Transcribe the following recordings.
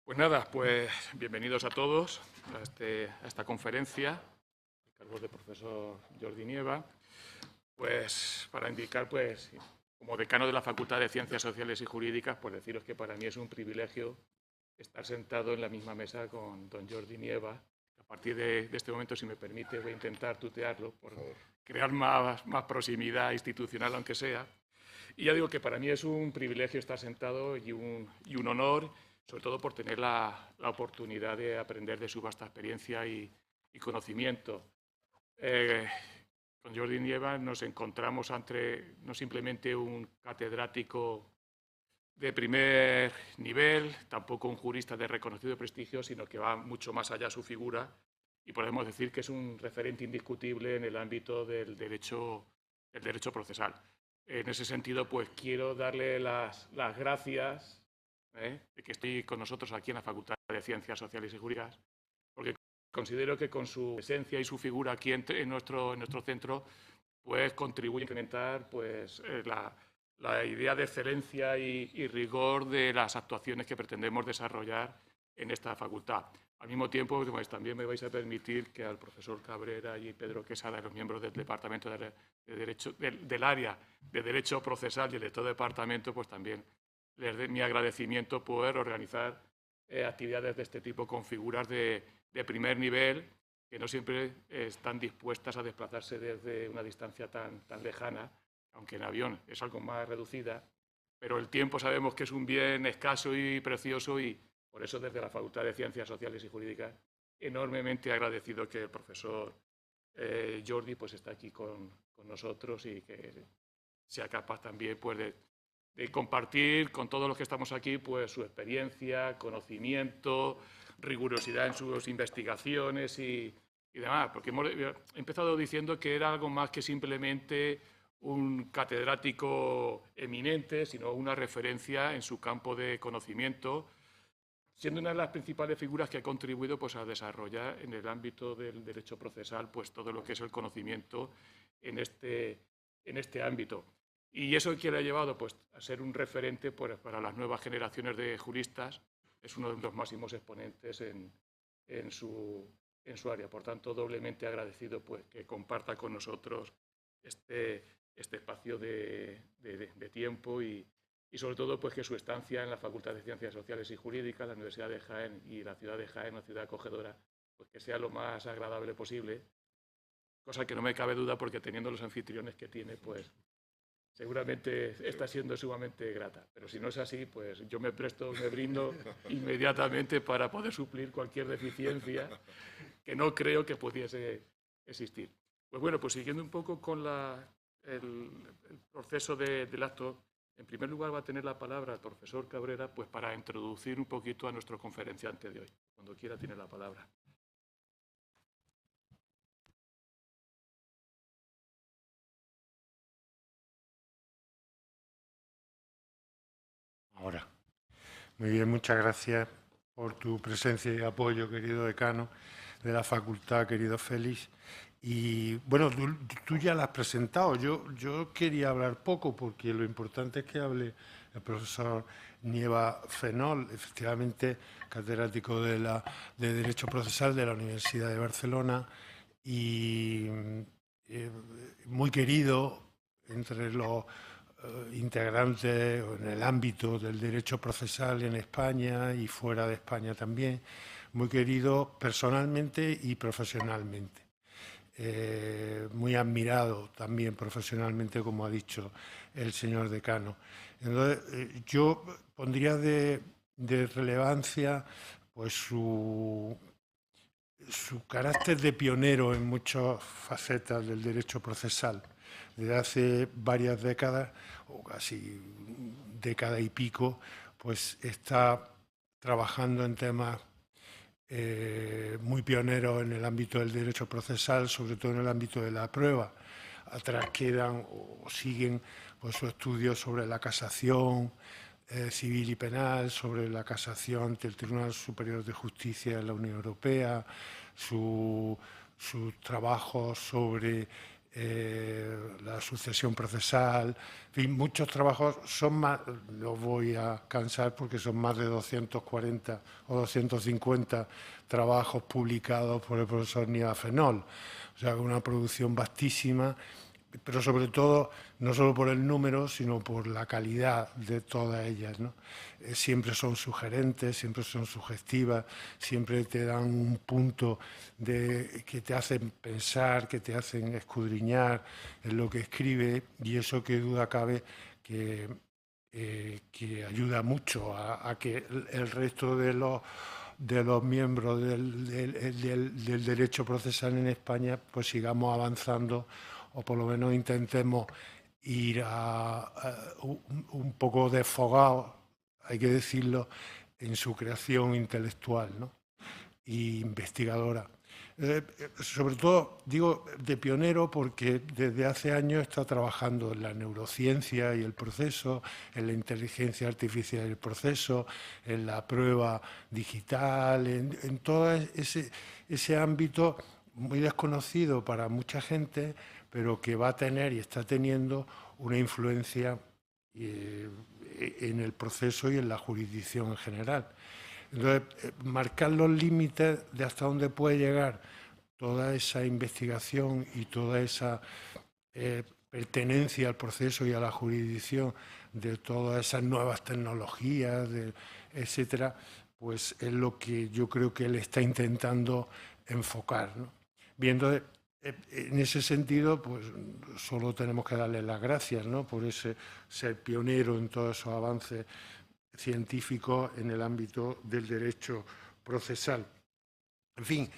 Pues nada, pues bienvenidos a todos a esta conferencia, a cargo del profesor Jordi Nieva, pues para indicar, pues como decano de la Facultad de Ciencias Sociales y Jurídicas, pues deciros que para mí es un privilegio estar sentado en la misma mesa con don Jordi Nieva. A partir de este momento, si me permite, voy a intentar tutearlo por crear más proximidad institucional, aunque sea. Y ya digo que para mí es un privilegio estar sentado y un honor, sobre todo por tener la oportunidad de aprender de su vasta experiencia y conocimiento. Con Jordi Nieva nos encontramos ante no simplemente un catedrático de primer nivel, tampoco un jurista de reconocido prestigio, sino que va mucho más allá su figura y podemos decir que es un referente indiscutible en el ámbito del derecho procesal. En ese sentido, pues quiero darle las gracias de que esté con nosotros aquí en la Facultad de Ciencias Sociales y Jurídicas, porque considero que con su presencia y su figura aquí en nuestro centro, pues contribuye a incrementar pues, la idea de excelencia y rigor de las actuaciones que pretendemos desarrollar en esta facultad. Al mismo tiempo, pues, también me vais a permitir que al profesor Cabrera y Pedro Quesada, los miembros del Departamento de Derecho, del área de Derecho Procesal y el de todo departamento, pues también les dé mi agradecimiento por organizar actividades de este tipo con figuras de primer nivel que no siempre están dispuestas a desplazarse desde una distancia tan lejana, aunque en avión es algo más reducida, pero el tiempo sabemos que es un bien escaso y precioso y por eso desde la Facultad de Ciencias Sociales y Jurídicas enormemente agradecido que el profesor Jordi pues está aquí con nosotros y que sea capaz también pues de compartir con todos los que estamos aquí pues su experiencia, conocimiento, rigurosidad en sus investigaciones y demás, porque hemos empezado diciendo que era algo más que simplemente un catedrático eminente, sino una referencia en su campo de conocimiento, siendo una de las principales figuras que ha contribuido pues, a desarrollar en el ámbito del derecho procesal pues, todo lo que es el conocimiento en este ámbito. Y eso que le ha llevado pues, a ser un referente pues, para las nuevas generaciones de juristas, es uno de los máximos exponentes en su área. Por tanto, doblemente agradecido pues, que comparta con nosotros este espacio de tiempo y sobre todo pues, que su estancia en la Facultad de Ciencias Sociales y Jurídicas, la Universidad de Jaén y la ciudad de Jaén, una ciudad acogedora, pues que sea lo más agradable posible, cosa que no me cabe duda porque teniendo los anfitriones que tiene, pues seguramente está siendo sumamente grata. Pero si no es así, pues yo me brindo inmediatamente para poder suplir cualquier deficiencia que no creo que pudiese existir. Pues bueno, pues siguiendo un poco con el proceso del acto, en primer lugar va a tener la palabra el profesor Cabrera pues para introducir un poquito a nuestro conferenciante de hoy. Cuando quiera tiene la palabra. Ahora. Muy bien, muchas gracias por tu presencia y apoyo, querido decano de la facultad, querido Félix. Y bueno, tú ya la has presentado. Yo quería hablar poco porque lo importante es que hable el profesor Nieva Fenol, efectivamente catedrático de Derecho Procesal de la Universidad de Barcelona y muy querido entre los integrantes en el ámbito del derecho procesal en España y fuera de España también, muy querido personalmente y profesionalmente. Muy admirado también profesionalmente, como ha dicho el señor decano. Entonces, yo pondría de relevancia pues su carácter de pionero en muchas facetas del derecho procesal. Desde hace varias décadas, o casi década y pico, pues está trabajando en temas muy pioneros en el ámbito del derecho procesal, sobre todo en el ámbito de la prueba. Atrás quedan o siguen pues, su estudio sobre la casación civil y penal, sobre la casación ante el Tribunal Superior de Justicia de la Unión Europea, su trabajo sobre la sucesión procesal, en fin, muchos trabajos son más, no voy a cansar porque son más de 240 o 250 trabajos publicados por el profesor Nieva Fenol, o sea, una producción vastísima, pero sobre todo, no solo por el número, sino por la calidad de todas ellas, ¿no? Siempre son sugerentes, siempre son sugestivas, siempre te dan un punto que te hacen pensar, que te hacen escudriñar en lo que escribe, y eso que duda cabe que ayuda mucho a que el resto de los miembros del derecho procesal en España pues sigamos avanzando o por lo menos intentemos ir un poco desfogados, hay que decirlo, en su creación intelectual, ¿no? Y investigadora. Sobre todo, digo, de pionero porque desde hace años está trabajando en la neurociencia y el proceso, en la inteligencia artificial y el proceso, en la prueba digital, en todo ese ámbito muy desconocido para mucha gente, pero que va a tener y está teniendo una influencia en el proceso y en la jurisdicción en general. Entonces, marcar los límites de hasta dónde puede llegar toda esa investigación y toda esa pertenencia al proceso y a la jurisdicción de todas esas nuevas tecnologías, etcétera, pues es lo que yo creo que él está intentando enfocar, ¿no? Viendo en ese sentido, pues solo tenemos que darle las gracias, ¿no? Por ser pionero en todos esos avances científicos en el ámbito del derecho procesal. En fin,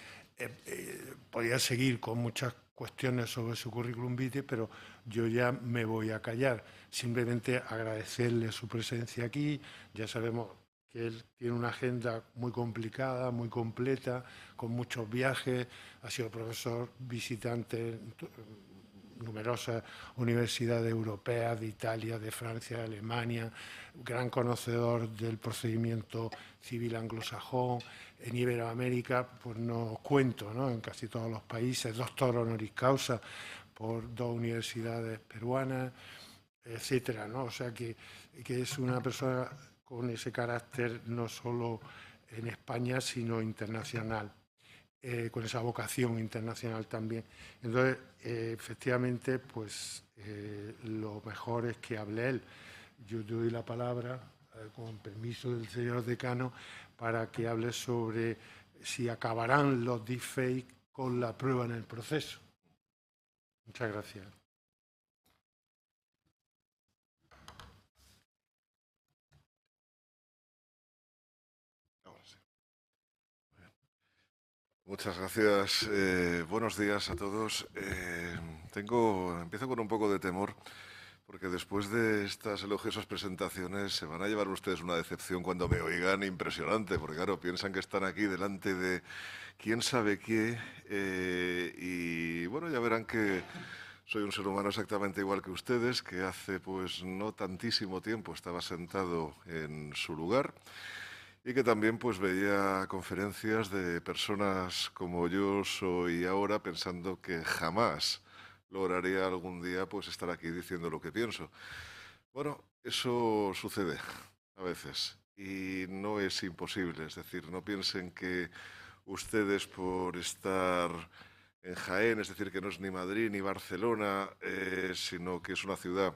podría seguir con muchas cuestiones sobre su currículum vitae, pero yo ya me voy a callar. Simplemente agradecerle su presencia aquí. Ya sabemos que él tiene una agenda muy complicada, muy completa, con muchos viajes. Ha sido profesor visitante en numerosas universidades europeas, de Italia, de Francia, de Alemania, gran conocedor del procedimiento civil anglosajón. En Iberoamérica, pues no os cuento, ¿no? En casi todos los países, doctor honoris causa por 2 universidades peruanas, etcétera, ¿no? O sea que es una persona con ese carácter no solo en España, sino internacional. Con esa vocación internacional también. Entonces, efectivamente, pues lo mejor es que hable él. Yo te doy la palabra, con permiso del señor decano, para que hable sobre si acabarán los deepfakes con la prueba en el proceso. Muchas gracias. Muchas gracias. Buenos días a todos. Empiezo con un poco de temor, porque después de estas elogiosas presentaciones se van a llevar ustedes una decepción cuando me oigan impresionante, porque claro, piensan que están aquí delante de quién sabe qué, y bueno, ya verán que soy un ser humano exactamente igual que ustedes, que hace pues no tantísimo tiempo estaba sentado en su lugar y que también pues veía conferencias de personas como yo soy ahora pensando que jamás lograría algún día pues estar aquí diciendo lo que pienso. Bueno, eso sucede a veces y no es imposible, es decir, no piensen que ustedes por estar en Jaén, es decir, que no es ni Madrid ni Barcelona, sino que es una ciudad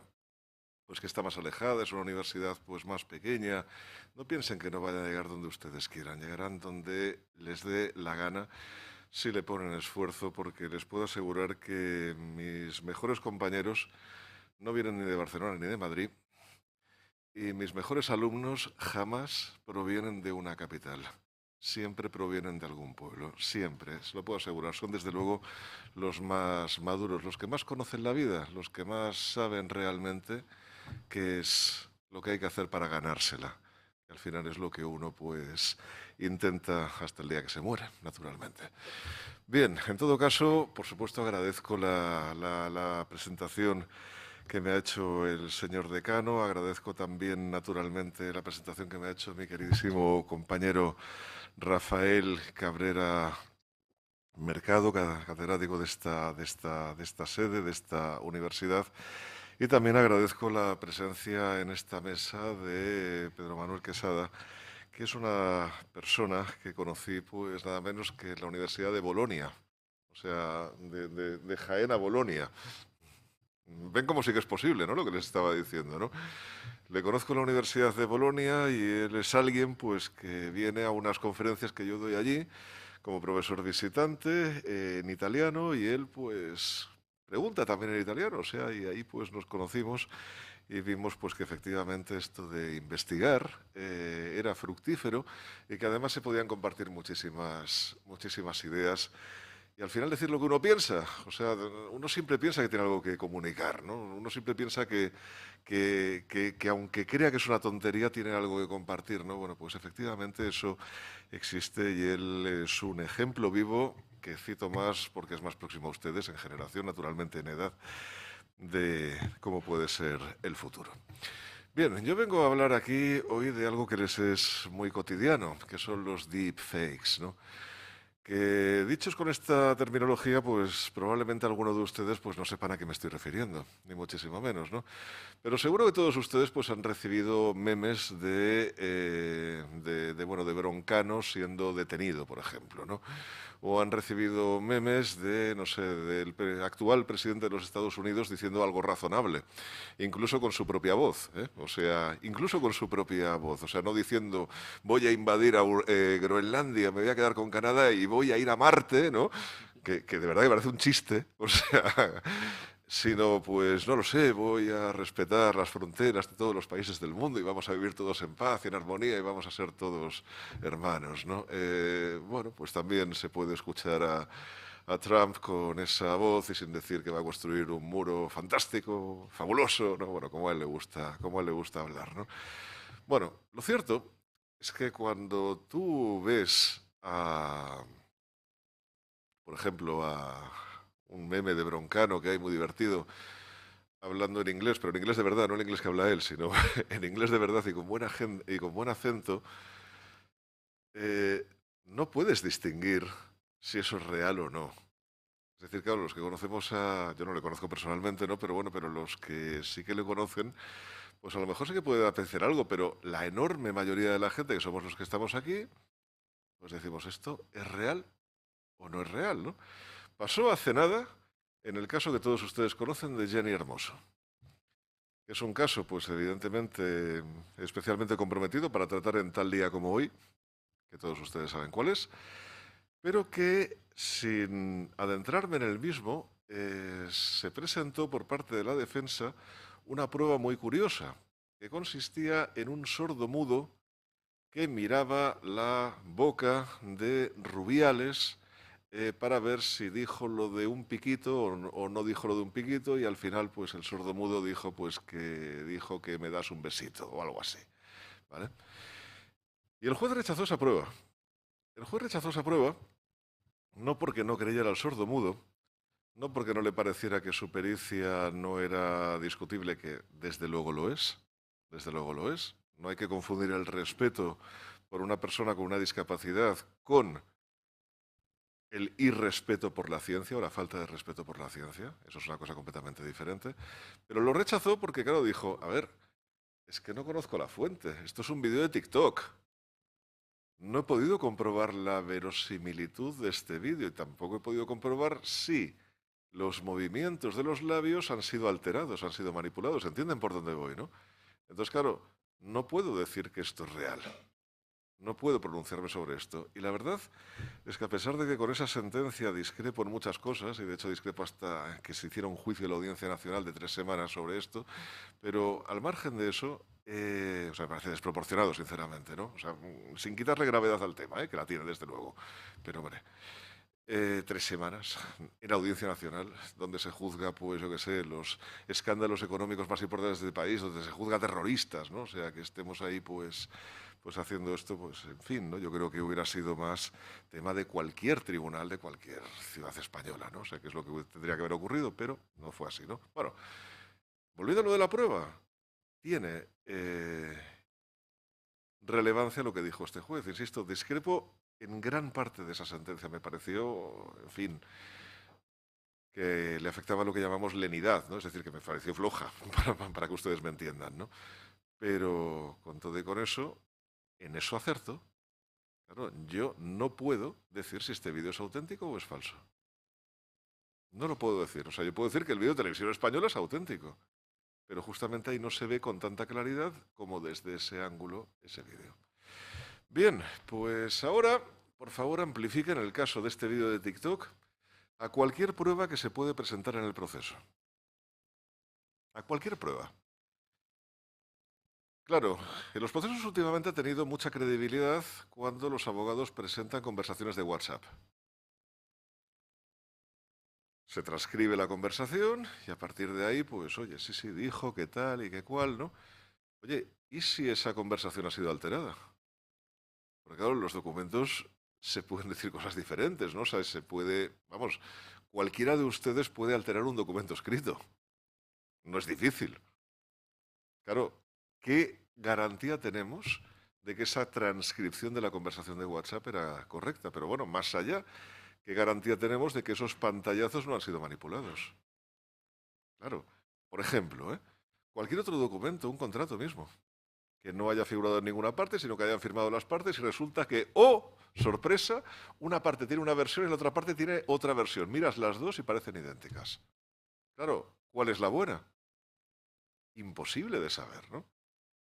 pues que está más alejada, es una universidad pues más pequeña. No piensen que no vayan a llegar donde ustedes quieran, llegarán donde les dé la gana si le ponen esfuerzo, porque les puedo asegurar que mis mejores compañeros no vienen ni de Barcelona ni de Madrid y mis mejores alumnos jamás provienen de una capital. Siempre provienen de algún pueblo, siempre, se lo puedo asegurar. Son desde luego los más maduros, los que más conocen la vida, los que más saben realmente qué es lo que hay que hacer para ganársela. Al final es lo que uno pues intenta hasta el día que se muere, naturalmente. Bien, en todo caso, por supuesto agradezco la presentación que me ha hecho el señor decano, agradezco también naturalmente la presentación que me ha hecho mi queridísimo compañero Rafael Cabrera Mercado, catedrático de esta sede, de esta universidad. Y también agradezco la presencia en esta mesa de Pedro Manuel Quesada, que es una persona que conocí pues nada menos que en la Universidad de Bolonia, o sea, de Jaén a Bolonia. Ven cómo sí que es posible, ¿no? Lo que les estaba diciendo, ¿no? Le conozco en la Universidad de Bolonia y él es alguien pues que viene a unas conferencias que yo doy allí como profesor visitante en italiano y él pues pregunta también en italiano, o sea, y ahí pues nos conocimos y vimos pues que efectivamente esto de investigar era fructífero y que además se podían compartir muchísimas ideas y al final decir lo que uno piensa. O sea, uno siempre piensa que tiene algo que comunicar, ¿no? Uno siempre piensa que aunque crea que es una tontería, tiene algo que compartir, ¿no? Bueno, pues efectivamente eso existe y él es un ejemplo vivo que cito más porque es más próximo a ustedes en generación, naturalmente en edad, de cómo puede ser el futuro. Bien, yo vengo a hablar aquí hoy de algo que les es muy cotidiano, que son los deepfakes, ¿no? Que dichos con esta terminología, pues probablemente alguno de ustedes pues no sepan a qué me estoy refiriendo, ni muchísimo menos, ¿no? Pero seguro que todos ustedes pues han recibido memes bueno, de Broncano siendo detenido, por ejemplo, ¿no? O han recibido memes de, no sé, del actual presidente de los Estados Unidos diciendo algo razonable, incluso con su propia voz, ¿eh? O sea, incluso con su propia voz, o sea, no diciendo voy a invadir Groenlandia, me voy a quedar con Canadá y voy a ir a Marte, ¿no? Que de verdad que parece un chiste, o sea, sino pues no lo sé, voy a respetar las fronteras de todos los países del mundo y vamos a vivir todos en paz y en armonía y vamos a ser todos hermanos, ¿no? Bueno, pues también se puede escuchar a Trump con esa voz y sin decir que va a construir un muro fantástico, fabuloso, ¿no? Bueno, como a él le gusta hablar, ¿no? Bueno, lo cierto es que cuando tú ves por ejemplo, a un meme de Broncano que hay muy divertido, hablando en inglés, pero en inglés de verdad, no en inglés que habla él, sino en inglés de verdad y y con buen acento, eh, no puedes distinguir si eso es real o no. Es decir, claro, los que conocemos yo no le conozco personalmente, ¿no? Pero bueno, pero los que sí que le conocen, pues a lo mejor sí que puede apreciar algo, pero la enorme mayoría de la gente, que somos los que estamos aquí, pues decimos, ¿esto es real o no es real, no? Pasó hace nada en el caso que todos ustedes conocen de Jenny Hermoso. Es un caso, pues evidentemente, especialmente comprometido para tratar en tal día como hoy, que todos ustedes saben cuál es, pero que sin adentrarme en el mismo, se presentó por parte de la defensa una prueba muy curiosa, que consistía en un sordo mudo que miraba la boca de Rubiales para ver si dijo lo de un piquito o no dijo lo de un piquito y al final pues el sordomudo dijo pues que dijo que me das un besito o algo así, ¿vale? Y el juez rechazó esa prueba. El juez rechazó esa prueba no porque no creyera al sordomudo, no porque no le pareciera que su pericia no era discutible, que desde luego lo es, desde luego lo es. No hay que confundir el respeto por una persona con una discapacidad con el irrespeto por la ciencia o la falta de respeto por la ciencia. Eso es una cosa completamente diferente. Pero lo rechazó porque, claro, dijo, a ver, es que no conozco la fuente. Esto es un vídeo de TikTok. No he podido comprobar la verosimilitud de este vídeo y tampoco he podido comprobar si los movimientos de los labios han sido alterados, han sido manipulados. ¿Entienden por dónde voy, no? Entonces, claro, no puedo decir que esto es real. No puedo pronunciarme sobre esto. Y la verdad es que a pesar de que con esa sentencia discrepo en muchas cosas, y de hecho discrepo hasta que se hiciera un juicio en la Audiencia Nacional de 3 semanas sobre esto, pero al margen de eso, o sea, me parece desproporcionado, sinceramente, ¿no? O sea, sin quitarle gravedad al tema, que la tiene, desde luego. Pero, hombre, 3 semanas en la Audiencia Nacional, donde se juzga, pues yo qué sé, los escándalos económicos más importantes del país, donde se juzga terroristas, ¿no? O sea, que estemos ahí, pues haciendo esto, pues en fin, ¿no? Yo creo que hubiera sido más tema de cualquier tribunal de cualquier ciudad española, ¿no? O sea, que es lo que tendría que haber ocurrido, pero no fue así, ¿no? Bueno, volviendo a lo de la prueba, tiene relevancia lo que dijo este juez. Insisto, discrepo en gran parte de esa sentencia me pareció, en fin, que le afectaba lo que llamamos lenidad, ¿no? Es decir, que me pareció floja, para que ustedes me entiendan, ¿no? Pero con todo y con eso, en eso acerto. Claro, yo no puedo decir si este vídeo es auténtico o es falso. No lo puedo decir. O sea, yo puedo decir que el vídeo de Televisión Española es auténtico, pero justamente ahí no se ve con tanta claridad como desde ese ángulo ese vídeo. Bien, pues ahora, por favor, amplifiquen el caso de este vídeo de TikTok a cualquier prueba que se puede presentar en el proceso. A cualquier prueba. Claro, en los procesos últimamente ha tenido mucha credibilidad cuando los abogados presentan conversaciones de WhatsApp. Se transcribe la conversación y a partir de ahí, pues, oye, sí, dijo, qué tal y qué cual, ¿no? Oye, ¿y si esa conversación ha sido alterada? Porque claro, en los documentos se pueden decir cosas diferentes, ¿no? O sea, se puede, vamos, cualquiera de ustedes puede alterar un documento escrito. No es difícil. Claro, ¿qué garantía tenemos de que esa transcripción de la conversación de WhatsApp era correcta? Pero bueno, más allá, ¿qué garantía tenemos de que esos pantallazos no han sido manipulados? Claro, por ejemplo, cualquier otro documento, un contrato mismo, que no haya figurado en ninguna parte, sino que hayan firmado las partes y resulta que, ¡oh, sorpresa!, una parte tiene una versión y la otra parte tiene otra versión. Miras las dos y parecen idénticas. Claro, ¿cuál es la buena? Imposible de saber, ¿no?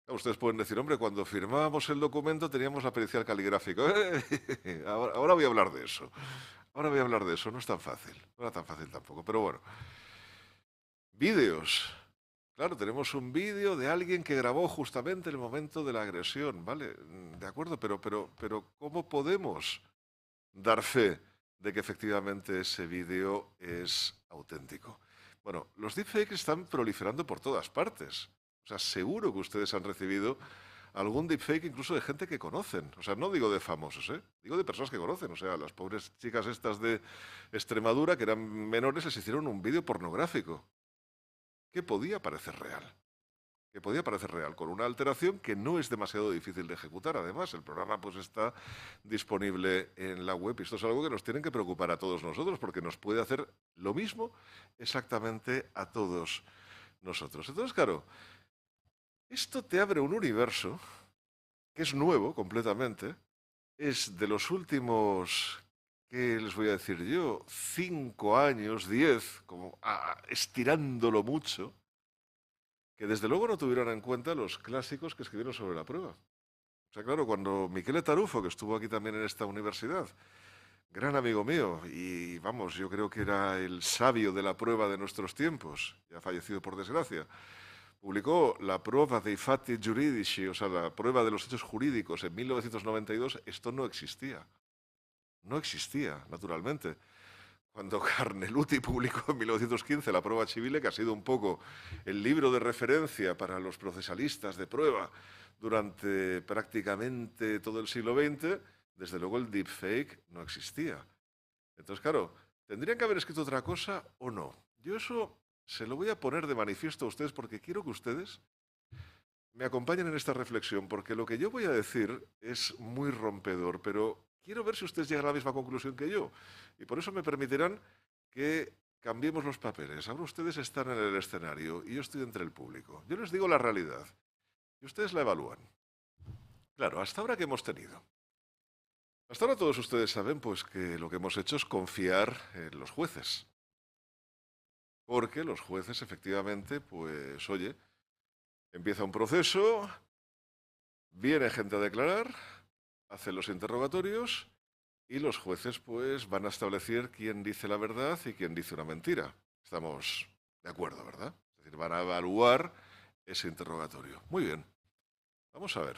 Ustedes pueden decir, hombre, cuando firmábamos el documento teníamos la pericial caligráfica. Ahora voy a hablar de eso. Ahora voy a hablar de eso. No es tan fácil. No era tan fácil tampoco. Pero bueno. Vídeos. Claro, tenemos un vídeo de alguien que grabó justamente el momento de la agresión, ¿vale? De acuerdo, pero ¿cómo podemos dar fe de que efectivamente ese vídeo es auténtico? Bueno, los deepfakes están proliferando por todas partes. O sea, seguro que ustedes han recibido algún deepfake incluso de gente que conocen. O sea, no digo de famosos, digo de personas que conocen. O sea, las pobres chicas estas de Extremadura, que eran menores, les hicieron un vídeo pornográfico que podía parecer real. Que podía parecer real, con una alteración que no es demasiado difícil de ejecutar. Además, el programa pues está disponible en la web y esto es algo que nos tiene que preocupar a todos nosotros porque nos puede hacer lo mismo exactamente a todos nosotros. Entonces, claro, esto te abre un universo que es nuevo completamente, es de los últimos, ¿qué les voy a decir yo? 5 años, 10, como estirándolo mucho, que desde luego no tuvieron en cuenta los clásicos que escribieron sobre la prueba. O sea, claro, cuando Michele Tarufo, que estuvo aquí también en esta universidad, gran amigo mío, y vamos, yo creo que era el sabio de la prueba de nuestros tiempos, ya fallecido por desgracia, publicó la prueba dei fatti giuridici, o sea, la prueba de los hechos jurídicos en 1992, esto no existía. No existía, naturalmente. Cuando Carneluti publicó en 1915 la prueba civile, que ha sido un poco el libro de referencia para los procesalistas de prueba durante prácticamente todo el siglo XX, desde luego el deepfake no existía. Entonces, claro, ¿tendrían que haber escrito otra cosa o no? Yo eso se lo voy a poner de manifiesto a ustedes porque quiero que ustedes me acompañen en esta reflexión, porque lo que yo voy a decir es muy rompedor, pero quiero ver si ustedes llegan a la misma conclusión que yo. Y por eso me permitirán que cambiemos los papeles. Ahora ustedes están en el escenario y yo estoy entre el público. Yo les digo la realidad y ustedes la evalúan. Claro, hasta ahora que hemos tenido. Hasta ahora todos ustedes saben pues que lo que hemos hecho es confiar en los jueces. Porque los jueces efectivamente, pues oye, empieza un proceso, viene gente a declarar, hacen los interrogatorios y los jueces pues van a establecer quién dice la verdad y quién dice una mentira. Estamos de acuerdo, ¿verdad? Es decir, van a evaluar ese interrogatorio. Muy bien. Vamos a ver.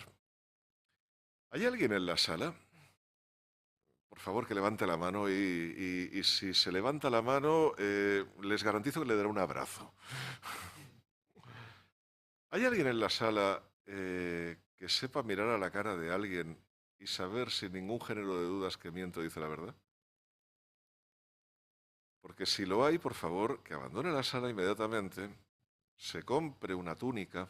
¿Hay alguien en la sala? Por favor, que levante la mano y si se levanta la mano, les garantizo que le daré un abrazo. ¿Hay alguien en la sala que sepa mirar a la cara de alguien y saber sin ningún género de dudas que miente o dice la verdad? Porque si lo hay, por favor, que abandone la sala inmediatamente, se compre una túnica,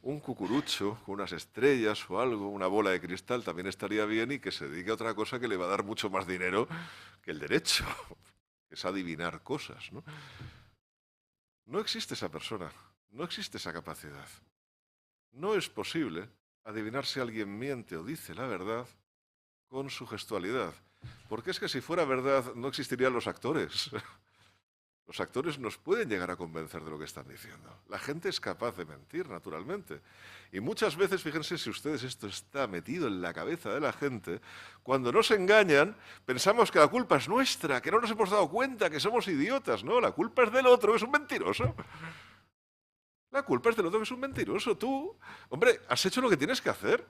un cucurucho con unas estrellas o algo, una bola de cristal, también estaría bien, y que se dedique a otra cosa que le va a dar mucho más dinero que el derecho, que es adivinar cosas, ¿no? No existe esa persona, no existe esa capacidad. No es posible adivinar si alguien miente o dice la verdad con su gestualidad. Porque es que si fuera verdad no existirían los actores. Los actores nos pueden llegar a convencer de lo que están diciendo. La gente es capaz de mentir, naturalmente. Y muchas veces, fíjense si ustedes esto está metido en la cabeza de la gente, cuando nos engañan pensamos que la culpa es nuestra, que no nos hemos dado cuenta, que somos idiotas. No, la culpa es del otro, que es un mentiroso. La culpa es del otro, que es un mentiroso. Tú, hombre, has hecho lo que tienes que hacer.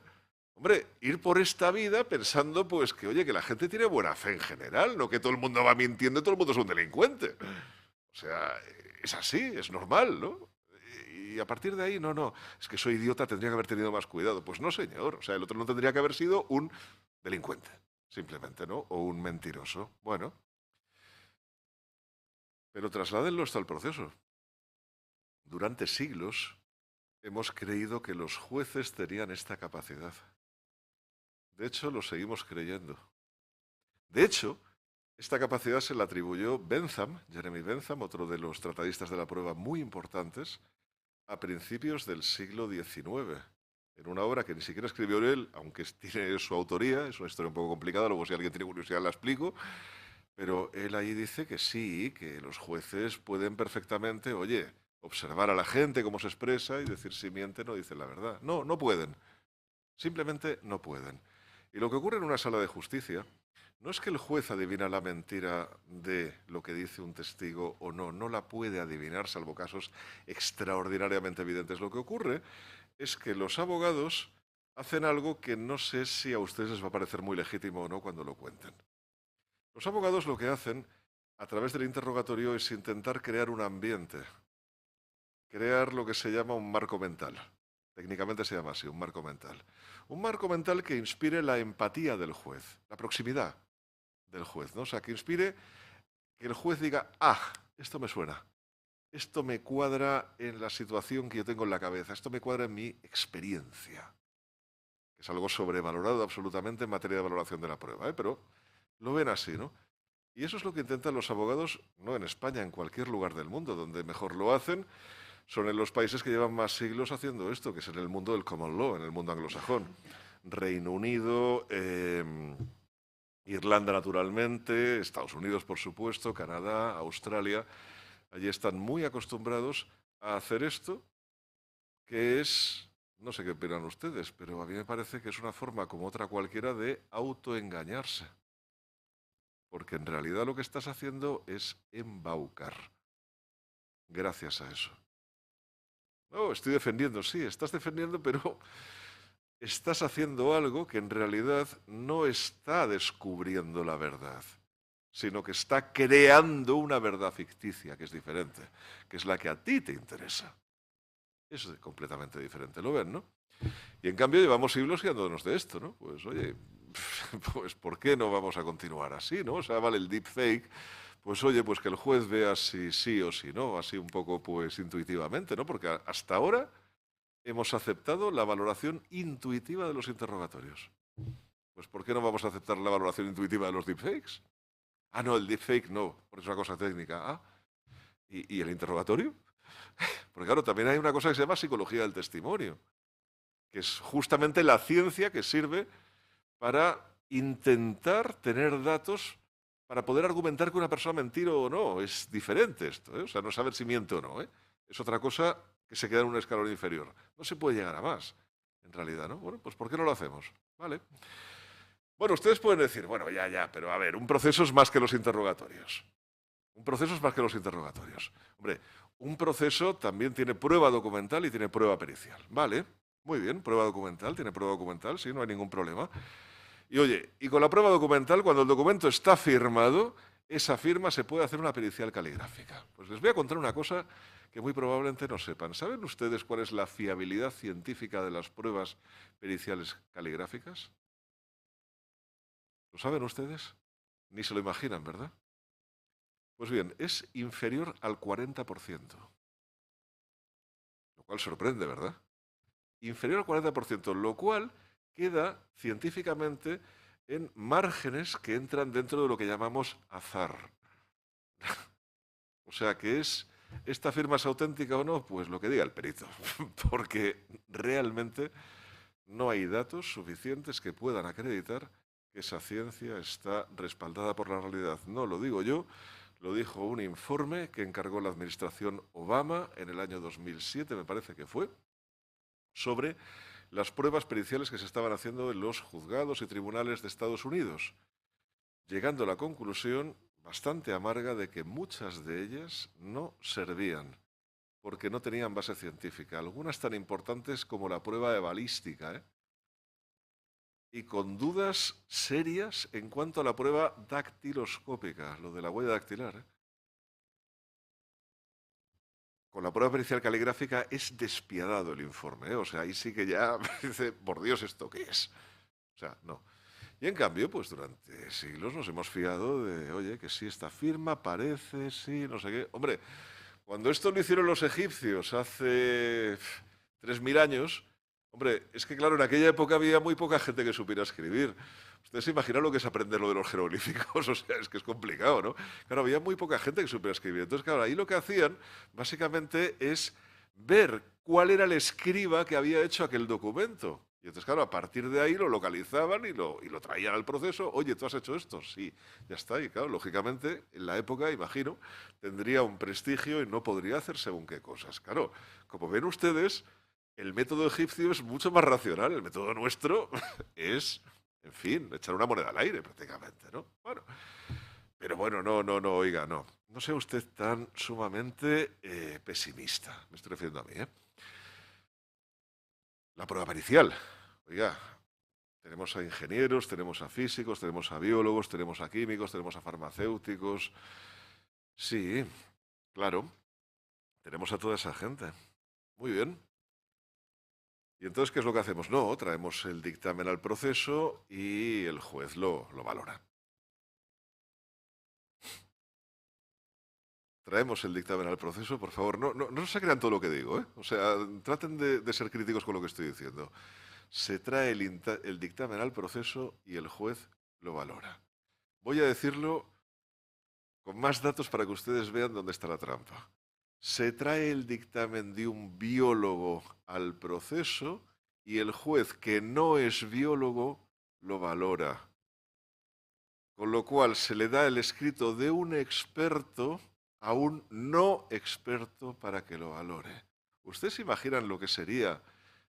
Hombre, ir por esta vida pensando, pues, que, oye, que la gente tiene buena fe en general, no que todo el mundo va mintiendo y todo el mundo es un delincuente. O sea, es así, es normal, ¿no? Y a partir de ahí, no, es que soy idiota, tendría que haber tenido más cuidado. Pues no, señor, o sea, el otro no tendría que haber sido un delincuente, simplemente, ¿no? O un mentiroso. Bueno, pero trasládenlo hasta el proceso. Durante siglos hemos creído que los jueces tenían esta capacidad. De hecho, lo seguimos creyendo. De hecho, esta capacidad se la atribuyó Bentham, Jeremy Bentham, otro de los tratadistas de la prueba muy importantes, a principios del siglo XIX, en una obra que ni siquiera escribió él, aunque tiene su autoría, es una historia un poco complicada, luego si alguien tiene curiosidad la explico, pero él ahí dice que sí, que los jueces pueden perfectamente, oye, observar a la gente cómo se expresa y decir si mienten o dicen la verdad. No, no pueden. Simplemente no pueden. Y lo que ocurre en una sala de justicia no es que el juez adivina la mentira de lo que dice un testigo o no, no la puede adivinar, salvo casos extraordinariamente evidentes. Lo que ocurre es que los abogados hacen algo que no sé si a ustedes les va a parecer muy legítimo o no cuando lo cuenten. Los abogados lo que hacen a través del interrogatorio es intentar crear un ambiente, crear lo que se llama un marco mental. Técnicamente se llama así, un marco mental. Un marco mental que inspire la empatía del juez, la proximidad del juez, ¿no? O sea, que inspire que el juez diga, ah, esto me suena, esto me cuadra en la situación que yo tengo en la cabeza, esto me cuadra en mi experiencia, que es algo sobrevalorado absolutamente en materia de valoración de la prueba, ¿eh? Pero lo ven así, ¿no? Y eso es lo que intentan los abogados, no en España, en cualquier lugar del mundo, donde mejor lo hacen, son en los países que llevan más siglos haciendo esto, que es en el mundo del common law, en el mundo anglosajón. Reino Unido, Irlanda naturalmente, Estados Unidos por supuesto, Canadá, Australia. Allí están muy acostumbrados a hacer esto, que es, no sé qué opinan ustedes, pero a mí me parece que es una forma como otra cualquiera de autoengañarse. Porque en realidad lo que estás haciendo es embaucar. Gracias a eso. No, estoy defendiendo, sí, estás defendiendo, pero estás haciendo algo que en realidad no está descubriendo la verdad, sino que está creando una verdad ficticia, que es diferente, que es la que a ti te interesa. Eso es completamente diferente, ¿lo ven, no? Y en cambio llevamos siglos guiándonos de esto, ¿no? Pues oye, pues ¿por qué no vamos a continuar así, no? O sea, vale el deepfake, pues oye, pues que el juez vea si sí o si no, así un poco pues intuitivamente, ¿no? Porque hasta ahora hemos aceptado la valoración intuitiva de los interrogatorios. Pues ¿por qué no vamos a aceptar la valoración intuitiva de los deepfakes? Ah, no, el deepfake no, porque es una cosa técnica. Ah, ¿y el interrogatorio? Porque claro, también hay una cosa que se llama psicología del testimonio, que es justamente la ciencia que sirve para intentar tener datos para poder argumentar que una persona ha mentido o no. Es diferente esto, ¿eh? O sea, no saber si miente o no, ¿eh? Es otra cosa que se queda en un escalón inferior. No se puede llegar a más, en realidad, ¿no? Bueno, pues ¿por qué no lo hacemos? Vale. Bueno, ustedes pueden decir, bueno, ya, pero a ver, un proceso es más que los interrogatorios. Un proceso es más que los interrogatorios. Hombre, un proceso también tiene prueba documental y tiene prueba pericial. Vale, muy bien, prueba documental, tiene prueba documental, sí, no hay ningún problema. Y oye, y con la prueba documental, cuando el documento está firmado, esa firma se puede hacer una pericial caligráfica. Pues les voy a contar una cosa que muy probablemente no sepan. ¿Saben ustedes cuál es la fiabilidad científica de las pruebas periciales caligráficas? ¿Lo saben ustedes? Ni se lo imaginan, ¿verdad? Pues bien, es inferior al 40%, lo cual sorprende, ¿verdad? inferior al 40%, lo cual queda científicamente en márgenes que entran dentro de lo que llamamos azar. O sea, que ¿esta firma es auténtica o no? Pues lo que diga el perito, porque realmente no hay datos suficientes que puedan acreditar que esa ciencia está respaldada por la realidad. No lo digo yo, lo dijo un informe que encargó la administración Obama en el año 2007, me parece que fue, sobre las pruebas periciales que se estaban haciendo en los juzgados y tribunales de Estados Unidos, llegando a la conclusión bastante amarga de que muchas de ellas no servían, porque no tenían base científica, algunas tan importantes como la prueba de balística, ¿eh? Y con dudas serias en cuanto a la prueba dactiloscópica, lo de la huella dactilar, ¿eh? Con la prueba pericial caligráfica es despiadado el informe, ¿eh? O sea, ahí sí que ya dice, por Dios, ¿esto qué es? O sea, no. Y en cambio, pues durante siglos nos hemos fiado de, oye, que sí, esta firma parece, sí, no sé qué. Hombre, cuando esto lo hicieron los egipcios hace 3000 años, hombre, es que claro, en aquella época había muy poca gente que supiera escribir. Ustedes se imaginan lo que es aprender lo de los jeroglíficos, o sea, es que es complicado, ¿no? Claro, había muy poca gente que supiera escribir. Entonces, claro, ahí lo que hacían básicamente es ver cuál era el escriba que había hecho aquel documento. Y entonces, claro, a partir de ahí lo localizaban y lo traían al proceso. Oye, ¿tú has hecho esto? Sí, ya está. Y claro, lógicamente, en la época, imagino, tendría un prestigio y no podría hacer según qué cosas. Claro, como ven ustedes, el método egipcio es mucho más racional. El método nuestro es, en fin, echar una moneda al aire prácticamente, ¿no? Bueno, pero bueno, no, oiga, no. No sea usted tan sumamente pesimista. Me estoy refiriendo a mí, ¿eh? La prueba pericial. Oiga, tenemos a ingenieros, tenemos a físicos, tenemos a biólogos, tenemos a químicos, tenemos a farmacéuticos. Sí, claro, tenemos a toda esa gente. Muy bien. ¿Y entonces qué es lo que hacemos? No, traemos el dictamen al proceso y el juez lo valora. Traemos el dictamen al proceso, por favor. No se crean todo lo que digo, ¿eh? O sea, traten de ser críticos con lo que estoy diciendo. Se trae el dictamen al proceso y el juez lo valora. Voy a decirlo con más datos para que ustedes vean dónde está la trampa. Se trae el dictamen de un biólogo al proceso y el juez, que no es biólogo, lo valora. Con lo cual se le da el escrito de un experto a un no experto para que lo valore. ¿Ustedes se imaginan lo que sería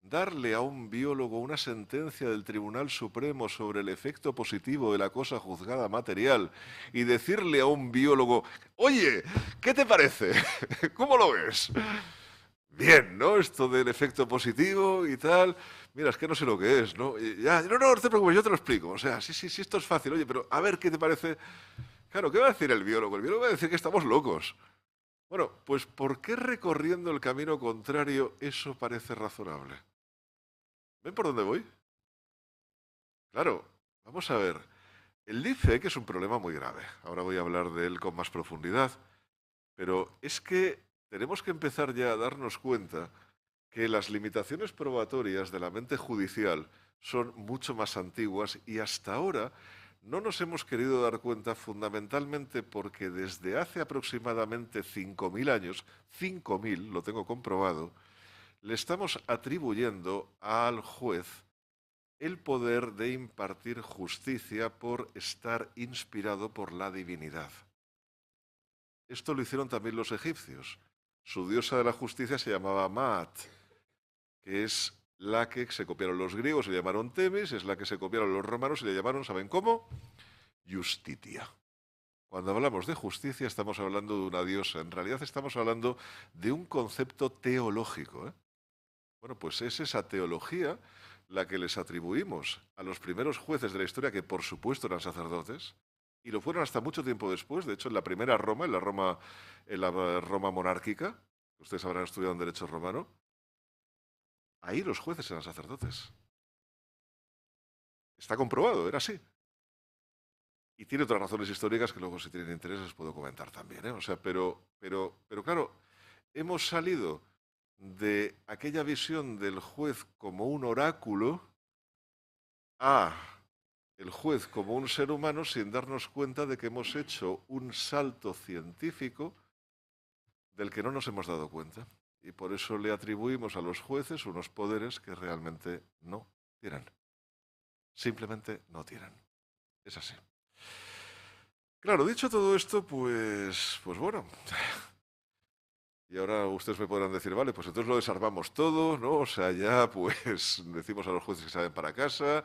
darle a un biólogo una sentencia del Tribunal Supremo sobre el efecto positivo de la cosa juzgada material y decirle a un biólogo, oye, ¿qué te parece? ¿Cómo lo ves? Bien, ¿no? Esto del efecto positivo y tal. Mira, es que no sé lo que es, ¿no? Y ya, no te preocupes, yo te lo explico. O sea, sí, esto es fácil. Oye, pero a ver qué te parece. Claro, ¿qué va a decir el biólogo? El biólogo va a decir que estamos locos. Bueno, pues ¿por qué recorriendo el camino contrario eso parece razonable? ¿Ven por dónde voy? Claro, vamos a ver. El deepfake es un problema muy grave. Ahora voy a hablar de él con más profundidad. Pero es que tenemos que empezar ya a darnos cuenta que las limitaciones probatorias de la mente judicial son mucho más antiguas y hasta ahora no nos hemos querido dar cuenta fundamentalmente porque desde hace aproximadamente 5.000 años, 5.000, lo tengo comprobado, le estamos atribuyendo al juez el poder de impartir justicia por estar inspirado por la divinidad. Esto lo hicieron también los egipcios. Su diosa de la justicia se llamaba Maat, que es la que se copiaron los griegos y le llamaron Temis, es la que se copiaron los romanos y le llamaron, ¿saben cómo? Justitia. Cuando hablamos de justicia estamos hablando de una diosa, en realidad estamos hablando de un concepto teológico, ¿eh? Bueno, pues es esa teología la que les atribuimos a los primeros jueces de la historia, que por supuesto eran sacerdotes, y lo fueron hasta mucho tiempo después. De hecho, en la primera Roma, en la Roma monárquica, ustedes habrán estudiado en derecho romano, ahí los jueces eran sacerdotes. Está comprobado, era así. Y tiene otras razones históricas que luego, si tienen interés, les puedo comentar también, ¿eh? O sea, pero claro, hemos salido de aquella visión del juez como un oráculo a el juez como un ser humano sin darnos cuenta de que hemos hecho un salto científico del que no nos hemos dado cuenta. Y por eso le atribuimos a los jueces unos poderes que realmente no tienen. Simplemente no tienen. Es así. Claro, dicho todo esto, pues bueno. Y ahora ustedes me podrán decir, vale, pues entonces lo desarmamos todo, ¿no? O sea, ya pues decimos a los jueces que salen para casa,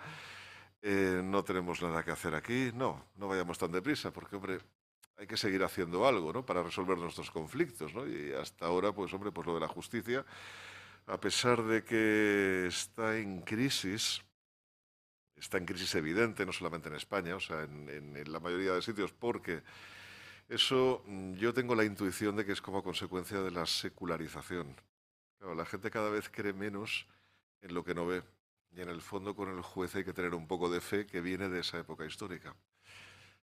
no tenemos nada que hacer aquí. No, no vayamos tan deprisa, porque, hombre, hay que seguir haciendo algo, ¿no? Para resolver nuestros conflictos, ¿no? Y hasta ahora, pues, hombre, pues lo de la justicia, a pesar de que está en crisis evidente, no solamente en España, o sea, en la mayoría de sitios, porque eso yo tengo la intuición de que es como consecuencia de la secularización. Claro, la gente cada vez cree menos en lo que no ve. Y en el fondo con el juez hay que tener un poco de fe que viene de esa época histórica.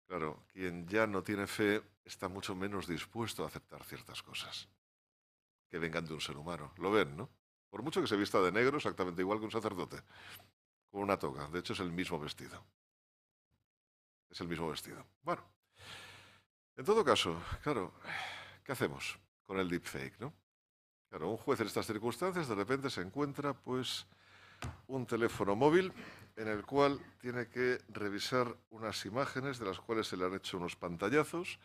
Claro, quien ya no tiene fe está mucho menos dispuesto a aceptar ciertas cosas que vengan de un ser humano. Lo ven, ¿no? Por mucho que se vista de negro, exactamente igual que un sacerdote, con una toga. De hecho, es el mismo vestido. Es el mismo vestido. Bueno, en todo caso, claro, ¿qué hacemos con el deepfake, no? Claro, un juez en estas circunstancias de repente se encuentra, pues, un teléfono móvil en el cual tiene que revisar unas imágenes de las cuales se le han hecho unos pantallazos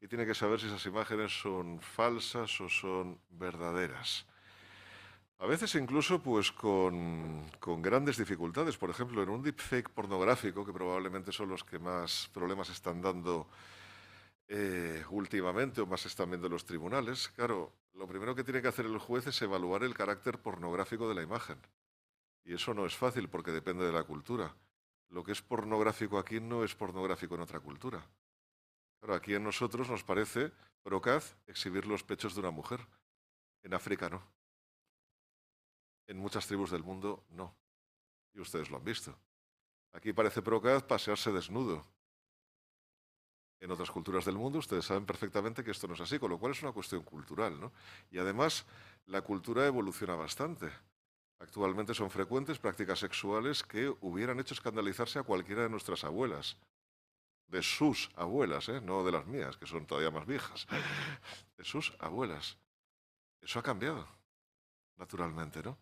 y tiene que saber si esas imágenes son falsas o son verdaderas. A veces incluso pues con grandes dificultades. Por ejemplo, en un deepfake pornográfico, que probablemente son los que más problemas están dando últimamente o más están viendo los tribunales, claro, lo primero que tiene que hacer el juez es evaluar el carácter pornográfico de la imagen. Y eso no es fácil porque depende de la cultura. Lo que es pornográfico aquí no es pornográfico en otra cultura. Claro, aquí en nosotros nos parece procaz exhibir los pechos de una mujer. En África no. En muchas tribus del mundo no. Y ustedes lo han visto. Aquí parece procaz pasearse desnudo. En otras culturas del mundo ustedes saben perfectamente que esto no es así, con lo cual es una cuestión cultural, ¿no? Y además la cultura evoluciona bastante. Actualmente son frecuentes prácticas sexuales que hubieran hecho escandalizarse a cualquiera de nuestras abuelas. De sus abuelas, ¿eh? No de las mías, que son todavía más viejas. De sus abuelas. Eso ha cambiado, naturalmente, ¿no?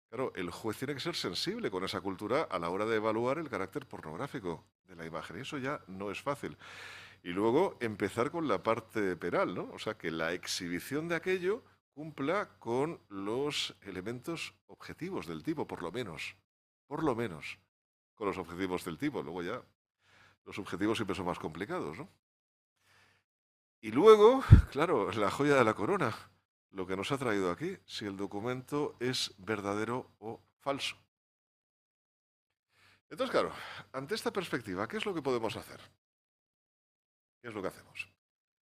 Claro, el juez tiene que ser sensible con esa cultura a la hora de evaluar el carácter pornográfico de la imagen. Y eso ya no es fácil. Y luego empezar con la parte penal, ¿no? O sea, que la exhibición de aquello cumpla con los elementos objetivos del tipo, por lo menos. Por lo menos. Con los objetivos del tipo. Luego ya los objetivos siempre son más complicados, ¿no? Y luego, claro, la joya de la corona, lo que nos ha traído aquí, si el documento es verdadero o falso. Entonces, claro, ante esta perspectiva, ¿qué es lo que podemos hacer? ¿Qué es lo que hacemos?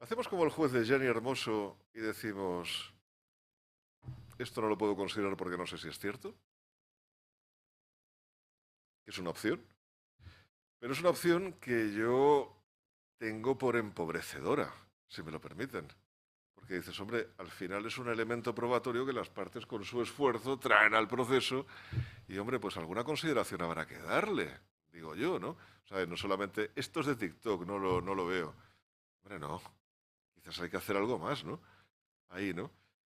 Hacemos como el juez de Jenny Hermoso y decimos, esto no lo puedo considerar porque no sé si es cierto. Es una opción. Pero es una opción que yo tengo por empobrecedora, si me lo permiten. Porque dices, hombre, al final es un elemento probatorio que las partes con su esfuerzo traen al proceso y, hombre, pues alguna consideración habrá que darle, digo yo, ¿no? O sea, no solamente, esto es de TikTok, no lo veo. Hombre, no, quizás hay que hacer algo más, ¿no? Ahí, ¿no?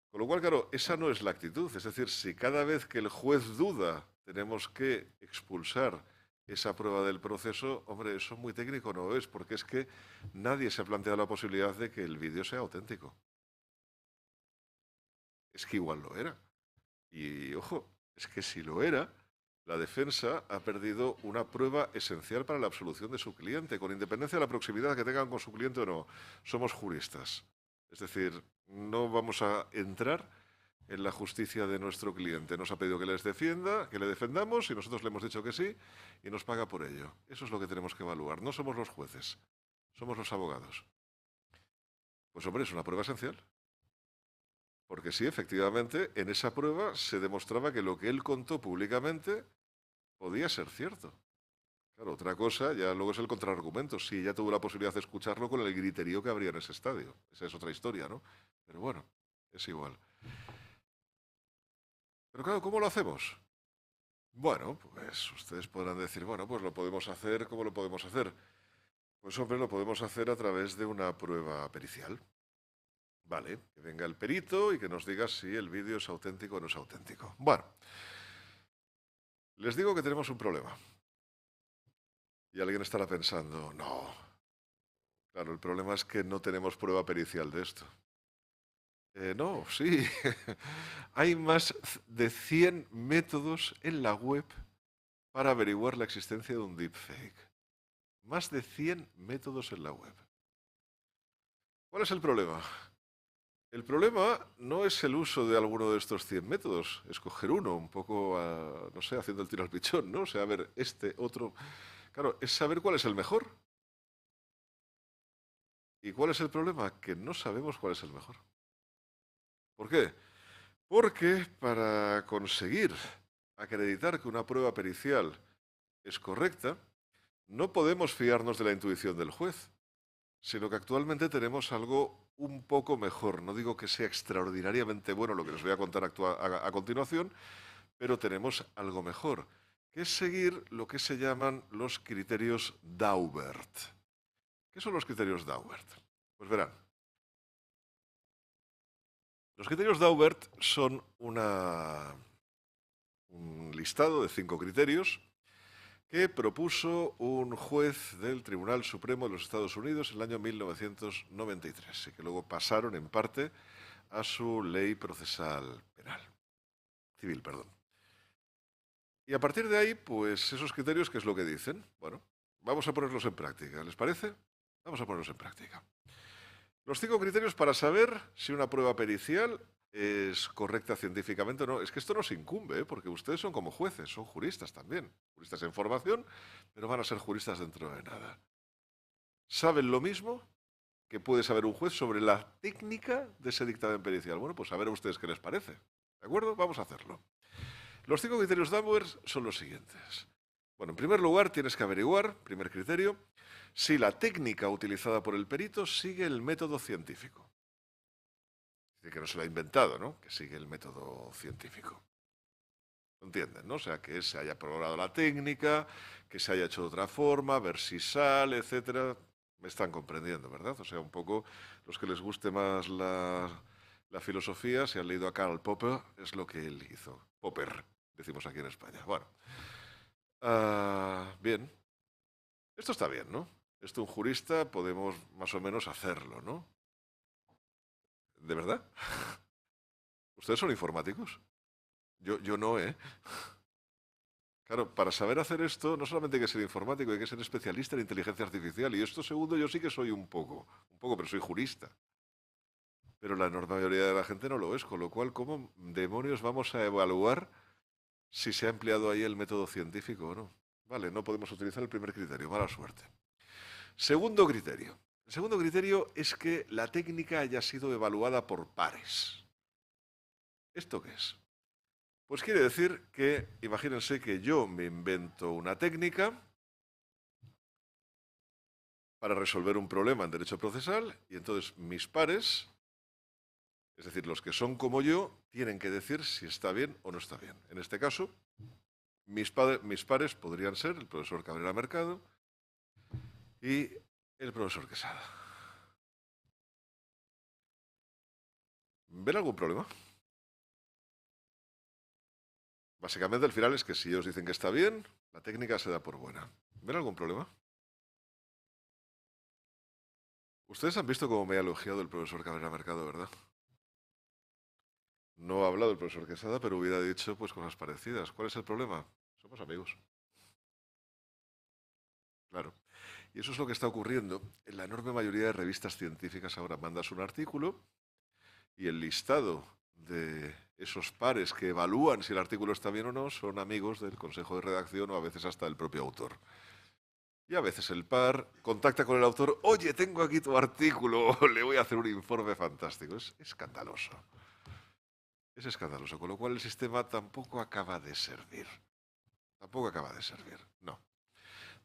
Con lo cual, claro, esa no es la actitud. Es decir, si cada vez que el juez duda tenemos que expulsar esa prueba del proceso, hombre, eso muy técnico no es, porque es que nadie se ha planteado la posibilidad de que el vídeo sea auténtico. Es que igual lo era. Y ojo, es que si lo era, la defensa ha perdido una prueba esencial para la absolución de su cliente, con independencia de la proximidad que tengan con su cliente o no. Somos juristas. Es decir, no vamos a entrar en la justicia de nuestro cliente. Nos ha pedido que les defienda, que le defendamos y nosotros le hemos dicho que sí y nos paga por ello. Eso es lo que tenemos que evaluar. No somos los jueces, somos los abogados. Pues hombre, es una prueba esencial. Porque sí, efectivamente, en esa prueba se demostraba que lo que él contó públicamente podía ser cierto. Claro, otra cosa ya luego es el contraargumento. Sí, ya tuvo la posibilidad de escucharlo con el griterío que habría en ese estadio. Esa es otra historia, ¿no? Pero bueno, es igual. Pero claro, ¿cómo lo hacemos? Bueno, pues ustedes podrán decir, bueno, pues lo podemos hacer, ¿cómo lo podemos hacer? Pues hombre, lo podemos hacer a través de una prueba pericial. Vale, que venga el perito y que nos diga si el vídeo es auténtico o no es auténtico. Bueno, les digo que tenemos un problema. Y alguien estará pensando, no, claro, el problema es que no tenemos prueba pericial de esto. No, sí. Hay más de 100 métodos en la web para averiguar la existencia de un deepfake. Más de 100 métodos en la web. ¿Cuál es el problema? El problema no es el uso de alguno de estos 100 métodos, escoger uno, un poco, no sé, haciendo el tiro al pichón, ¿no? O sea, a ver, este, otro. Claro, es saber cuál es el mejor. ¿Y cuál es el problema? Que no sabemos cuál es el mejor. ¿Por qué? Porque para conseguir acreditar que una prueba pericial es correcta, no podemos fiarnos de la intuición del juez, sino que actualmente tenemos algo un poco mejor. No digo que sea extraordinariamente bueno lo que les voy a contar a continuación, pero tenemos algo mejor, que es seguir lo que se llaman los criterios Daubert. ¿Qué son los criterios Daubert? Pues verán, los criterios Daubert son un listado de 5 criterios que propuso un juez del Tribunal Supremo de los Estados Unidos en el año 1993 y que luego pasaron en parte a su ley procesal penal, civil, perdón. Y a partir de ahí, pues esos criterios, ¿qué es lo que dicen? Bueno, vamos a ponerlos en práctica, ¿les parece? Vamos a ponerlos en práctica. Los 5 criterios para saber si una prueba pericial es correcta científicamente o no. Es que esto nos incumbe, porque ustedes son como jueces, son juristas también. Juristas en formación, pero van a ser juristas dentro de nada. ¿Saben lo mismo que puede saber un juez sobre la técnica de ese dictamen pericial? Bueno, pues a ver a ustedes qué les parece. ¿De acuerdo? Vamos a hacerlo. Los 5 criterios Daubert son los siguientes. Bueno, en primer lugar, tienes que averiguar, primer criterio, si la técnica utilizada por el perito sigue el método científico. Dice que no se lo ha inventado, ¿no? Que sigue el método científico. ¿Entienden, no? O sea, que se haya probado la técnica, que se haya hecho de otra forma, ver si sale, etcétera. Me están comprendiendo, ¿verdad? O sea, un poco los que les guste más la filosofía, si han leído a Karl Popper, es lo que él hizo. Popper, decimos aquí en España. Bueno. Bien. Esto está bien, ¿no? Esto un jurista podemos más o menos hacerlo, ¿no? ¿De verdad? ¿Ustedes son informáticos? Yo no, ¿eh? Claro, para saber hacer esto no solamente hay que ser informático, hay que ser especialista en inteligencia artificial. Y esto segundo yo sí que soy un poco, pero soy jurista. Pero la enorme mayoría de la gente no lo es, con lo cual, ¿cómo demonios vamos a evaluar si se ha empleado ahí el método científico o no? Vale, no podemos utilizar el primer criterio, mala suerte. Segundo criterio. El segundo criterio es que la técnica haya sido evaluada por pares. ¿Esto qué es? Pues quiere decir que, imagínense que yo me invento una técnica para resolver un problema en derecho procesal y entonces mis pares, es decir, los que son como yo, tienen que decir si está bien o no está bien. En este caso, mis pares podrían ser el profesor Cabrera Mercado y el profesor Quesada. ¿Ven algún problema? Básicamente el final es que si ellos dicen que está bien, la técnica se da por buena. ¿Ven algún problema? Ustedes han visto cómo me ha elogiado el profesor Cabrera Mercado, ¿verdad? No ha hablado el profesor Quesada, pero hubiera dicho pues cosas parecidas. ¿Cuál es el problema? Somos amigos. Claro. Y eso es lo que está ocurriendo. En la enorme mayoría de revistas científicas ahora mandas un artículo y el listado de esos pares que evalúan si el artículo está bien o no son amigos del consejo de redacción o a veces hasta del propio autor. Y a veces el par contacta con el autor, oye, tengo aquí tu artículo, le voy a hacer un informe fantástico. Es escandaloso. Es escandaloso, con lo cual el sistema tampoco acaba de servir. Tampoco acaba de servir, no.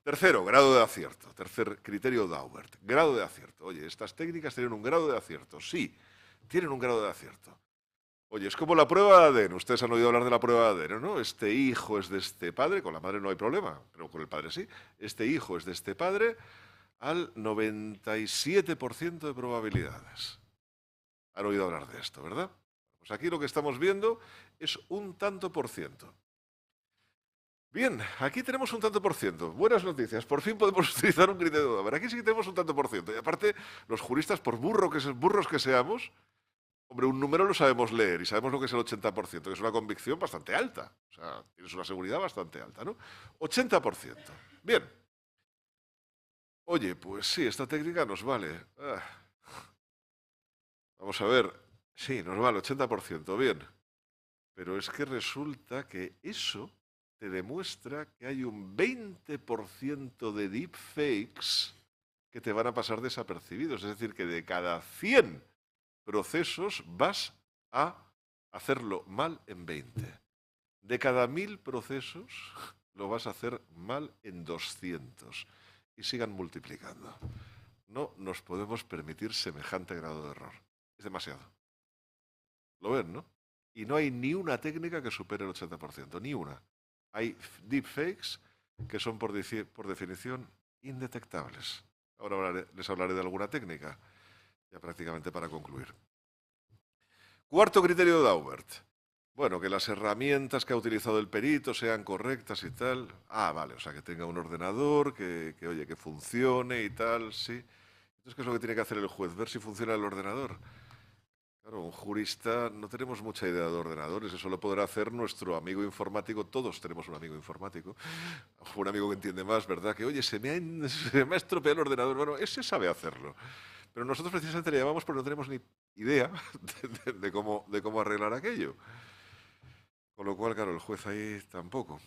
Tercero, grado de acierto. Tercer criterio Daubert, grado de acierto. Oye, estas técnicas tienen un grado de acierto. Sí, tienen un grado de acierto. Oye, es como la prueba de ADN. Ustedes han oído hablar de la prueba de ADN, ¿no? Este hijo es de este padre, con la madre no hay problema, pero con el padre sí. Este hijo es de este padre al 97% de probabilidades. Han oído hablar de esto, ¿verdad? Pues aquí lo que estamos viendo es un tanto por ciento. Bien, aquí tenemos un tanto por ciento. Buenas noticias. Por fin podemos utilizar un criterio de Dauber. Aquí sí que tenemos un tanto por ciento. Y aparte, los juristas, por burros que seamos, hombre, un número lo sabemos leer y sabemos lo que es el 80%, que es una convicción bastante alta. O sea, tienes una seguridad bastante alta, ¿no? 80%. Bien. Oye, pues sí, esta técnica nos vale. Vamos a ver. Sí, nos vale 80%. Bien. Pero es que resulta que eso te demuestra que hay un 20% de deepfakes que te van a pasar desapercibidos. Es decir, que de cada 100 procesos vas a hacerlo mal en 20. De cada 1000 procesos lo vas a hacer mal en 200. Y sigan multiplicando. No nos podemos permitir semejante grado de error. Es demasiado. ¿Lo ven, no? Y no hay ni una técnica que supere el 80%, ni una. Hay deepfakes que son por definición indetectables. Ahora les hablaré de alguna técnica, ya prácticamente para concluir. Cuarto criterio de Daubert. Bueno, que las herramientas que ha utilizado el perito sean correctas y tal. Ah, vale, o sea, que tenga un ordenador, que oye, que funcione y tal, sí. Entonces, ¿qué es lo que tiene que hacer el juez? Ver si funciona el ordenador. Claro, un jurista no tenemos mucha idea de ordenadores, eso lo podrá hacer nuestro amigo informático, todos tenemos un amigo informático, un amigo que entiende más, ¿verdad? Que, oye, se me ha estropeado el ordenador, bueno, ese sabe hacerlo. Pero nosotros precisamente le llamamos porque no tenemos ni idea de cómo arreglar aquello. Con lo cual, claro, el juez ahí tampoco.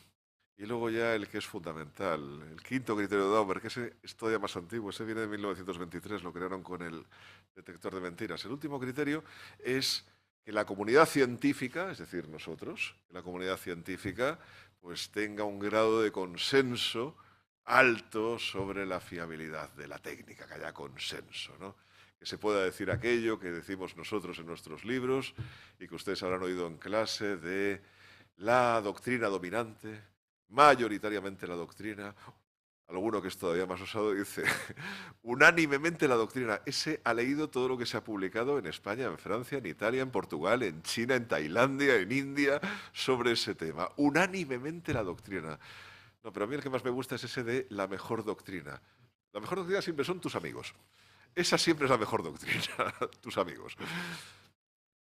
Y luego ya el que es fundamental, el quinto criterio de Dauber, que ese es todavía más antiguo, ese viene de 1923, lo crearon con el detector de mentiras. El último criterio es que la comunidad científica, es decir, nosotros, la comunidad científica, pues tenga un grado de consenso alto sobre la fiabilidad de la técnica, que haya consenso, ¿no? Que se pueda decir aquello que decimos nosotros en nuestros libros y que ustedes habrán oído en clase de la doctrina dominante, mayoritariamente la doctrina, alguno que es todavía más osado dice, unánimemente la doctrina. Ese ha leído todo lo que se ha publicado en España, en Francia, en Italia, en Portugal, en China, en Tailandia, en India, sobre ese tema. Unánimemente la doctrina. No, pero a mí el que más me gusta es ese de la mejor doctrina. La mejor doctrina siempre son tus amigos. Esa siempre es la mejor doctrina, tus amigos.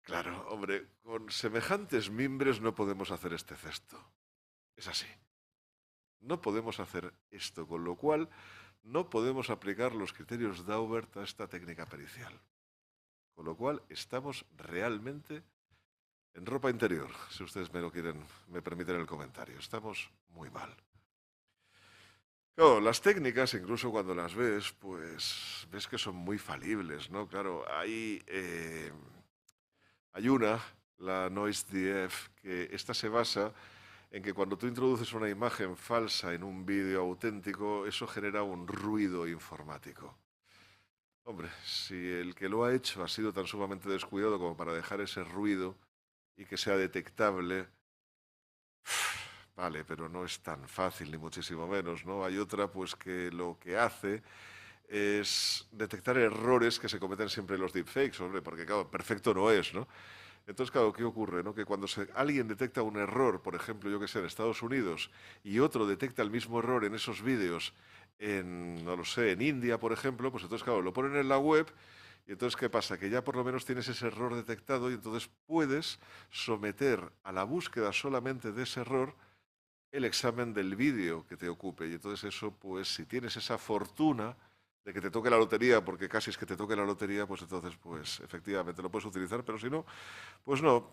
Claro, hombre, con semejantes mimbres no podemos hacer este cesto. Es así. No podemos hacer esto, con lo cual no podemos aplicar los criterios Daubert a esta técnica pericial. Con lo cual estamos realmente en ropa interior, si ustedes me permiten el comentario. Estamos muy mal. Claro, las técnicas, incluso cuando las ves, pues ves que son muy falibles, ¿no? Claro, hay una, la NoiseDF, que esta se basa en que cuando tú introduces una imagen falsa en un vídeo auténtico, eso genera un ruido informático. Hombre, si el que lo ha hecho ha sido tan sumamente descuidado como para dejar ese ruido y que sea detectable, vale, pero no es tan fácil, ni muchísimo menos, ¿no? Hay otra, pues, que lo que hace es detectar errores que se cometen siempre en los deepfakes, hombre, porque, claro, perfecto no es, ¿no? Entonces, claro, ¿qué ocurre? ¿No? Que cuando alguien detecta un error, por ejemplo, yo que sé, en Estados Unidos, y otro detecta el mismo error en esos vídeos no lo sé, en India, por ejemplo, pues entonces, claro, lo ponen en la web, y entonces, ¿qué pasa? Que ya por lo menos tienes ese error detectado y entonces puedes someter a la búsqueda solamente de ese error el examen del vídeo que te ocupe. Y entonces eso, pues, si tienes esa fortuna de que te toque la lotería, porque casi es que te toque la lotería, pues entonces, pues, efectivamente lo puedes utilizar, pero si no, pues no.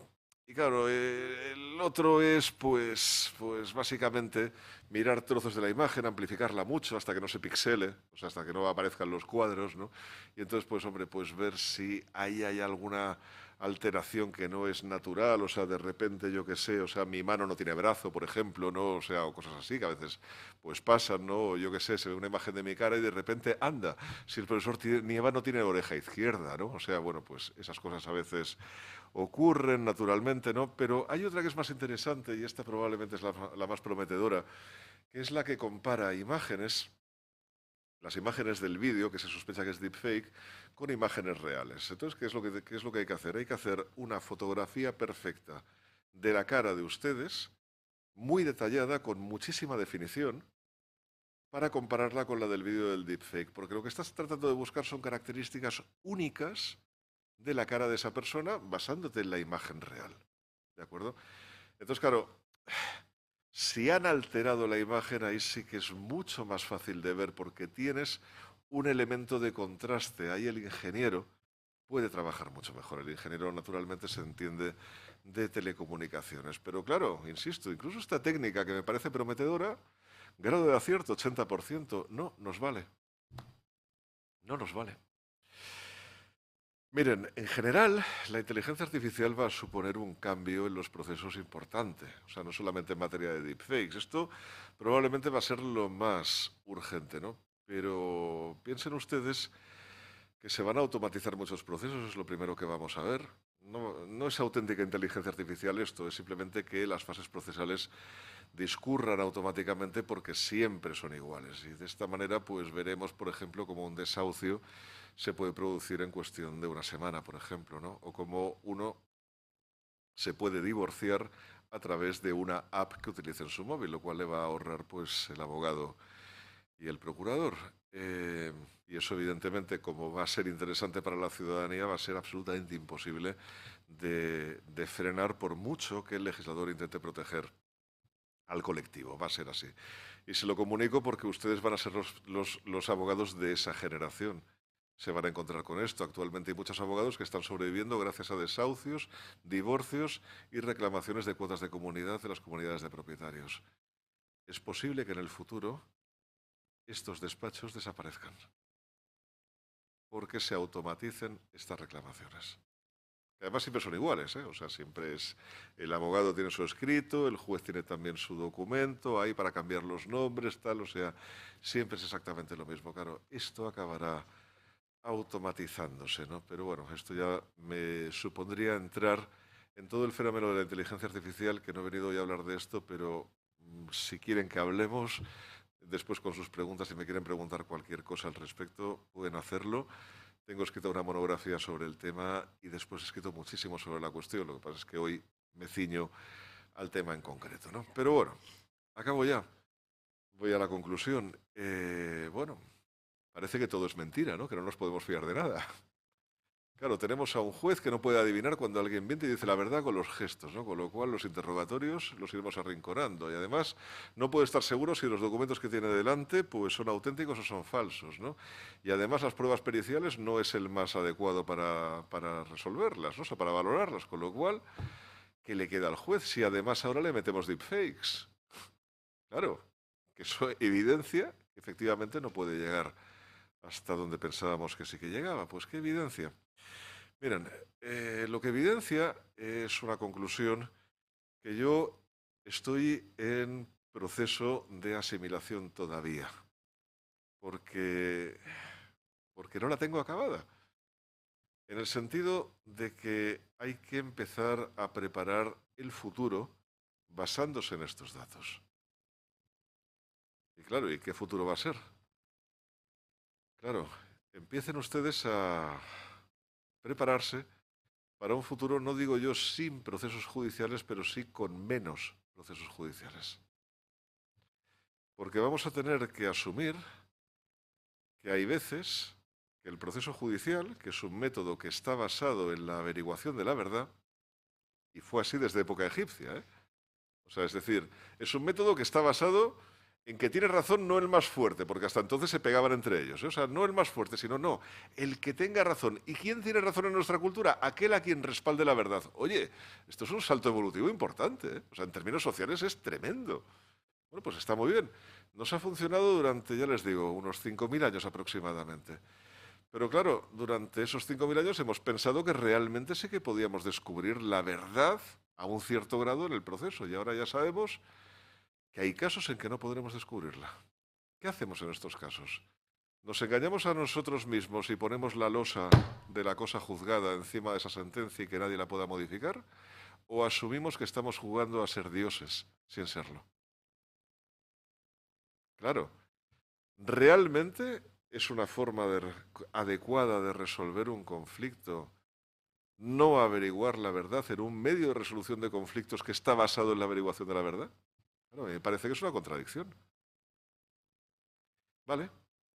Y claro, el otro es, pues básicamente mirar trozos de la imagen, amplificarla mucho hasta que no se pixele, o sea, hasta que no aparezcan los cuadros, ¿no? Y entonces, pues, hombre, pues ver si ahí hay alguna alteración que no es natural, o sea, de repente, yo qué sé, o sea, mi mano no tiene brazo, por ejemplo, ¿no? O sea, o cosas así que a veces, pues, pasan, ¿no? O yo qué sé, se ve una imagen de mi cara y de repente, anda, si el profesor Nieva no tiene oreja izquierda, ¿no? O sea, bueno, pues esas cosas a veces ocurren naturalmente, ¿no? Pero hay otra que es más interesante y esta probablemente es la más prometedora, que es la que compara imágenes, las imágenes del vídeo, que se sospecha que es deepfake, con imágenes reales. Entonces, qué es lo que hay que hacer? Hay que hacer una fotografía perfecta de la cara de ustedes, muy detallada, con muchísima definición, para compararla con la del vídeo del deepfake, porque lo que estás tratando de buscar son características únicas de la cara de esa persona basándote en la imagen real. ¿De acuerdo? Entonces, claro, si han alterado la imagen, ahí sí que es mucho más fácil de ver porque tienes un elemento de contraste. Ahí el ingeniero puede trabajar mucho mejor. El ingeniero naturalmente se entiende de telecomunicaciones. Pero claro, insisto, incluso esta técnica que me parece prometedora, grado de acierto 80%, no nos vale. No nos vale. Miren, en general, la inteligencia artificial va a suponer un cambio en los procesos importante, o sea, no solamente en materia de deepfakes. Esto probablemente va a ser lo más urgente, ¿no? Pero piensen ustedes que se van a automatizar muchos procesos, es lo primero que vamos a ver. No es auténtica inteligencia artificial esto, es simplemente que las fases procesales discurran automáticamente porque siempre son iguales. Y de esta manera, pues veremos, por ejemplo, como un desahucio se puede producir en cuestión de una semana, por ejemplo, ¿no? O como uno se puede divorciar a través de una app que utilice en su móvil, lo cual le va a ahorrar, pues, el abogado y el procurador. Y eso, evidentemente, como va a ser interesante para la ciudadanía, va a ser absolutamente imposible de frenar por mucho que el legislador intente proteger al colectivo. Va a ser así. Y se lo comunico porque ustedes van a ser los abogados de esa generación. Se van a encontrar con esto. Actualmente hay muchos abogados que están sobreviviendo gracias a desahucios, divorcios y reclamaciones de cuotas de comunidad de las comunidades de propietarios. Es posible que en el futuro estos despachos desaparezcan porque se automaticen estas reclamaciones. Además siempre son iguales, ¿eh? O sea, siempre es el abogado tiene su escrito, el juez tiene también su documento, hay para cambiar los nombres, tal, o sea, siempre es exactamente lo mismo. Claro, esto acabará automatizándose, ¿no? Pero bueno, esto ya me supondría entrar en todo el fenómeno de la inteligencia artificial, que no he venido hoy a hablar de esto, pero si quieren que hablemos, después con sus preguntas, si me quieren preguntar cualquier cosa al respecto, pueden hacerlo. Tengo escrito una monografía sobre el tema y después he escrito muchísimo sobre la cuestión. Lo que pasa es que hoy me ciño al tema en concreto, ¿no? Pero bueno, acabo ya. Voy a la conclusión. Bueno, parece que todo es mentira, ¿no? Que no nos podemos fiar de nada. Claro, tenemos a un juez que no puede adivinar cuando alguien miente y dice la verdad con los gestos, ¿no? Con lo cual los interrogatorios los iremos arrinconando y además no puede estar seguro si los documentos que tiene delante pues son auténticos o son falsos, ¿no? Y además las pruebas periciales no es el más adecuado para resolverlas, ¿no? O sea, para valorarlas, con lo cual, ¿qué le queda al juez si además ahora le metemos deepfakes? Claro, que eso evidencia que efectivamente no puede llegar hasta donde pensábamos que sí que llegaba. Pues qué evidencia. Miren, lo que evidencia es una conclusión que yo estoy en proceso de asimilación todavía, porque, porque no la tengo acabada, en el sentido de que hay que empezar a preparar el futuro basándose en estos datos. Y claro, ¿y qué futuro va a ser? Claro, empiecen ustedes a prepararse para un futuro, no digo yo sin procesos judiciales, pero sí con menos procesos judiciales. Porque vamos a tener que asumir que hay veces que el proceso judicial, que es un método que está basado en la averiguación de la verdad, y fue así desde época egipcia, ¿eh? O sea, es decir, es un método que está basado en que tiene razón no el más fuerte, porque hasta entonces se pegaban entre ellos, ¿eh? O sea, no el más fuerte, sino no, el que tenga razón. ¿Y quién tiene razón en nuestra cultura? Aquel a quien respalde la verdad. Oye, esto es un salto evolutivo importante, ¿eh? O sea, en términos sociales es tremendo. Bueno, pues está muy bien. Nos ha funcionado durante, ya les digo, unos 5.000 años aproximadamente. Pero claro, durante esos 5.000 años hemos pensado que realmente sí que podíamos descubrir la verdad a un cierto grado en el proceso. Y ahora ya sabemos que hay casos en que no podremos descubrirla. ¿Qué hacemos en estos casos? ¿Nos engañamos a nosotros mismos y ponemos la losa de la cosa juzgada encima de esa sentencia y que nadie la pueda modificar? ¿O asumimos que estamos jugando a ser dioses sin serlo? Claro, realmente es una forma adecuada de resolver un conflicto, no averiguar la verdad en un medio de resolución de conflictos que está basado en la averiguación de la verdad. Claro, me parece que es una contradicción. ¿Vale?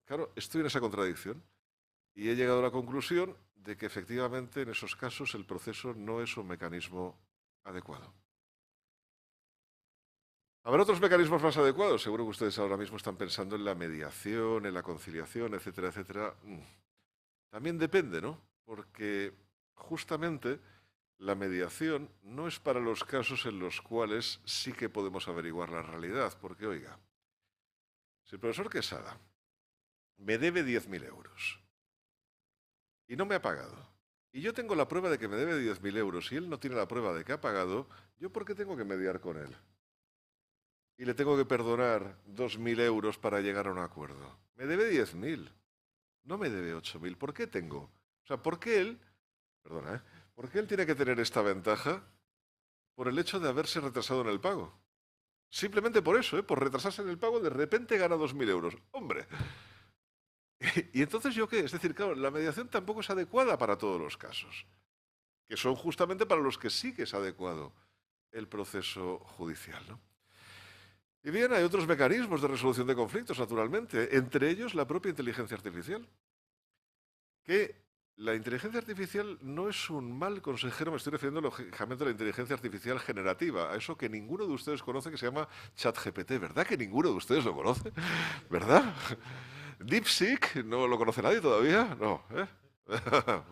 Claro, estoy en esa contradicción y he llegado a la conclusión de que efectivamente en esos casos el proceso no es un mecanismo adecuado. ¿Habrá otros mecanismos más adecuados? Seguro que ustedes ahora mismo están pensando en la mediación, en la conciliación, etcétera, etcétera. También depende, ¿no? Porque justamente la mediación no es para los casos en los cuales sí que podemos averiguar la realidad. Porque, oiga, si el profesor Quesada me debe 10.000 euros y no me ha pagado, y yo tengo la prueba de que me debe 10.000 euros y él no tiene la prueba de que ha pagado, ¿yo por qué tengo que mediar con él? Y le tengo que perdonar 2.000 euros para llegar a un acuerdo. Me debe 10.000, no me debe 8.000. ¿Por qué tengo? O sea, ¿por qué él, perdona, ¿por qué él tiene que tener esta ventaja por el hecho de haberse retrasado en el pago? Simplemente por eso, por retrasarse en el pago, de repente gana 2.000 euros. ¡Hombre! ¿Y entonces yo qué? Es decir, claro, la mediación tampoco es adecuada para todos los casos, que son justamente para los que sí que es adecuado el proceso judicial, ¿no? Y bien, hay otros mecanismos de resolución de conflictos, naturalmente, entre ellos la propia inteligencia artificial. Que la inteligencia artificial no es un mal consejero, me estoy refiriendo lógicamente a la inteligencia artificial generativa, a eso que ninguno de ustedes conoce que se llama ChatGPT, ¿verdad que ninguno de ustedes lo conoce? ¿Verdad? DeepSeek, ¿no lo conoce nadie todavía? No, ¿eh?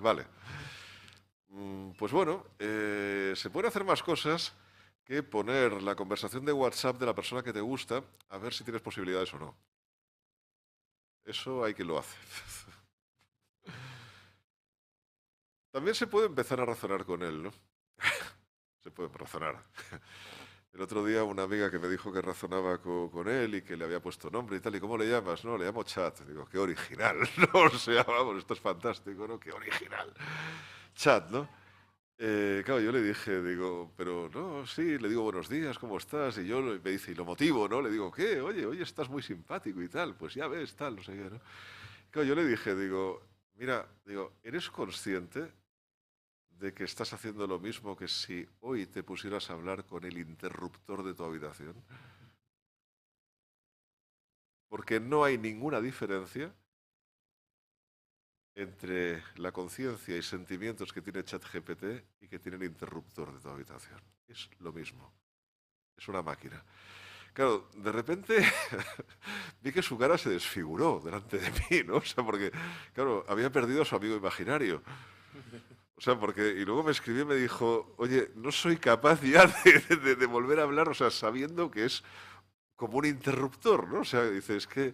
Vale. Pues bueno, se pueden hacer más cosas que poner la conversación de WhatsApp de la persona que te gusta a ver si tienes posibilidades o no. Eso hay quien lo hace. También se puede empezar a razonar con él, ¿no? Se puede razonar. El otro día una amiga que me dijo que razonaba con él y que le había puesto nombre y tal. ¿Y cómo le llamas? No, le llamo Chat. Digo, qué original, ¿no? O sea, vamos, esto es fantástico, ¿no? Qué original. Chat, ¿no? Claro, yo le dije, digo, pero no, sí, le digo buenos días, ¿cómo estás? Y me dice, y lo motivo, ¿no? Le digo, ¿qué? Oye, estás muy simpático y tal. Pues ya ves, tal, no sé qué, ¿no? Claro, yo le dije, digo, mira, digo, ¿eres consciente de que estás haciendo lo mismo que si hoy te pusieras a hablar con el interruptor de tu habitación? Porque no hay ninguna diferencia entre la conciencia y sentimientos que tiene ChatGPT y que tiene el interruptor de tu habitación. Es lo mismo. Es una máquina. Claro, de repente vi que su cara se desfiguró delante de mí, ¿no? O sea, porque, claro, había perdido a su amigo imaginario. O sea, porque, y luego me escribió y me dijo, oye, no soy capaz ya de volver a hablar, o sea, sabiendo que es como un interruptor, ¿no? O sea, dice, es que,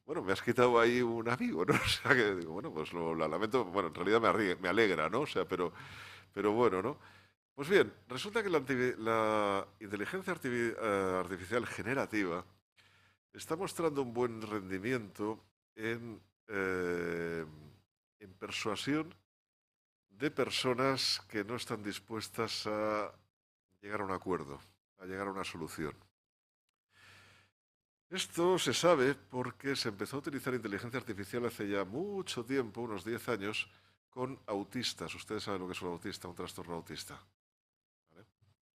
bueno, me has quitado ahí un amigo, ¿no? O sea, que digo, bueno, pues lo lamento, bueno, en realidad me alegra, ¿no? O sea, pero bueno, ¿no? Pues bien, resulta que la inteligencia artificial generativa está mostrando un buen rendimiento en persuasión de personas que no están dispuestas a llegar a un acuerdo, a llegar a una solución. Esto se sabe porque se empezó a utilizar inteligencia artificial hace ya mucho tiempo, unos 10 años, con autistas. Ustedes saben lo que es un autista, un trastorno autista. ¿Vale?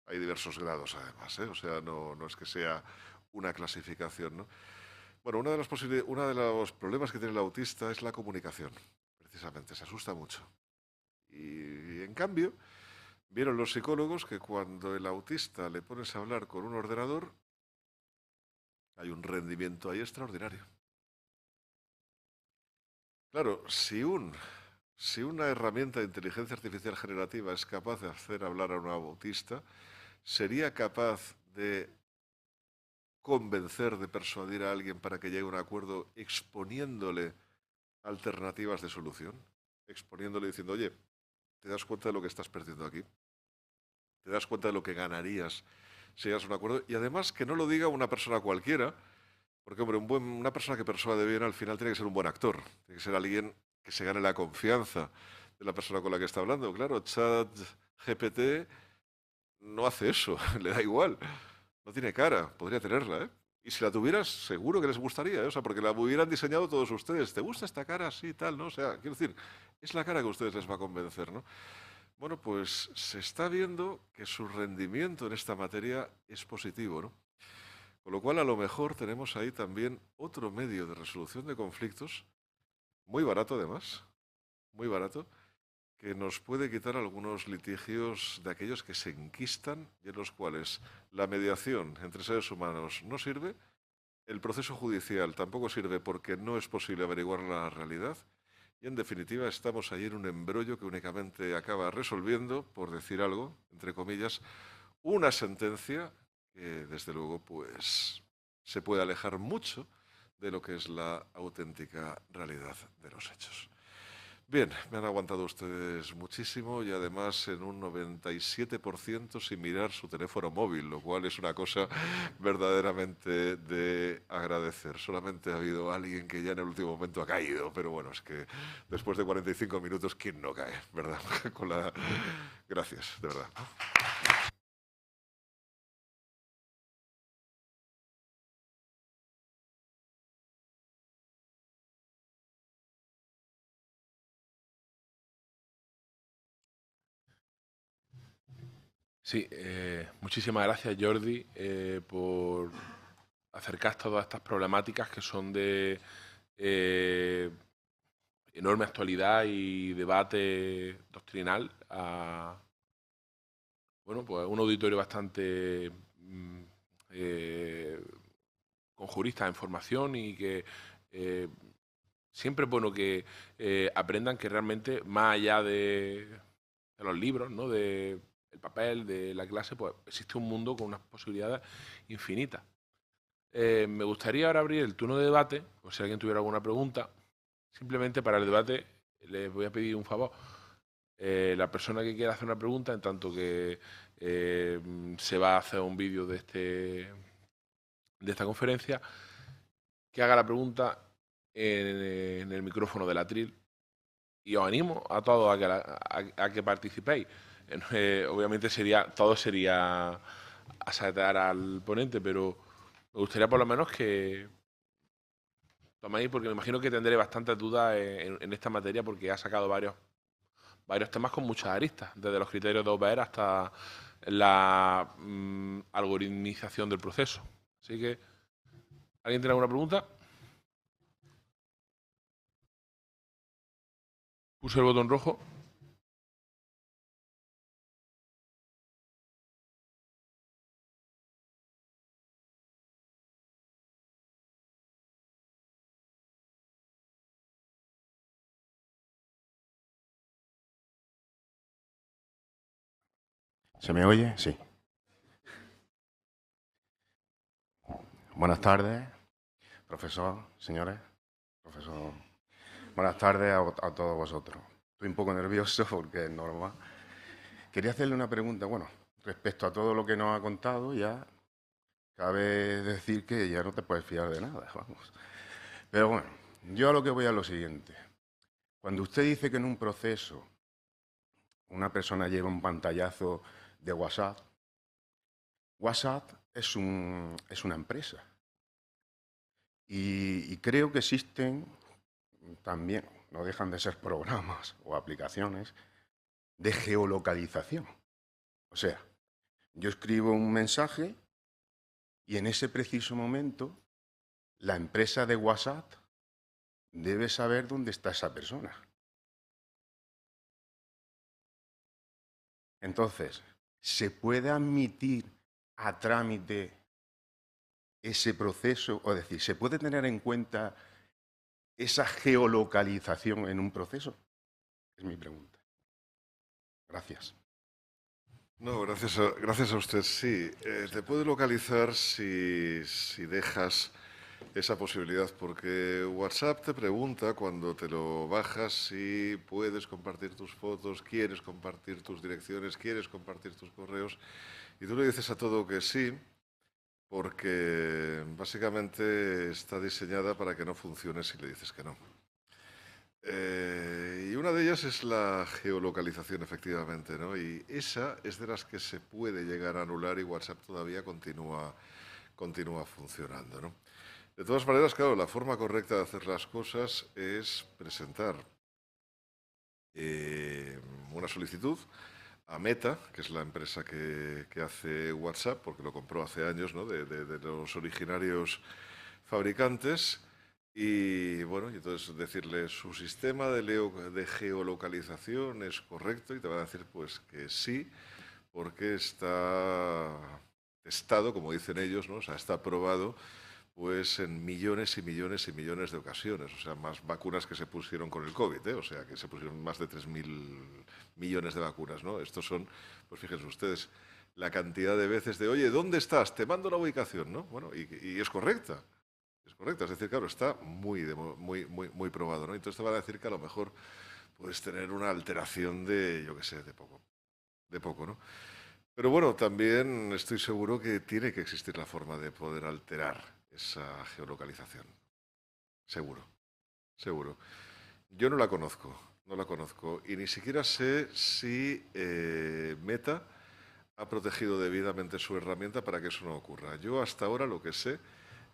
Hay diversos grados además, ¿eh? O sea, no es que sea una clasificación, ¿no? Bueno, uno de los problemas que tiene el autista es la comunicación, precisamente, se asusta mucho. Y en cambio, vieron los psicólogos que cuando el autista le pones a hablar con un ordenador, hay un rendimiento ahí extraordinario. Claro, si una herramienta de inteligencia artificial generativa es capaz de hacer hablar a un autista, ¿sería capaz de convencer, de persuadir a alguien para que llegue a un acuerdo exponiéndole alternativas de solución? Exponiéndole diciendo, oye, ¿te das cuenta de lo que estás perdiendo aquí? ¿Te das cuenta de lo que ganarías si llegas a un acuerdo? Y además que no lo diga una persona cualquiera, Porque, hombre, una persona que persuade bien al final tiene que ser un buen actor, tiene que ser alguien que se gane la confianza de la persona con la que está hablando. Claro, ChatGPT no hace eso, le da igual, no tiene cara, podría tenerla, ¿eh? Y si la tuvieras, seguro que les gustaría, ¿eh? O sea, porque la hubieran diseñado todos ustedes. ¿Te gusta esta cara? Sí, tal, ¿no? O sea, quiero decir, es la cara que a ustedes les va a convencer, ¿no? Bueno, pues se está viendo que su rendimiento en esta materia es positivo, ¿no? Con lo cual, a lo mejor tenemos ahí también otro medio de resolución de conflictos, muy barato además, muy barato, que nos puede quitar algunos litigios de aquellos que se enquistan y en los cuales la mediación entre seres humanos no sirve, el proceso judicial tampoco sirve porque no es posible averiguar la realidad y en definitiva estamos ahí en un embrollo que únicamente acaba resolviendo, por decir algo, entre comillas, una sentencia que desde luego pues se puede alejar mucho de lo que es la auténtica realidad de los hechos. Bien, me han aguantado ustedes muchísimo y además en un 97% sin mirar su teléfono móvil, lo cual es una cosa verdaderamente de agradecer. Solamente ha habido alguien que ya en el último momento ha caído, pero bueno, es que después de 45 minutos, ¿quién no cae? ¿Verdad? Gracias, de verdad. Sí, muchísimas gracias Jordi por acercar todas estas problemáticas que son de enorme actualidad y debate doctrinal a bueno, pues un auditorio bastante con juristas en formación y que siempre es bueno que aprendan que realmente más allá de los libros, ¿no? De el papel, de la clase, pues existe un mundo con unas posibilidades infinitas. Me gustaría ahora abrir el turno de debate, por si alguien tuviera alguna pregunta. Simplemente para el debate les voy a pedir un favor. La persona que quiera hacer una pregunta, en tanto que se va a hacer un vídeo de esta conferencia, que haga la pregunta en el micrófono del atril. Y os animo a todos a que participéis. Obviamente todo sería asaltar al ponente, pero me gustaría por lo menos que toméis, porque me imagino que tendré bastantes dudas en esta materia, porque ha sacado varios temas con muchas aristas, desde los criterios de OPER hasta la algoritmización del proceso. Así que, ¿alguien tiene alguna pregunta? Puse el botón rojo. ¿Se me oye? Sí. Buenas tardes, profesor, señores. Profesor. Buenas tardes a todos vosotros. Estoy un poco nervioso porque es normal. Quería hacerle una pregunta. Bueno, respecto a todo lo que nos ha contado, ya cabe decir que ya no te puedes fiar de nada, vamos. Pero bueno, yo a lo que voy a lo siguiente. Cuando usted dice que en un proceso una persona lleva un pantallazo de WhatsApp, WhatsApp es una empresa. Y creo que existen también, no dejan de ser programas o aplicaciones de geolocalización. O sea, yo escribo un mensaje y en ese preciso momento la empresa de WhatsApp debe saber dónde está esa persona. Entonces, ¿se puede admitir a trámite ese proceso? O decir, ¿se puede tener en cuenta esa geolocalización en un proceso? Es mi pregunta. Gracias. No, gracias a usted. Sí, te puede localizar si dejas esa posibilidad, porque WhatsApp te pregunta cuando te lo bajas si puedes compartir tus fotos, quieres compartir tus direcciones, quieres compartir tus correos, y tú le dices a todo que sí, porque básicamente está diseñada para que no funcione si le dices que no. Y una de ellas es la geolocalización, efectivamente, ¿no? Y esa es de las que se puede llegar a anular y WhatsApp todavía continúa funcionando, ¿no? De todas maneras, claro, la forma correcta de hacer las cosas es presentar una solicitud a Meta, que es la empresa que hace WhatsApp, porque lo compró hace años, ¿no? de los originarios fabricantes. Y bueno, y entonces decirle su sistema de geolocalización es correcto y te van a decir pues que sí, porque está testado, como dicen ellos, ¿no? O sea, está probado pues en millones y millones y millones de ocasiones, o sea, más vacunas que se pusieron con el COVID, ¿eh? O sea, que se pusieron más de 3.000 millones de vacunas, ¿no? Estos son, pues fíjense ustedes, la cantidad de veces de, oye, ¿dónde estás? Te mando la ubicación, ¿no? Bueno, y es correcta. Es correcto, es decir, claro, está muy probado, ¿no? Entonces te van a decir que a lo mejor puedes tener una alteración de, yo qué sé, de poco, ¿no? Pero bueno, también estoy seguro que tiene que existir la forma de poder alterar esa geolocalización. Seguro, seguro. Yo no la conozco, no la conozco. Y ni siquiera sé si Meta ha protegido debidamente su herramienta para que eso no ocurra. Yo hasta ahora lo que sé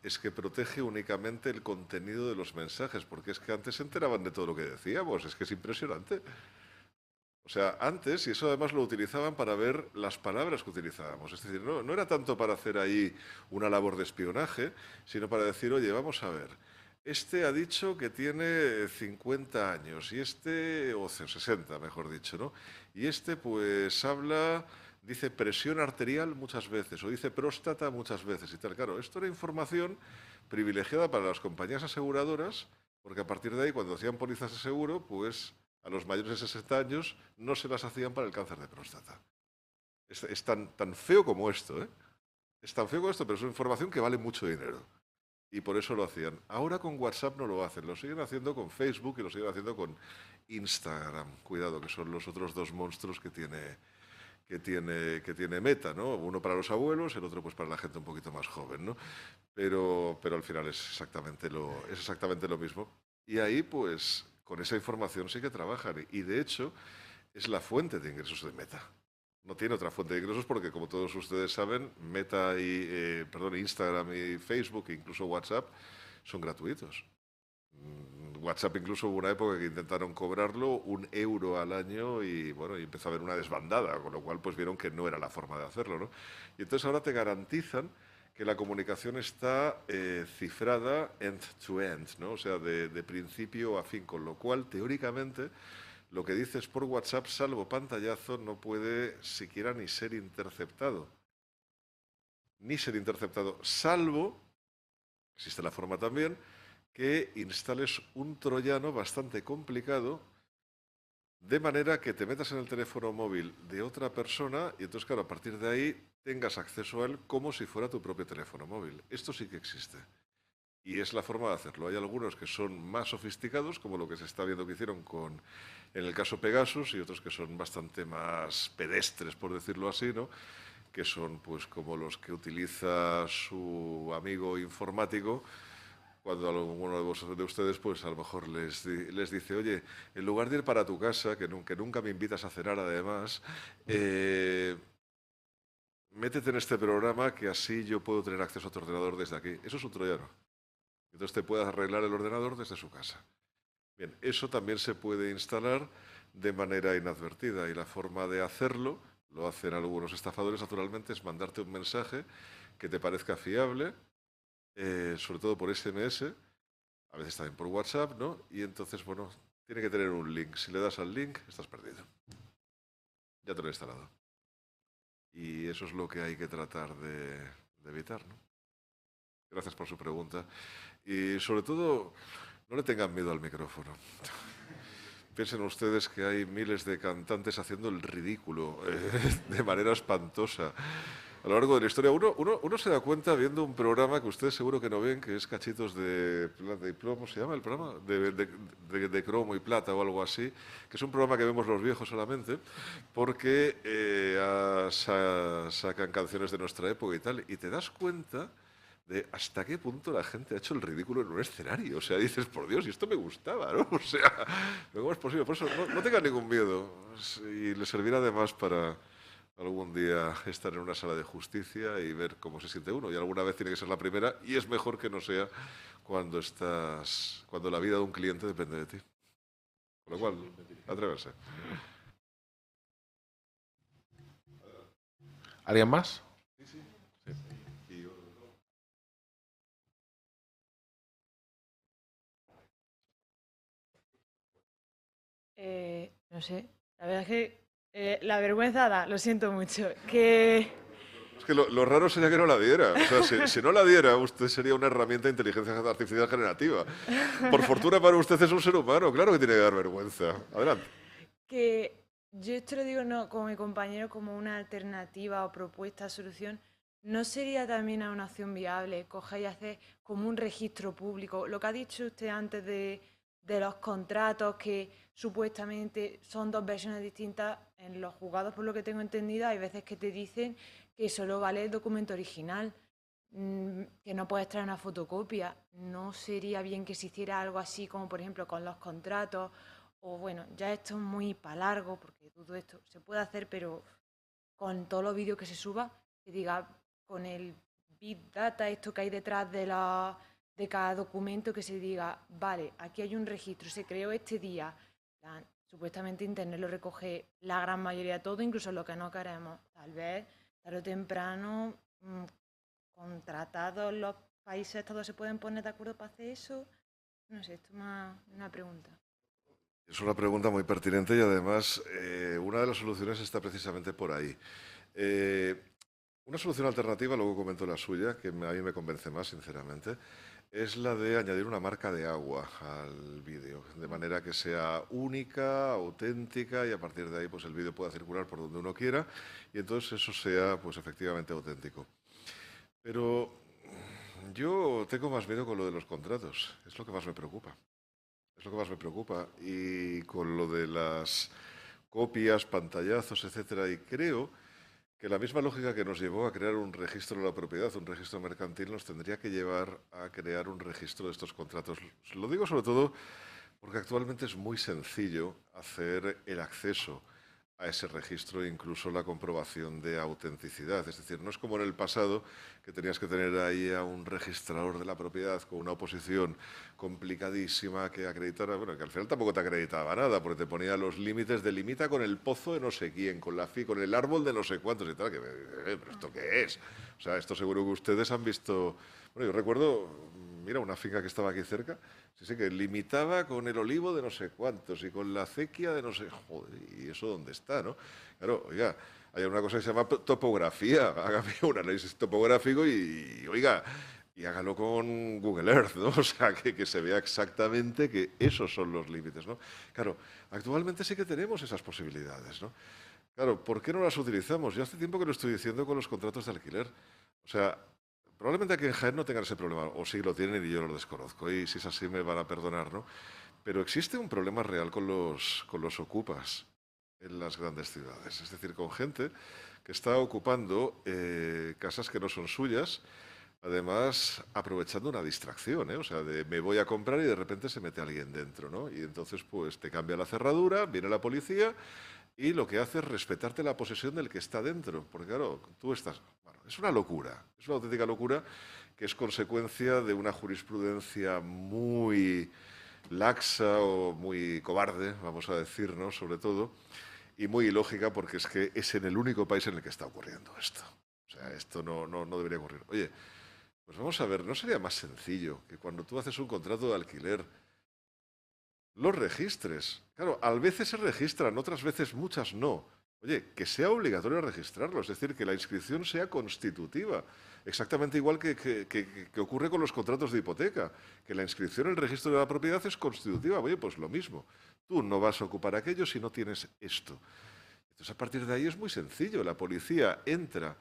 es que protege únicamente el contenido de los mensajes, porque es que antes se enteraban de todo lo que decíamos, es que es impresionante. O sea, antes, y eso además lo utilizaban para ver las palabras que utilizábamos, es decir, no era tanto para hacer ahí una labor de espionaje, sino para decir, oye, vamos a ver, este ha dicho que tiene 50 años, y este, o 60, mejor dicho, ¿no? Y este pues habla, dice presión arterial muchas veces, o dice próstata muchas veces y tal. Claro, esto era información privilegiada para las compañías aseguradoras, porque a partir de ahí, cuando hacían pólizas de seguro, pues a los mayores de 60 años no se las hacían para el cáncer de próstata. Es tan feo como esto, ¿eh? Es tan feo como esto, pero es una información que vale mucho dinero. Y por eso lo hacían. Ahora con WhatsApp no lo hacen, lo siguen haciendo con Facebook y lo siguen haciendo con Instagram. Cuidado, que son los otros dos monstruos que tiene Meta, ¿no? Uno para los abuelos, el otro pues para la gente un poquito más joven, ¿no? Pero al final es exactamente lo mismo. Y ahí pues con esa información sí que trabajan. Y de hecho es la fuente de ingresos de Meta. No tiene otra fuente de ingresos porque, como todos ustedes saben, Meta Instagram y Facebook, e incluso WhatsApp, son gratuitos. WhatsApp incluso hubo una época que intentaron cobrarlo 1 euro al año y bueno, y empezó a haber una desbandada, con lo cual pues vieron que no era la forma de hacerlo, ¿no? Y entonces ahora te garantizan que la comunicación está cifrada end-to-end, ¿no? O sea, de principio a fin, con lo cual teóricamente lo que dices por WhatsApp, salvo pantallazo, no puede siquiera ni ser interceptado. Ni ser interceptado, salvo, existe la forma también, que instales un troyano bastante complicado, de manera que te metas en el teléfono móvil de otra persona y entonces, claro, a partir de ahí tengas acceso a él como si fuera tu propio teléfono móvil. Esto sí que existe. Y es la forma de hacerlo. Hay algunos que son más sofisticados, como lo que se está viendo que hicieron en el caso Pegasus, y otros que son bastante más pedestres, por decirlo así, ¿no? Que son pues como los que utiliza su amigo informático cuando alguno de ustedes pues a lo mejor les dice, oye, en lugar de ir para tu casa, que nunca me invitas a cenar además, métete en este programa que así yo puedo tener acceso a tu ordenador desde aquí. Eso es un troyano. Entonces te puedes arreglar el ordenador desde su casa. Bien, eso también se puede instalar de manera inadvertida y la forma de hacerlo, lo hacen algunos estafadores naturalmente, es mandarte un mensaje que te parezca fiable, sobre todo por SMS, a veces también por WhatsApp, ¿no? Y entonces, bueno, tiene que tener un link. Si le das al link, estás perdido. Ya te lo he instalado. Y eso es lo que hay que tratar de evitar, ¿no? Gracias por su pregunta. Y sobre todo, no le tengan miedo al micrófono. Piensen ustedes que hay miles de cantantes haciendo el ridículo de manera espantosa. a lo largo de la historia. Uno se da cuenta viendo un programa que ustedes seguro que no ven, que es Cachitos de Plata y Plomo, ¿se llama el programa? De cromo y plata o algo así, que es un programa que vemos los viejos solamente, porque sacan canciones de nuestra época y tal, y te das cuenta de hasta qué punto la gente ha hecho el ridículo en un escenario. O sea, dices, por Dios, y esto me gustaba, ¿no? O sea, ¿cómo es posible? Por eso no tengan ningún miedo. Y les servirá además para algún día estar en una sala de justicia y ver cómo se siente uno. Y alguna vez tiene que ser la primera, y es mejor que no sea cuando la vida de un cliente depende de ti. Con lo cual, atrévanse. ¿Alguien más? No sé, la verdad es que la vergüenza da, lo siento mucho. Que Es que lo raro sería que no la diera. O sea, si no la diera, usted sería una herramienta de inteligencia artificial generativa. Por fortuna para usted es un ser humano, claro que tiene que dar vergüenza. Adelante. que yo esto lo digo no como mi compañero como una alternativa o propuesta, solución. ¿No sería también una opción viable coger y hacer como un registro público? Lo que ha dicho usted antes de los contratos, que supuestamente son dos versiones distintas, en los juzgados, por lo que tengo entendido, hay veces que te dicen que solo vale el documento original, que no puedes traer una fotocopia. ¿No sería bien que se hiciera algo así como, por ejemplo, con los contratos? O bueno, ya esto es muy para largo, porque todo esto se puede hacer, pero con todos los vídeos que se suba, que diga con el Big Data, esto que hay detrás de cada documento, que se diga, vale, aquí hay un registro, se creó este día. Supuestamente Internet lo recoge la gran mayoría de todo, incluso lo que no queremos. Tal vez, tarde o temprano, contratados los países todos se pueden poner de acuerdo para hacer eso. No sé, esto es una pregunta. Es una pregunta muy pertinente y además una de las soluciones está precisamente por ahí. Una solución alternativa, luego comento la suya, que a mí me convence más, sinceramente, es la de añadir una marca de agua al vídeo, de manera que sea única, auténtica, y a partir de ahí pues el vídeo pueda circular por donde uno quiera y entonces eso sea pues efectivamente auténtico. Pero yo tengo más miedo con lo de los contratos, es lo que más me preocupa. Es lo que más me preocupa. Y con lo de las copias, pantallazos, etcétera, y creo que la misma lógica que nos llevó a crear un registro de la propiedad, un registro mercantil, nos tendría que llevar a crear un registro de estos contratos. Lo digo sobre todo porque actualmente es muy sencillo hacer el acceso a ese registro e incluso la comprobación de autenticidad. Es decir, no es como en el pasado que tenías que tener ahí a un registrador de la propiedad con una oposición complicadísima que acreditara, bueno, que al final tampoco te acreditaba nada, porque te ponía los límites, delimita con el pozo de no sé quién, con el árbol de no sé cuántos y tal, ¿pero esto qué es? O sea, esto seguro que ustedes han visto. Bueno, yo recuerdo, mira, una finca que estaba aquí cerca, sí, que limitaba con el olivo de no sé cuántos y con la acequia de no sé. Joder, ¿y eso dónde está, no? Claro, oiga, hay una cosa que se llama topografía. Hágame un análisis topográfico y oiga, y hágalo con Google Earth, ¿no? O sea, que se vea exactamente que esos son los límites, ¿no? Claro, actualmente sí que tenemos esas posibilidades, ¿no? Claro, ¿por qué no las utilizamos? Yo hace tiempo que lo estoy diciendo con los contratos de alquiler. O sea, probablemente aquí en Jaén no tengan ese problema, o sí lo tienen y yo lo desconozco, y si es así me van a perdonar, ¿no? Pero existe un problema real con los ocupas en las grandes ciudades, es decir, con gente que está ocupando casas que no son suyas, además aprovechando una distracción, ¿eh? O sea, de me voy a comprar y de repente se mete alguien dentro, ¿no? Y entonces pues te cambia la cerradura, viene la policía y lo que hace es respetarte la posesión del que está dentro, porque claro, tú estás. Bueno, es una locura, es una auténtica locura que es consecuencia de una jurisprudencia muy laxa o muy cobarde, vamos a decir, ¿no? Sobre todo, y muy ilógica porque es que es en el único país en el que está ocurriendo esto. O sea, esto no debería ocurrir. Oye, pues vamos a ver, ¿no sería más sencillo que cuando tú haces un contrato de alquiler los registres? Claro, a veces se registran, otras veces muchas no. Oye, que sea obligatorio registrarlo, es decir, que la inscripción sea constitutiva. Exactamente igual que ocurre con los contratos de hipoteca, que la inscripción en el registro de la propiedad es constitutiva. Oye, pues lo mismo. Tú no vas a ocupar aquello si no tienes esto. Entonces, a partir de ahí es muy sencillo. La policía entra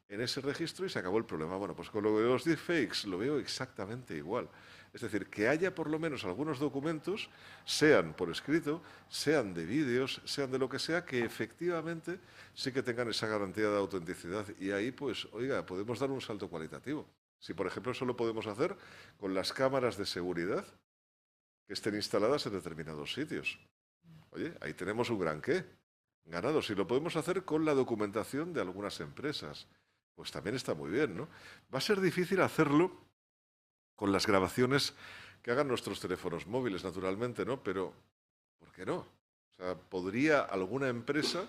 en ese registro y se acabó el problema. Bueno, pues con lo de los deepfakes lo veo exactamente igual. Es decir, que haya por lo menos algunos documentos, sean por escrito, sean de vídeos, sean de lo que sea, que efectivamente sí que tengan esa garantía de autenticidad. Y ahí, pues, oiga, podemos dar un salto cualitativo. Si, por ejemplo, eso lo podemos hacer con las cámaras de seguridad que estén instaladas en determinados sitios. Oye, ahí tenemos un gran qué ganado. Si lo podemos hacer con la documentación de algunas empresas, pues también está muy bien, ¿no? Va a ser difícil hacerlo con las grabaciones que hagan nuestros teléfonos móviles, naturalmente, ¿no? Pero, ¿por qué no? O sea, ¿podría alguna empresa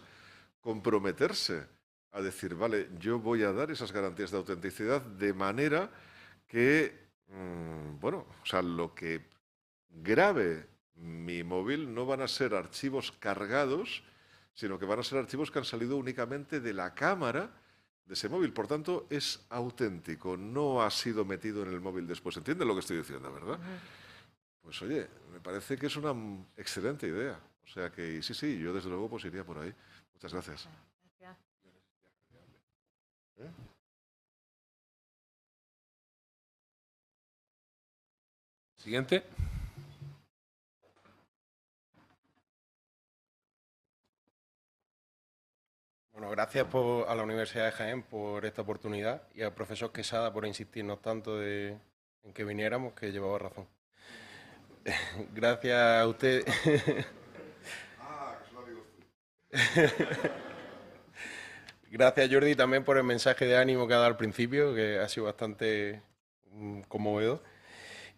comprometerse a decir, vale, yo voy a dar esas garantías de autenticidad de manera que, bueno, o sea, lo que grabe mi móvil no van a ser archivos cargados, sino que van a ser archivos que han salido únicamente de la cámara de ese móvil. Por tanto, es auténtico, no ha sido metido en el móvil después. ¿Entienden lo que estoy diciendo, verdad? Pues oye, me parece que es una excelente idea. O sea que sí, sí, yo desde luego pues iría por ahí. Muchas gracias. Gracias. ¿Eh? Siguiente. Bueno, gracias a la Universidad de Jaén por esta oportunidad y al profesor Quesada por insistirnos tanto en que viniéramos, que llevaba razón. Gracias a usted. Gracias, Jordi, también por el mensaje de ánimo que ha dado al principio, que ha sido bastante conmovedor.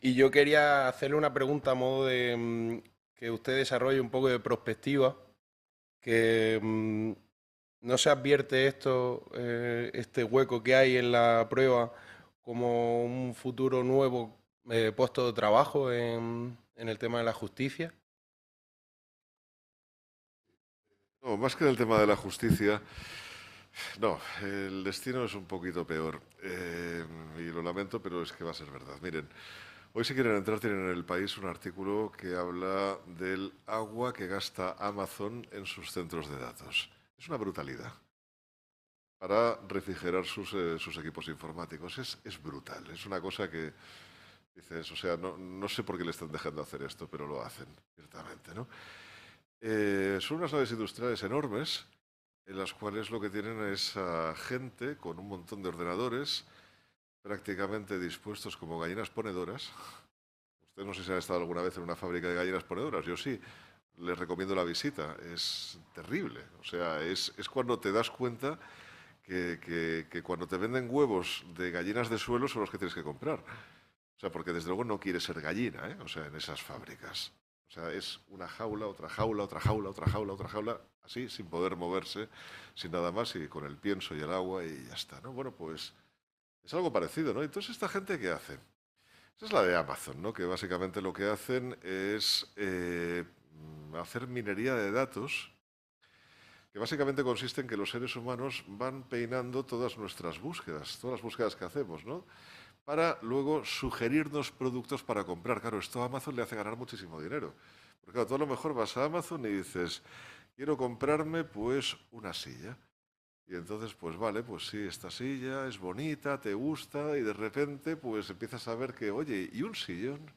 Y yo quería hacerle una pregunta a modo de que usted desarrolle un poco de perspectiva, que no se advierte este hueco que hay en la prueba como un futuro nuevo puesto de trabajo en el tema de la justicia. No, más que en el tema de la justicia, no, el destino es un poquito peor. Y lo lamento, pero es que va a ser verdad. Miren, hoy si quieren entrar tienen en El País un artículo que habla del agua que gasta Amazon en sus centros de datos. Es una brutalidad para refrigerar sus equipos informáticos. Es brutal, es una cosa que dices, o sea, no sé por qué le están dejando hacer esto, pero lo hacen, ciertamente, ¿no? Son unas naves industriales enormes en las cuales lo que tienen es a gente con un montón de ordenadores prácticamente dispuestos como gallinas ponedoras. Usted no sé si ha estado alguna vez en una fábrica de gallinas ponedoras, yo sí. Les recomiendo la visita, es terrible. O sea, es cuando te das cuenta que cuando te venden huevos de gallinas de suelo son los que tienes que comprar. O sea, porque desde luego no quieres ser gallina, ¿eh? O sea, en esas fábricas. O sea, es una jaula, otra jaula, otra jaula, otra jaula, otra jaula, así, sin poder moverse, sin nada más, y con el pienso y el agua y ya está, ¿no? Bueno, pues es algo parecido, ¿no? Entonces, ¿esta gente qué hace? Esa es la de Amazon, ¿no? Que básicamente lo que hacen es hacer minería de datos, que básicamente consiste en que los seres humanos van peinando todas nuestras búsquedas, todas las búsquedas que hacemos, ¿no? Para luego sugerirnos productos para comprar. Claro, esto a Amazon le hace ganar muchísimo dinero. Porque claro, tú a lo mejor vas a Amazon y dices, quiero comprarme pues una silla. Y entonces, pues vale, pues sí, esta silla es bonita, te gusta, y de repente pues empiezas a ver que, oye, ¿y un sillón?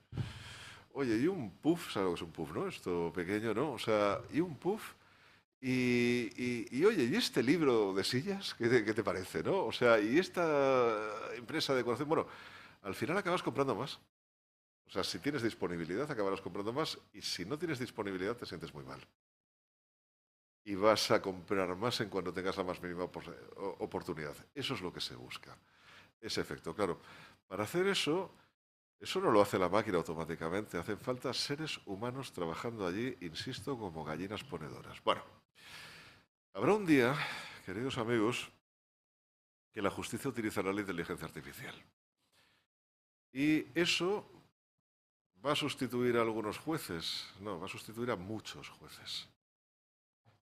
Oye, ¿y un puff? ¿Sabes lo que es un puff, no? Esto pequeño, ¿no? O sea, ¿y un puff? Y oye, ¿y este libro de sillas? ¿Qué te parece, no? O sea, ¿y esta empresa de decoración? Bueno, al final acabas comprando más. O sea, si tienes disponibilidad, acabarás comprando más, y si no tienes disponibilidad, te sientes muy mal. Y vas a comprar más en cuanto tengas la más mínima oportunidad. Eso es lo que se busca, ese efecto. Claro, para hacer eso no lo hace la máquina automáticamente. Hacen falta seres humanos trabajando allí, insisto, como gallinas ponedoras. Bueno, habrá un día, queridos amigos, que la justicia utilizará la inteligencia artificial. Y eso va a sustituir a algunos jueces. No, va a sustituir a muchos jueces.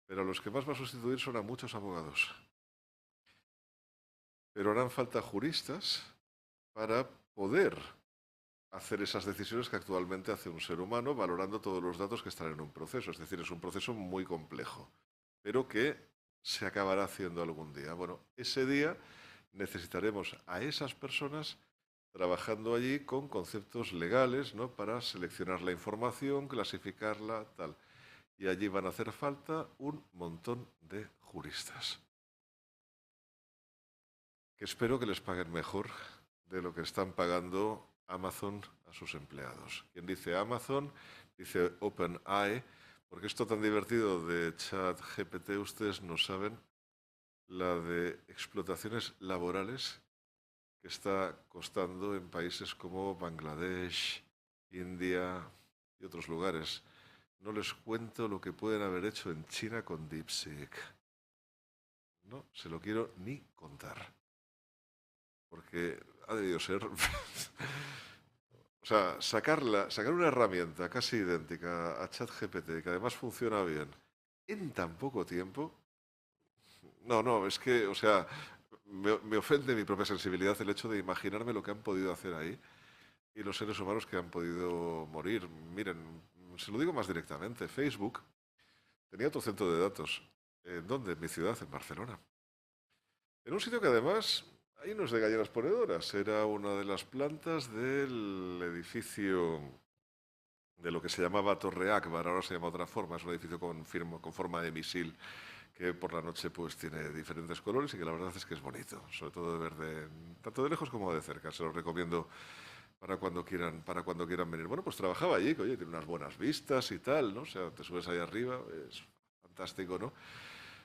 Pero los que más va a sustituir son a muchos abogados. Pero harán falta juristas para poder hacer esas decisiones que actualmente hace un ser humano, valorando todos los datos que están en un proceso. Es decir, es un proceso muy complejo, pero que se acabará haciendo algún día. Bueno, ese día necesitaremos a esas personas trabajando allí con conceptos legales, ¿no?, para seleccionar la información, clasificarla, tal. Y allí van a hacer falta un montón de juristas, que espero que les paguen mejor de lo que están pagando Amazon a sus empleados. Quien dice Amazon, dice OpenAI, porque esto tan divertido de ChatGPT, ustedes no saben la de explotaciones laborales que está costando en países como Bangladesh, India y otros lugares. No les cuento lo que pueden haber hecho en China con DeepSeek. No se lo quiero ni contar. Porque ha debido ser... O sea, sacar una herramienta casi idéntica a ChatGPT, que además funciona bien, en tan poco tiempo... No, es que, o sea, me ofende mi propia sensibilidad el hecho de imaginarme lo que han podido hacer ahí y los seres humanos que han podido morir. Miren, se lo digo más directamente, Facebook tenía otro centro de datos. ¿En dónde? En mi ciudad, en Barcelona. En un sitio que además, ahí no es de gallinas ponedoras, era una de las plantas del edificio de lo que se llamaba Torre Akbar, ahora se llama otra forma, es un edificio con forma de misil, que por la noche pues tiene diferentes colores y que la verdad es que es bonito, sobre todo de ver tanto de lejos como de cerca. Se los recomiendo para cuando quieran venir. Bueno, pues trabajaba allí, que oye, tiene unas buenas vistas y tal, ¿no? O sea, te subes ahí arriba, es fantástico, ¿no?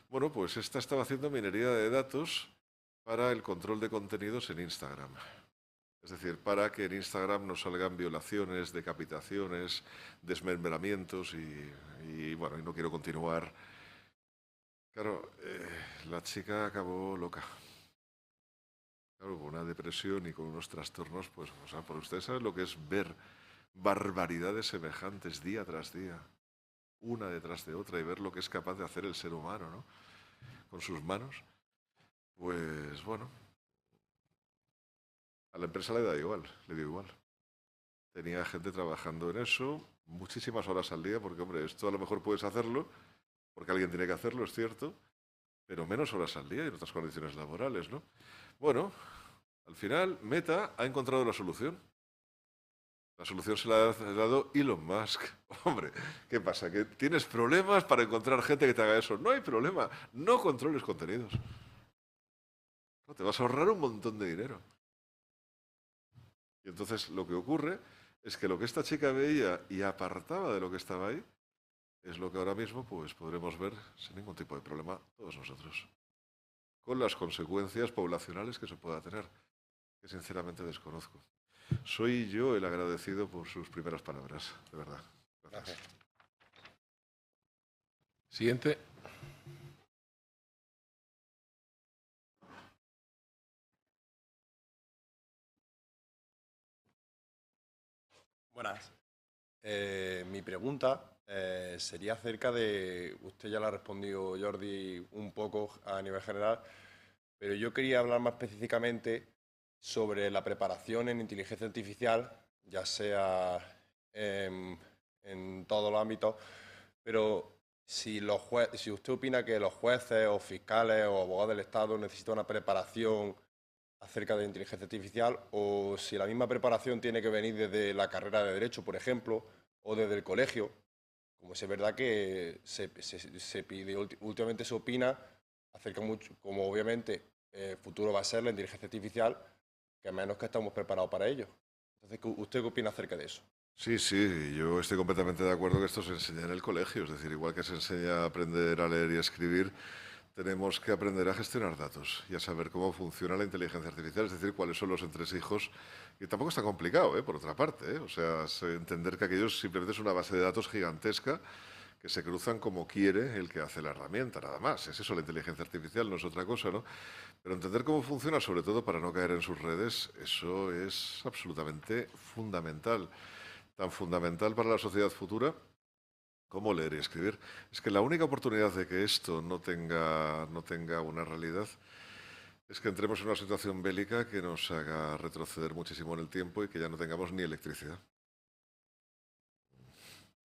Bueno, pues esta estaba haciendo minería de datos para el control de contenidos en Instagram. Es decir, para que en Instagram no salgan violaciones, decapitaciones, desmembramientos y bueno, y no quiero continuar. Claro, la chica acabó loca. Claro, con una depresión y con unos trastornos, pues, o sea, por ustedes saben lo que es ver barbaridades semejantes día tras día, una detrás de otra, y ver lo que es capaz de hacer el ser humano, ¿no?, con sus manos. Pues bueno, a la empresa le dio igual. Tenía gente trabajando en eso, muchísimas horas al día, porque, hombre, esto a lo mejor puedes hacerlo, porque alguien tiene que hacerlo, es cierto, pero menos horas al día y en otras condiciones laborales, ¿no? Bueno, al final, Meta ha encontrado la solución. La solución se la ha dado Elon Musk. Hombre, ¿qué pasa? ¿Que tienes problemas para encontrar gente que te haga eso? No hay problema, no controles contenidos. No, te vas a ahorrar un montón de dinero. Y entonces lo que ocurre es que lo que esta chica veía y apartaba de lo que estaba ahí es lo que ahora mismo pues podremos ver sin ningún tipo de problema todos nosotros, con las consecuencias poblacionales que se pueda tener, que sinceramente desconozco. Soy yo el agradecido por sus primeras palabras, de verdad. Gracias. Siguiente. Buenas. Mi pregunta sería acerca de, usted ya la ha respondido, Jordi, un poco a nivel general, pero yo quería hablar más específicamente sobre la preparación en inteligencia artificial, ya sea en todos los ámbitos, pero si usted opina que los jueces o fiscales o abogados del Estado necesitan una preparación acerca de inteligencia artificial, o si la misma preparación tiene que venir desde la carrera de Derecho, por ejemplo, o desde el colegio, como es verdad que se pide, últimamente se opina acerca mucho, como obviamente el futuro va a ser la inteligencia artificial, que a menos que estamos preparados para ello. Entonces, ¿usted qué opina acerca de eso? Sí, yo estoy completamente de acuerdo que esto se enseña en el colegio, es decir, igual que se enseña a aprender a leer y a escribir, tenemos que aprender a gestionar datos y a saber cómo funciona la inteligencia artificial, es decir, cuáles son los entresijos, y tampoco está complicado, por otra parte, o sea, entender que aquello simplemente es una base de datos gigantesca que se cruzan como quiere el que hace la herramienta, nada más. Es eso, la inteligencia artificial, no es otra cosa, ¿no? Pero entender cómo funciona, sobre todo para no caer en sus redes, eso es absolutamente fundamental. Tan fundamental para la sociedad futura como leer y escribir. Es que la única oportunidad de que esto no tenga una realidad es que entremos en una situación bélica que nos haga retroceder muchísimo en el tiempo y que ya no tengamos ni electricidad.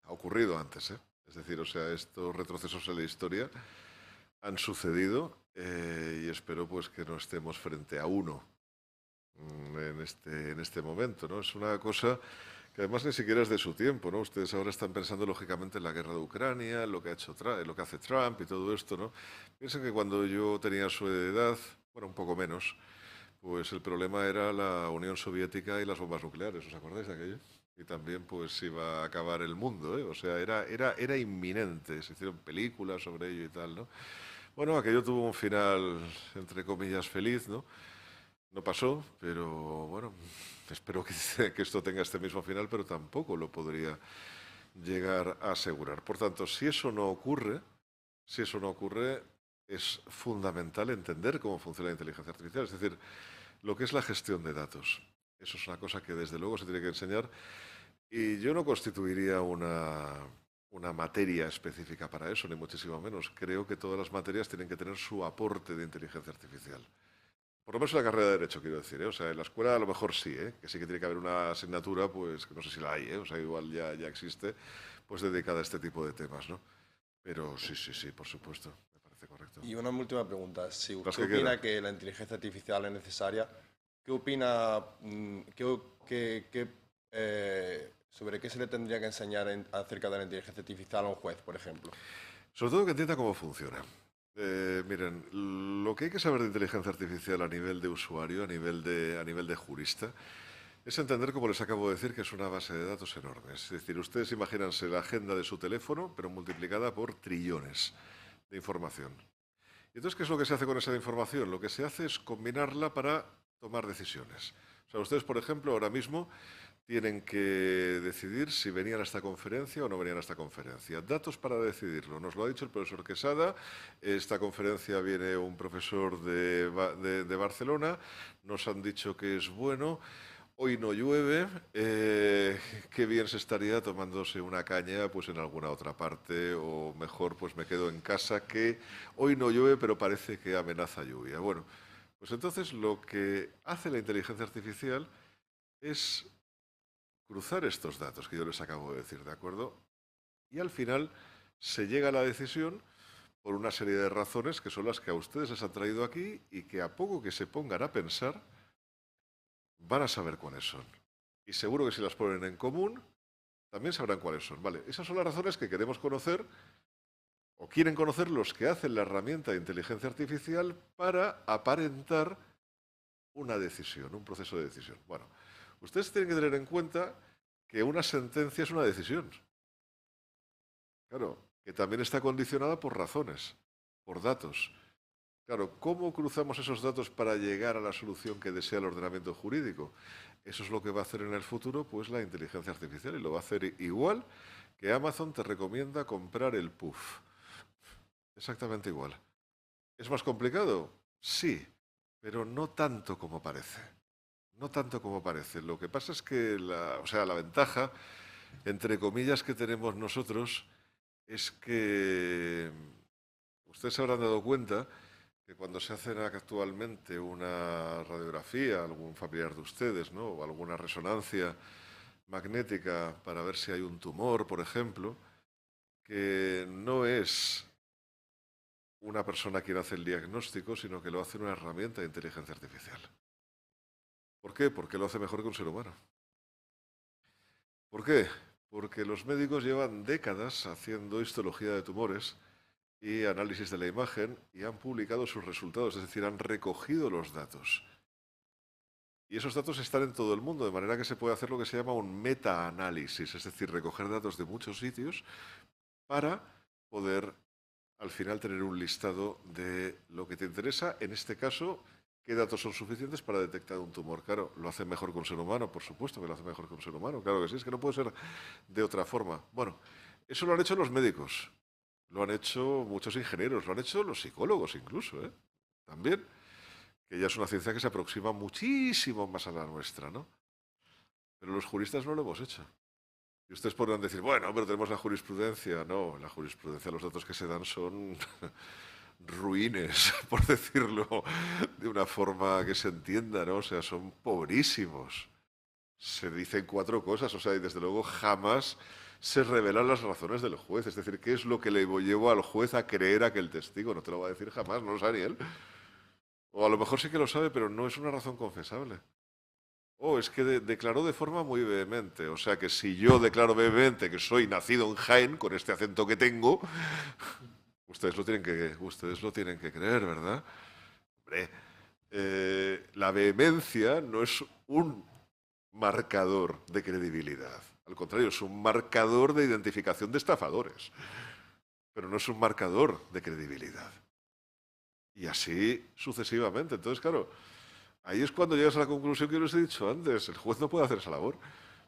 Ha ocurrido antes, ¿eh? Es decir, o sea, estos retrocesos en la historia han sucedido y espero pues que no estemos frente a uno en este momento, ¿no? Es una cosa que además ni siquiera es de su tiempo, ¿no? Ustedes ahora están pensando lógicamente en la guerra de Ucrania, en lo que ha hecho lo que hace Trump y todo esto, ¿no? Piensen que cuando yo tenía su edad, bueno, un poco menos, pues el problema era la Unión Soviética y las bombas nucleares, ¿os acordáis de aquello? Y también pues iba a acabar el mundo, ¿eh? O sea, era inminente, se hicieron películas sobre ello y tal, ¿no? Bueno, aquello tuvo un final, entre comillas, feliz, ¿no? No pasó, pero bueno, espero que esto tenga este mismo final, pero tampoco lo podría llegar a asegurar. Por tanto, si eso no ocurre, es fundamental entender cómo funciona la inteligencia artificial, es decir, lo que es la gestión de datos. Eso es una cosa que desde luego se tiene que enseñar y yo no constituiría una materia específica para eso, ni muchísimo menos. Creo que todas las materias tienen que tener su aporte de inteligencia artificial. Por lo menos en la carrera de Derecho, quiero decir, ¿eh? O sea, en la escuela a lo mejor sí, ¿eh? Que sí que tiene que haber una asignatura, pues, que no sé si la hay, ¿eh? O sea, igual ya existe, pues dedicada a este tipo de temas, ¿no? Pero sí, por supuesto, me parece correcto. Y una última pregunta. Si Las usted que opina quieran. que la inteligencia artificial es necesaria, ¿qué opina sobre qué se le tendría que enseñar acerca de la inteligencia artificial a un juez, por ejemplo? Sobre todo que entienda cómo funciona. Miren, lo que hay que saber de inteligencia artificial a nivel de usuario, a nivel de jurista, es entender, como les acabo de decir, que es una base de datos enorme. Es decir, ustedes imagínense la agenda de su teléfono, pero multiplicada por trillones de información. Y entonces, ¿qué es lo que se hace con esa información? Lo que se hace es combinarla para tomar decisiones. O sea, ustedes, por ejemplo, ahora mismo tienen que decidir si venían a esta conferencia o no venían a esta conferencia. Datos para decidirlo. Nos lo ha dicho el profesor Quesada. Esta conferencia viene un profesor de Barcelona. Nos han dicho que es bueno. Hoy no llueve, qué bien se estaría tomándose una caña pues en alguna otra parte, o mejor pues me quedo en casa, que hoy no llueve pero parece que amenaza lluvia. Bueno, pues entonces lo que hace la inteligencia artificial es cruzar estos datos que yo les acabo de decir, ¿de acuerdo? Y al final se llega a la decisión por una serie de razones que son las que a ustedes les han traído aquí y que a poco que se pongan a pensar van a saber cuáles son. Y seguro que si las ponen en común, también sabrán cuáles son. Vale, esas son las razones que queremos conocer o quieren conocer los que hacen la herramienta de inteligencia artificial para aparentar una decisión, un proceso de decisión. Bueno, ustedes tienen que tener en cuenta que una sentencia es una decisión. Claro, que también está condicionada por razones, por datos. Claro, ¿cómo cruzamos esos datos para llegar a la solución que desea el ordenamiento jurídico? Eso es lo que va a hacer en el futuro pues la inteligencia artificial, y lo va a hacer igual que Amazon te recomienda comprar el puff. Exactamente igual. ¿Es más complicado? Sí, pero no tanto como parece. No tanto como parece. Lo que pasa es que la ventaja, entre comillas, que tenemos nosotros es que ustedes se habrán dado cuenta que cuando se hace actualmente una radiografía a algún familiar de ustedes, ¿no? O alguna resonancia magnética para ver si hay un tumor, por ejemplo, que no es una persona quien hace el diagnóstico, sino que lo hace una herramienta de inteligencia artificial. ¿Por qué? Porque lo hace mejor que un ser humano. ¿Por qué? Porque los médicos llevan décadas haciendo histología de tumores y análisis de la imagen y han publicado sus resultados, es decir, han recogido los datos. Y esos datos están en todo el mundo, de manera que se puede hacer lo que se llama un metaanálisis, es decir, recoger datos de muchos sitios para poder al final tener un listado de lo que te interesa, en este caso, qué datos son suficientes para detectar un tumor. Claro, lo hace mejor que un ser humano, por supuesto que lo hace mejor que un ser humano, claro que sí, es que no puede ser de otra forma. Bueno, eso lo han hecho los médicos, lo han hecho muchos ingenieros, lo han hecho los psicólogos incluso, ¿eh? También, que ya es una ciencia que se aproxima muchísimo más a la nuestra, ¿no? Pero los juristas no lo hemos hecho. Y ustedes podrán decir, bueno, pero tenemos la jurisprudencia. No, la jurisprudencia, los datos que se dan son ruines, por decirlo de una forma que se entienda, ¿no? O sea, son pobrísimos. Se dicen 4 cosas, o sea, y desde luego jamás se revelan las razones del juez. Es decir, qué es lo que le llevó al juez a creer a aquel testigo. No te lo va a decir jamás, no lo sabe ni él. O a lo mejor sí que lo sabe, pero no es una razón confesable. O es que declaró de forma muy vehemente. O sea que si yo declaro vehemente que soy nacido en Jaén, con este acento que tengo, ustedes lo tienen que creer, ¿verdad? Hombre, la vehemencia no es un marcador de credibilidad. Al contrario, es un marcador de identificación de estafadores. Pero no es un marcador de credibilidad. Y así sucesivamente. Entonces, claro, ahí es cuando llegas a la conclusión que les he dicho antes. El juez no puede hacer esa labor.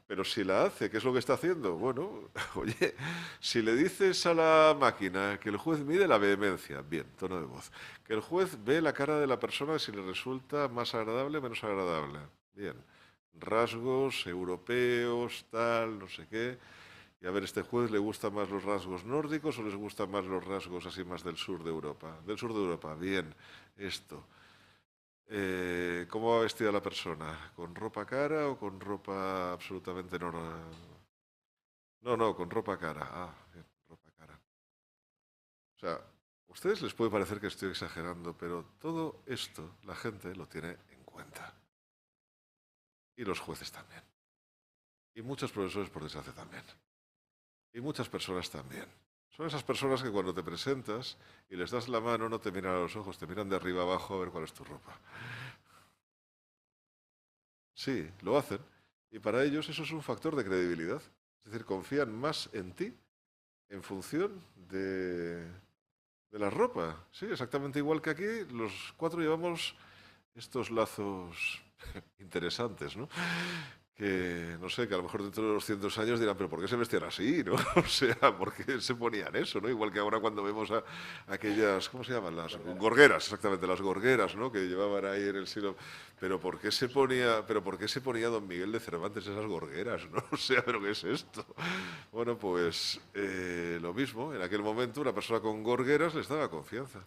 Pero si la hace, ¿qué es lo que está haciendo? Bueno, oye, si le dices a la máquina que el juez mide la vehemencia, bien, tono de voz, que el juez ve la cara de la persona si le resulta más agradable o menos agradable, bien, rasgos europeos, tal, no sé qué, y a ver, ¿este juez le gustan más los rasgos nórdicos o les gustan más los rasgos así más del sur de Europa? Del sur de Europa, bien, esto. ¿Cómo va vestida la persona? ¿Con ropa cara o con ropa absolutamente normal? No, con ropa cara. Ah, bien, ropa cara. O sea, a ustedes les puede parecer que estoy exagerando, pero todo esto la gente lo tiene en cuenta. Y los jueces también. Y muchos profesores, por desgracia, también. Y muchas personas también. Son esas personas que cuando te presentas y les das la mano no te miran a los ojos, te miran de arriba abajo a ver cuál es tu ropa. Sí, lo hacen. Y para ellos eso es un factor de credibilidad. Es decir, confían más en ti en función de la ropa. Sí, exactamente igual que aquí, los cuatro llevamos estos lazos interesantes, ¿no? Que, no sé, que a lo mejor dentro de 200 años dirán, pero ¿por qué se vestían así, no? O sea, ¿por qué se ponían eso, no? Igual que ahora cuando vemos a aquellas, ¿cómo se llaman? Las gorgueras, exactamente, las gorgueras, ¿no? Que llevaban ahí en el siglo... Pero ¿por qué se ponía don Miguel de Cervantes esas gorgueras, no? O sea, ¿pero qué es esto? Bueno, pues lo mismo, en aquel momento una persona con gorgueras les daba confianza.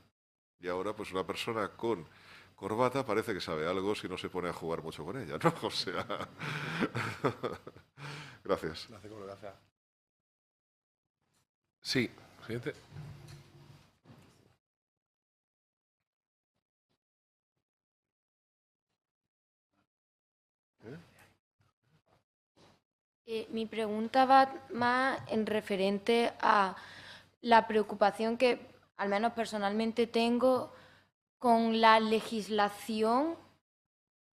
Y ahora, pues una persona con corbata parece que sabe algo si no se pone a jugar mucho con ella, ¿no? O sea... Gracias. Gracias. Sí, siguiente. Mi pregunta va más en referente a la preocupación que, al menos personalmente, tengo con la legislación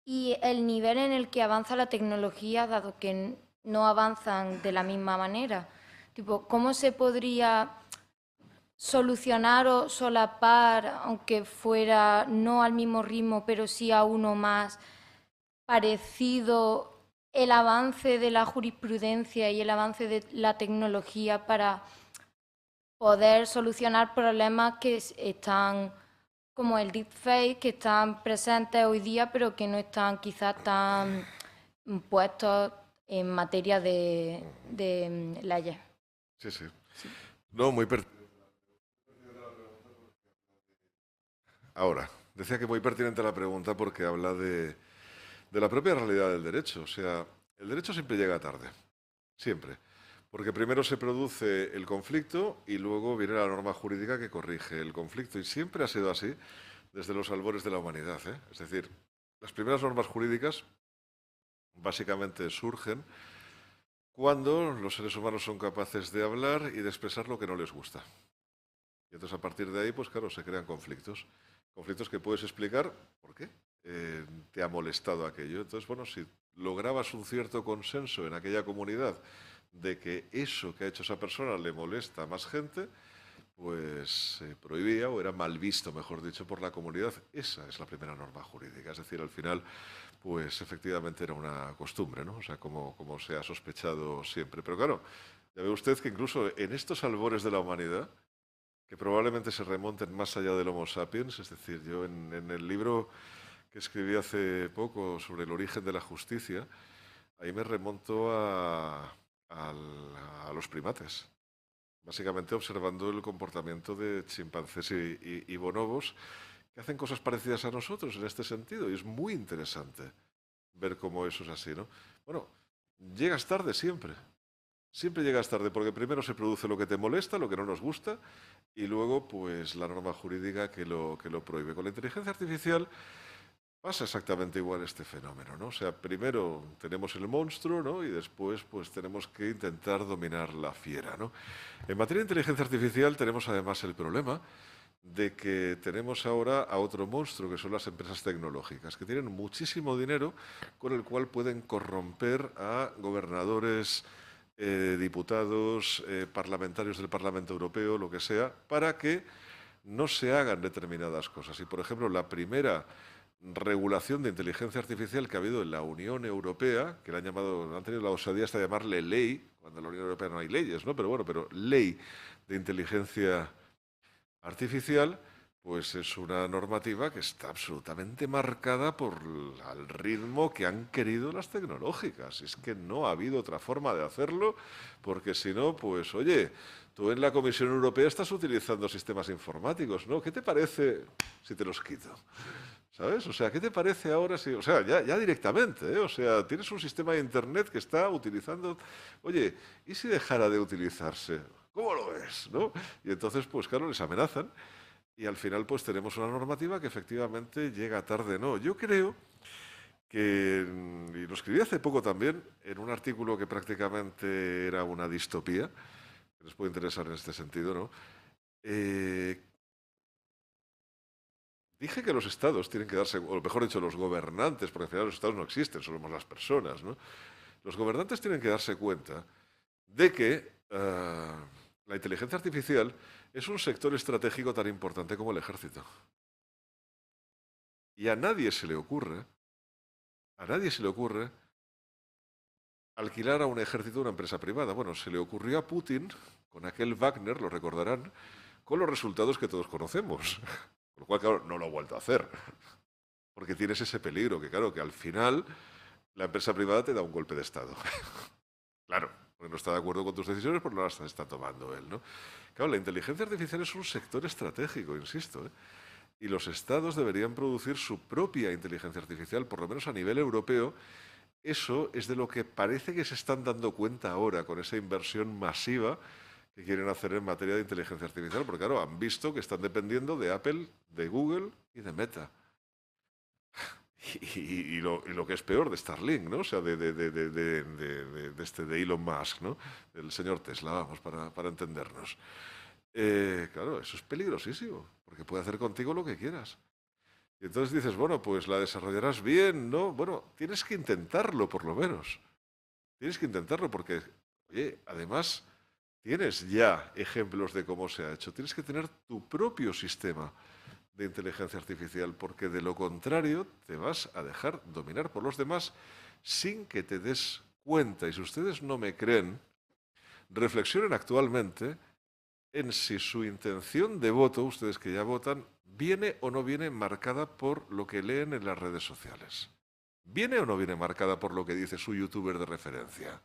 y el nivel en el que avanza la tecnología, dado que no avanzan de la misma manera. Tipo, ¿cómo se podría solucionar o solapar, aunque fuera no al mismo ritmo, pero sí a uno más parecido, el avance de la jurisprudencia y el avance de la tecnología para poder solucionar problemas que están, como el deepfake, que están presentes hoy día, pero que no están quizás tan puestos en materia de leyes? Sí, sí. No, muy pertinente. Ahora, decía que muy pertinente la pregunta porque habla de la propia realidad del derecho. O sea, el derecho siempre llega tarde, siempre. Porque primero se produce el conflicto y luego viene la norma jurídica que corrige el conflicto. Y siempre ha sido así desde los albores de la humanidad, ¿eh? Es decir, las primeras normas jurídicas básicamente surgen cuando los seres humanos son capaces de hablar y de expresar lo que no les gusta. Y entonces a partir de ahí, pues claro, se crean conflictos. Conflictos que puedes explicar por qué te ha molestado aquello. Entonces, bueno, si lograbas un cierto consenso en aquella comunidad de que eso que ha hecho esa persona le molesta a más gente, pues se prohibía o era mal visto, mejor dicho, por la comunidad. Esa es la primera norma jurídica. Es decir, al final, pues efectivamente era una costumbre, ¿no? O sea, como se ha sospechado siempre. Pero claro, ya ve usted que incluso en estos albores de la humanidad, que probablemente se remonten más allá del Homo sapiens, es decir, yo en el libro que escribí hace poco sobre el origen de la justicia, ahí me remonto a los primates, básicamente observando el comportamiento de chimpancés y bonobos que hacen cosas parecidas a nosotros en este sentido, y es muy interesante ver cómo eso es así, ¿no? Bueno, llegas tarde siempre. Siempre llegas tarde porque primero se produce lo que te molesta, lo que no nos gusta, y luego pues la norma jurídica que lo prohíbe. Con la inteligencia artificial pasa exactamente igual este fenómeno, ¿no? O sea, primero tenemos el monstruo, ¿no? Y después pues tenemos que intentar dominar la fiera, ¿no? En materia de inteligencia artificial tenemos además el problema de que tenemos ahora a otro monstruo, que son las empresas tecnológicas, que tienen muchísimo dinero con el cual pueden corromper a gobernadores, diputados, parlamentarios del Parlamento Europeo, lo que sea, para que no se hagan determinadas cosas. Y, por ejemplo, la primera regulación de inteligencia artificial que ha habido en la Unión Europea, que han tenido la osadía hasta llamarle ley, cuando en la Unión Europea no hay leyes, ¿no? Pero bueno, pero ley de inteligencia artificial, pues es una normativa que está absolutamente marcada por el ritmo que han querido las tecnológicas. Es que no ha habido otra forma de hacerlo, porque si no, pues oye, tú en la Comisión Europea estás utilizando sistemas informáticos, ¿no? ¿Qué te parece si te los quito? ¿Sabes? O sea, ¿qué te parece ahora si...? O sea, ya directamente, ¿eh? O sea, tienes un sistema de Internet que está utilizando... Oye, ¿y si dejara de utilizarse? ¿Cómo lo ves? ¿No? Y entonces, pues claro, les amenazan y al final pues tenemos una normativa que efectivamente llega tarde. No, yo creo que, y lo escribí hace poco también, en un artículo que prácticamente era una distopía, que les puede interesar en este sentido, ¿no? Dije que los estados tienen que darse, o mejor dicho, los gobernantes, porque al final los estados no existen, somos las personas, ¿no? Los gobernantes tienen que darse cuenta de que la inteligencia artificial es un sector estratégico tan importante como el ejército. Y a nadie se le ocurre alquilar a un ejército una empresa privada. Bueno, se le ocurrió a Putin con aquel Wagner, lo recordarán, con los resultados que todos conocemos. Con lo cual, claro, no lo ha vuelto a hacer. Porque tienes ese peligro, que claro, que al final la empresa privada te da un golpe de Estado. Claro, porque no está de acuerdo con tus decisiones, pero no las está tomando él, ¿no? Claro, la inteligencia artificial es un sector estratégico, insisto, ¿eh? Y los estados deberían producir su propia inteligencia artificial, por lo menos a nivel europeo. Eso es de lo que parece que se están dando cuenta ahora con esa inversión masiva que quieren hacer en materia de inteligencia artificial, porque claro, han visto que están dependiendo de Apple, de Google y de Meta. Y lo que es peor, de Starlink, ¿no? O sea, de Elon Musk, ¿no? Del señor Tesla, vamos, para entendernos. Claro, eso es peligrosísimo, porque puede hacer contigo lo que quieras. Y entonces dices, bueno, pues la desarrollarás bien, ¿no? Bueno, tienes que intentarlo, por lo menos. Tienes que intentarlo porque, oye, además, tienes ya ejemplos de cómo se ha hecho. Tienes que tener tu propio sistema de inteligencia artificial, porque de lo contrario te vas a dejar dominar por los demás sin que te des cuenta. Y si ustedes no me creen, reflexionen actualmente en si su intención de voto, ustedes que ya votan, viene o no viene marcada por lo que leen en las redes sociales. ¿Viene o no viene marcada por lo que dice su youtuber de referencia?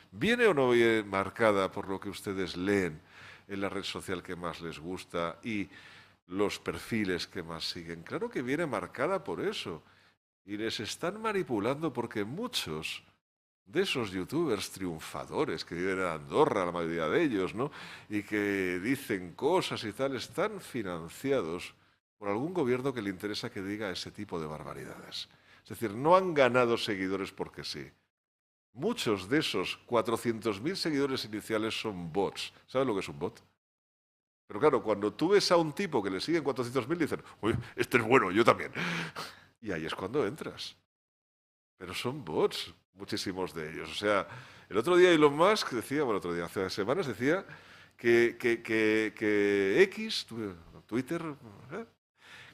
¿Viene o no viene marcada por lo que ustedes leen en la red social que más les gusta y los perfiles que más siguen? Claro que viene marcada por eso. Y les están manipulando porque muchos de esos youtubers triunfadores que viven en Andorra, la mayoría de ellos, ¿no? Y que dicen cosas y tal, están financiados por algún gobierno que le interesa que diga ese tipo de barbaridades. Es decir, no han ganado seguidores porque sí. Muchos de esos 400.000 seguidores iniciales son bots. ¿Sabes lo que es un bot? Pero claro, cuando tú ves a un tipo que le siguen 400.000, dicen, oye, este es bueno, yo también. Y ahí es cuando entras. Pero son bots, muchísimos de ellos. O sea, el otro día Elon Musk decía, bueno, otro día, hace semanas decía que X, Twitter,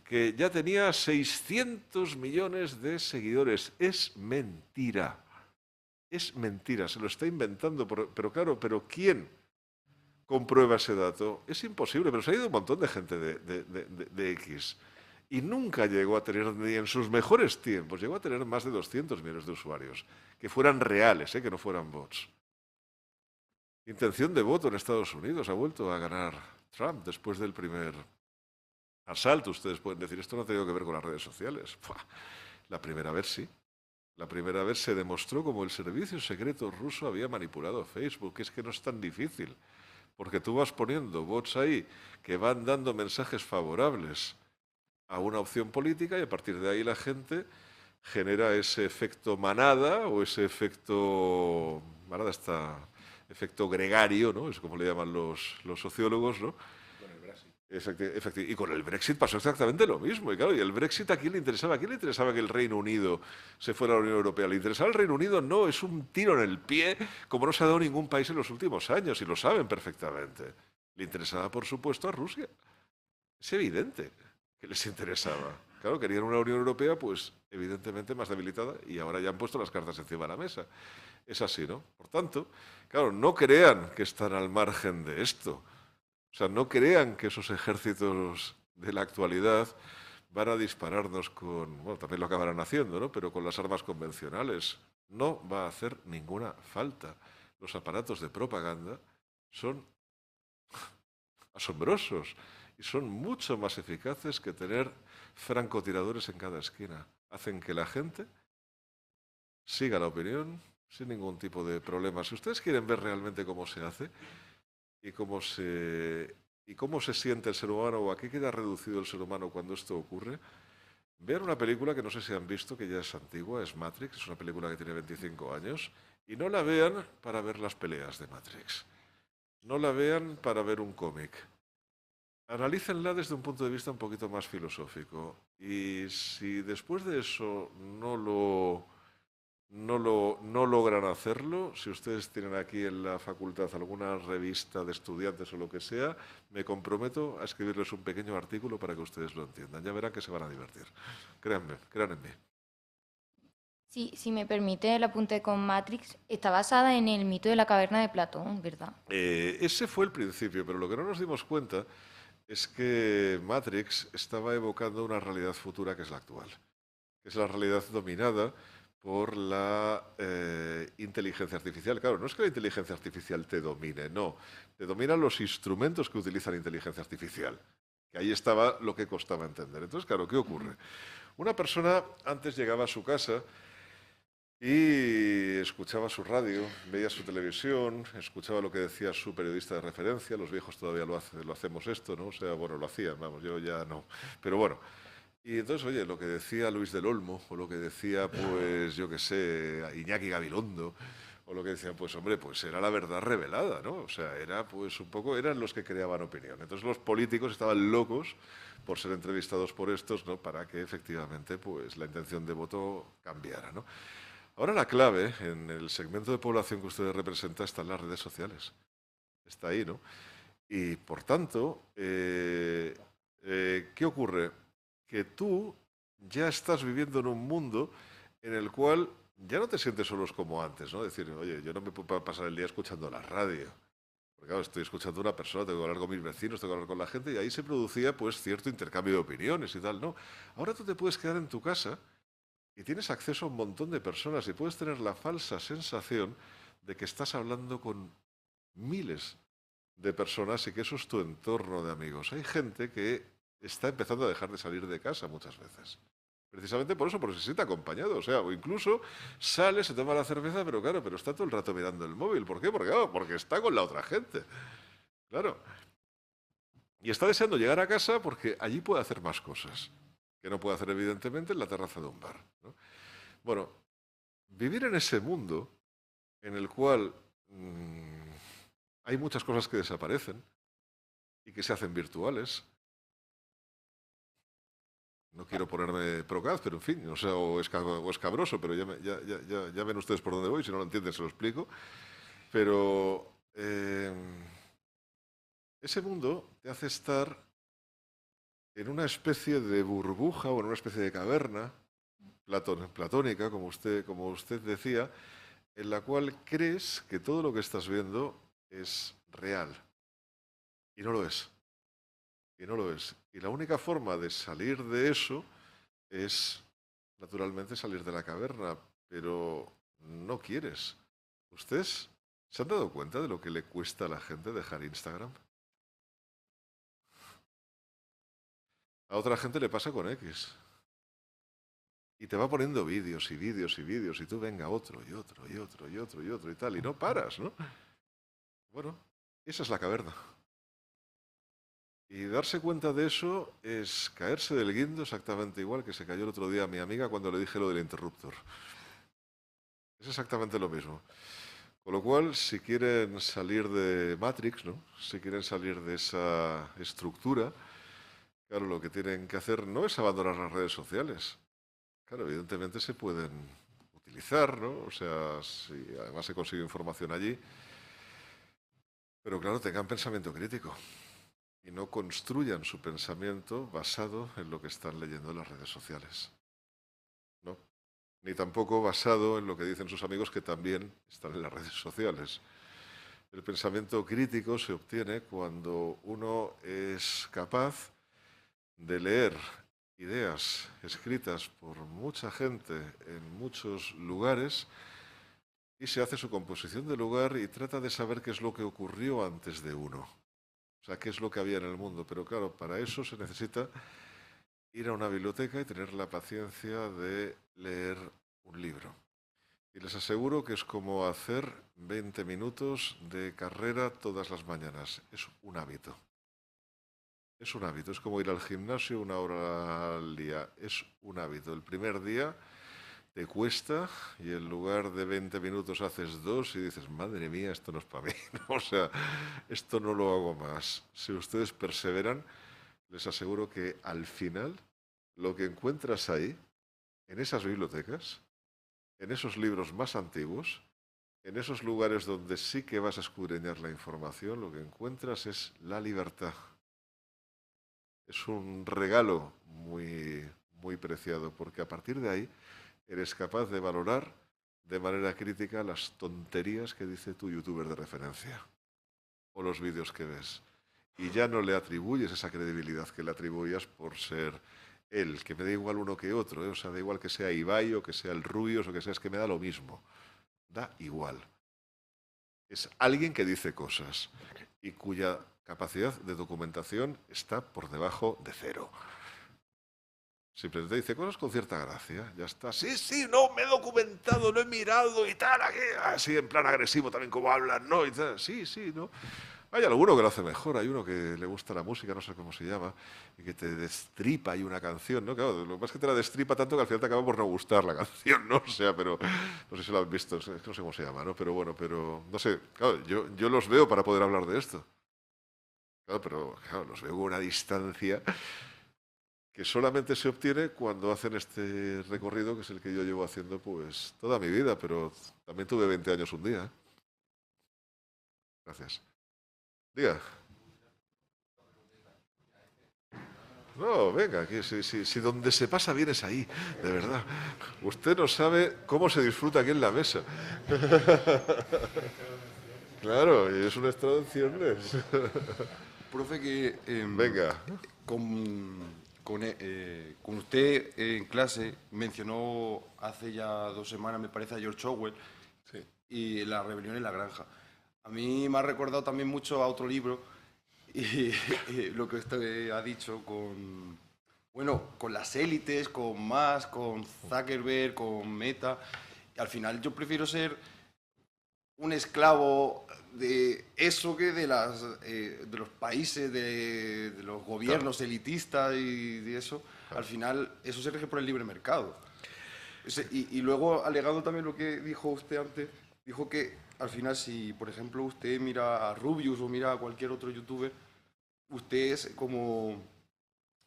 que ya tenía 600 millones de seguidores. Es mentira. Es mentira, se lo está inventando. Pero claro, ¿pero quién comprueba ese dato? Es imposible, pero se ha ido un montón de gente de X. Y nunca llegó a tener, ni en sus mejores tiempos, llegó a tener más de 200 millones de usuarios, que fueran reales, que no fueran bots. Intención de voto en Estados Unidos, ha vuelto a ganar Trump después del primer asalto. Ustedes pueden decir, esto no ha tenido que ver con las redes sociales. ¡Pua! La primera vez sí. La primera vez se demostró cómo el servicio secreto ruso había manipulado Facebook. Es que no es tan difícil, porque tú vas poniendo bots ahí que van dando mensajes favorables a una opción política y a partir de ahí la gente genera ese efecto manada o ese efecto, manada está, efecto gregario, ¿no? Es como le llaman los sociólogos, ¿no? Y con el Brexit pasó exactamente lo mismo. Y claro, ¿y el Brexit a quién le interesaba? ¿A quién le interesaba que el Reino Unido se fuera a la Unión Europea? ¿Le interesaba al Reino Unido? No, es un tiro en el pie, como no se ha dado ningún país en los últimos años, y lo saben perfectamente. Le interesaba, por supuesto, a Rusia. Es evidente que les interesaba. Claro, querían una Unión Europea, pues evidentemente más debilitada, y ahora ya han puesto las cartas encima de la mesa. Es así, ¿no? Por tanto, claro, no crean que están al margen de esto. O sea, no crean que esos ejércitos de la actualidad van a dispararnos con, bueno, también lo acabarán haciendo, ¿no? Pero con las armas convencionales. No va a hacer ninguna falta. Los aparatos de propaganda son asombrosos y son mucho más eficaces que tener francotiradores en cada esquina. Hacen que la gente siga la opinión sin ningún tipo de problema. Si ustedes quieren ver realmente cómo se hace y cómo se siente el ser humano o a qué queda reducido el ser humano cuando esto ocurre, vean una película que no sé si han visto, que ya es antigua, es Matrix, es una película que tiene 25 años, y no la vean para ver las peleas de Matrix. No la vean para ver un cómic. Analícenla desde un punto de vista un poquito más filosófico. Y si después de eso no logran hacerlo, si ustedes tienen aquí en la facultad alguna revista de estudiantes o lo que sea, me comprometo a escribirles un pequeño artículo para que ustedes lo entiendan. Ya verán que se van a divertir. Créanme, crean en mí. Sí, si me permite el apunte con Matrix, está basada en el mito de la caverna de Platón, ¿verdad? Ese fue el principio, pero lo que no nos dimos cuenta es que Matrix estaba evocando una realidad futura que es la actual, que es la realidad dominada por la inteligencia artificial. Claro, no es que la inteligencia artificial te domine, no. Te dominan los instrumentos que utilizan inteligencia artificial. Que ahí estaba lo que costaba entender. Entonces, claro, ¿qué ocurre? Una persona antes llegaba a su casa y escuchaba su radio, veía su televisión, escuchaba lo que decía su periodista de referencia. Los viejos todavía lo hacemos esto, ¿no? O sea, bueno, lo hacían, vamos, yo ya no. Pero bueno. Y entonces, oye, lo que decía Luis del Olmo, o lo que decía, pues, yo qué sé, Iñaki Gabilondo, o lo que decían, pues, hombre, pues era la verdad revelada, ¿no? O sea, era, pues, un poco, eran los que creaban opinión. Entonces los políticos estaban locos por ser entrevistados por estos, ¿no? Para que efectivamente, pues, la intención de voto cambiara, ¿no? Ahora la clave en el segmento de población que ustedes representan está en las redes sociales. Está ahí, ¿no? Y, por tanto, ¿qué ocurre? Que tú ya estás viviendo en un mundo en el cual ya no te sientes solos como antes, ¿no? Decir, oye, yo no me puedo pasar el día escuchando la radio. Porque claro, estoy escuchando a una persona, tengo que hablar con mis vecinos, tengo que hablar con la gente, y ahí se producía pues cierto intercambio de opiniones y tal, ¿no? Ahora tú te puedes quedar en tu casa y tienes acceso a un montón de personas y puedes tener la falsa sensación de que estás hablando con miles de personas y que eso es tu entorno de amigos. Hay gente que está empezando a dejar de salir de casa muchas veces. Precisamente por eso, porque se siente acompañado. O sea, o incluso sale, se toma la cerveza, pero claro, pero está todo el rato mirando el móvil. ¿Por qué? Porque, claro, porque está con la otra gente. Claro. Y está deseando llegar a casa porque allí puede hacer más cosas, que no puede hacer evidentemente en la terraza de un bar, ¿no? Bueno, vivir en ese mundo en el cual hay muchas cosas que desaparecen y que se hacen virtuales. No quiero ponerme procaz, pero en fin, o sea, o escabroso, pero ya ven ustedes por dónde voy, si no lo entienden se lo explico. Pero ese mundo te hace estar en una especie de burbuja o en una especie de caverna platónica, como usted decía, en la cual crees que todo lo que estás viendo es real. Y no lo es. Y no lo es. Y la única forma de salir de eso es, naturalmente, salir de la caverna, pero no quieres. ¿Ustedes se han dado cuenta de lo que le cuesta a la gente dejar Instagram? A otra gente le pasa con X. Y te va poniendo vídeos y vídeos y vídeos, y tú venga otro y otro y otro y otro y otro y tal, y no paras, ¿no? Bueno, esa es la caverna. Y darse cuenta de eso es caerse del guindo exactamente igual que se cayó el otro día a mi amiga cuando le dije lo del interruptor. Es exactamente lo mismo. Con lo cual, si quieren salir de Matrix, ¿no? Si quieren salir de esa estructura, claro, lo que tienen que hacer no es abandonar las redes sociales. Claro, evidentemente se pueden utilizar, ¿no? O sea, si además se consigue información allí. Pero claro, tengan pensamiento crítico y no construyan su pensamiento basado en lo que están leyendo en las redes sociales. ¿No? Ni tampoco basado en lo que dicen sus amigos que también están en las redes sociales. El pensamiento crítico se obtiene cuando uno es capaz de leer ideas escritas por mucha gente en muchos lugares y se hace su composición de lugar y trata de saber qué es lo que ocurrió antes de uno. O sea, qué es lo que había en el mundo. Pero claro, para eso se necesita ir a una biblioteca y tener la paciencia de leer un libro. Y les aseguro que es como hacer 20 minutos de carrera todas las mañanas. Es un hábito. Es un hábito. Es como ir al gimnasio 1 hora al día. Es un hábito. El primer día te cuesta y en lugar de 20 minutos haces 2 y dices, madre mía, esto no es para mí. O sea, esto no lo hago más. Si ustedes perseveran, les aseguro que al final lo que encuentras ahí, en esas bibliotecas, en esos libros más antiguos, en esos lugares donde sí que vas a escudriñar la información, lo que encuentras es la libertad. Es un regalo muy, muy preciado, porque a partir de ahí eres capaz de valorar de manera crítica las tonterías que dice tu youtuber de referencia o los vídeos que ves. Y ya no le atribuyes esa credibilidad que le atribuías por ser él, que me da igual uno que otro, ¿eh? O sea, da igual que sea Ibai o que sea el Rubius o que sea, es que me da lo mismo. Da igual. Es alguien que dice cosas y cuya capacidad de documentación está por debajo de 0. Simplemente dice cosas con cierta gracia, ya está. Sí, sí, no, me he documentado, lo he mirado y tal, así en plan agresivo también como hablan, ¿no? Y tal. Sí, sí, ¿no? Hay alguno que lo hace mejor, hay uno que le gusta la música, no sé cómo se llama, y que te destripa ahí una canción, ¿no? Claro, lo que pasa es que te la destripa tanto que al final te acaba por no gustar la canción, ¿no? O sea, pero no sé si lo han visto, es que no sé cómo se llama, ¿no? Pero bueno, pero no sé, claro, yo los veo para poder hablar de esto. Claro, pero claro, los veo con una distancia que solamente se obtiene cuando hacen este recorrido, que es el que yo llevo haciendo pues toda mi vida, pero también tuve 20 años un día. Gracias. Diga. No, venga, que si donde se pasa bien es ahí, de verdad. Usted no sabe cómo se disfruta aquí en la mesa. Claro, y es un estrado en ciernes. Profe, que Venga. con usted en clase mencionó hace ya 2 semanas, me parece, a George Orwell y La rebelión en la granja. A mí me ha recordado también mucho a otro libro y lo que usted ha dicho con las élites, con Musk, con Zuckerberg, con Meta. Y al final yo prefiero ser un esclavo de eso que de los países, de los gobiernos elitistas y de eso. Al final eso se rige por el libre mercado. Y luego, alegando también lo que dijo usted antes, dijo que al final si, por ejemplo, usted mira a Rubius o mira a cualquier otro youtuber, usted es como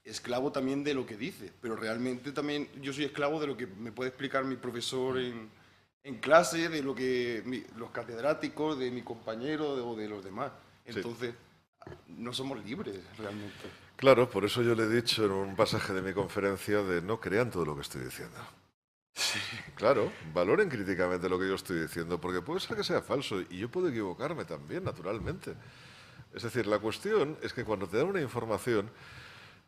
esclavo también de lo que dice, pero realmente también yo soy esclavo de lo que me puede explicar mi profesor en clase, de lo que los catedráticos, de mi compañero o de los demás. Entonces, no somos libres realmente. Claro, por eso yo le he dicho en un pasaje de mi conferencia de no crean todo lo que estoy diciendo. Sí. Claro, valoren críticamente lo que yo estoy diciendo, porque puede ser que sea falso y yo puedo equivocarme también, naturalmente. Es decir, la cuestión es que cuando te dan una información,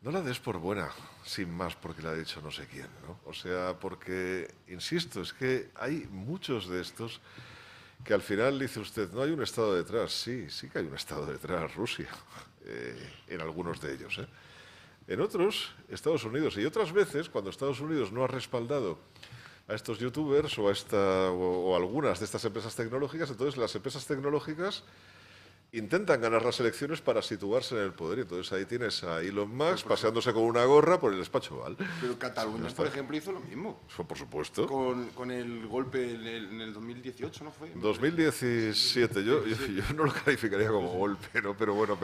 no la des por buena, sin más, porque la ha dicho no sé quién, ¿no? O sea, porque, insisto, es que hay muchos de estos que al final dice usted, no hay un Estado detrás. Sí, sí que hay un Estado detrás, Rusia, en algunos de ellos, ¿eh? En otros, Estados Unidos. Y otras veces, cuando Estados Unidos no ha respaldado a estos youtubers o algunas de estas empresas tecnológicas, entonces las empresas tecnológicas intentan ganar las elecciones para situarse en el poder. Entonces ahí tienes a Elon Musk paseándose con una gorra por el despacho Oval. Pero Cataluña, por ejemplo, hizo lo mismo. Por supuesto. Con el golpe en el 2018, ¿no fue? 2017, yo no lo calificaría como golpe, ¿no? Pero bueno,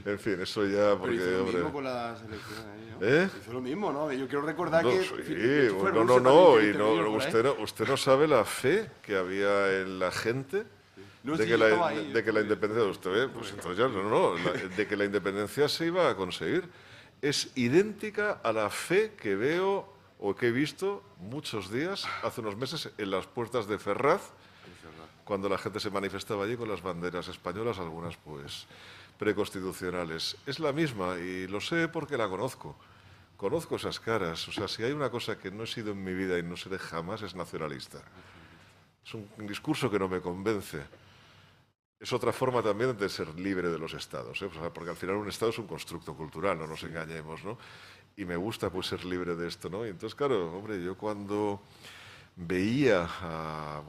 en fin, eso ya porque... Pero hizo lo hombre, mismo con las elecciones ahí, ¿no? ¿Eh? Hizo lo mismo, ¿no? Yo quiero recordar No, que... sí, fue no, Rusia no, también que y no, intervino por ahí. usted no sabe la fe que había en la gente No, de sí, que, yo estaba ahí, de que la independencia, usted ve, pues entonces ya de que la independencia se iba a conseguir. Es idéntica a la fe que veo o que he visto muchos días, hace unos meses, en las puertas de Ferraz, cuando la gente se manifestaba allí con las banderas españolas, algunas pues preconstitucionales. Es la misma y lo sé porque la conozco. Conozco esas caras. O sea, si hay una cosa que no he sido en mi vida y no seré jamás, es nacionalista. Es un discurso que no me convence. Es otra forma también de ser libre de los estados, ¿eh? O sea, porque al final un estado es un constructo cultural, no nos engañemos, ¿no? Y me gusta pues ser libre de esto, ¿no? Y entonces, claro, hombre, yo cuando veía a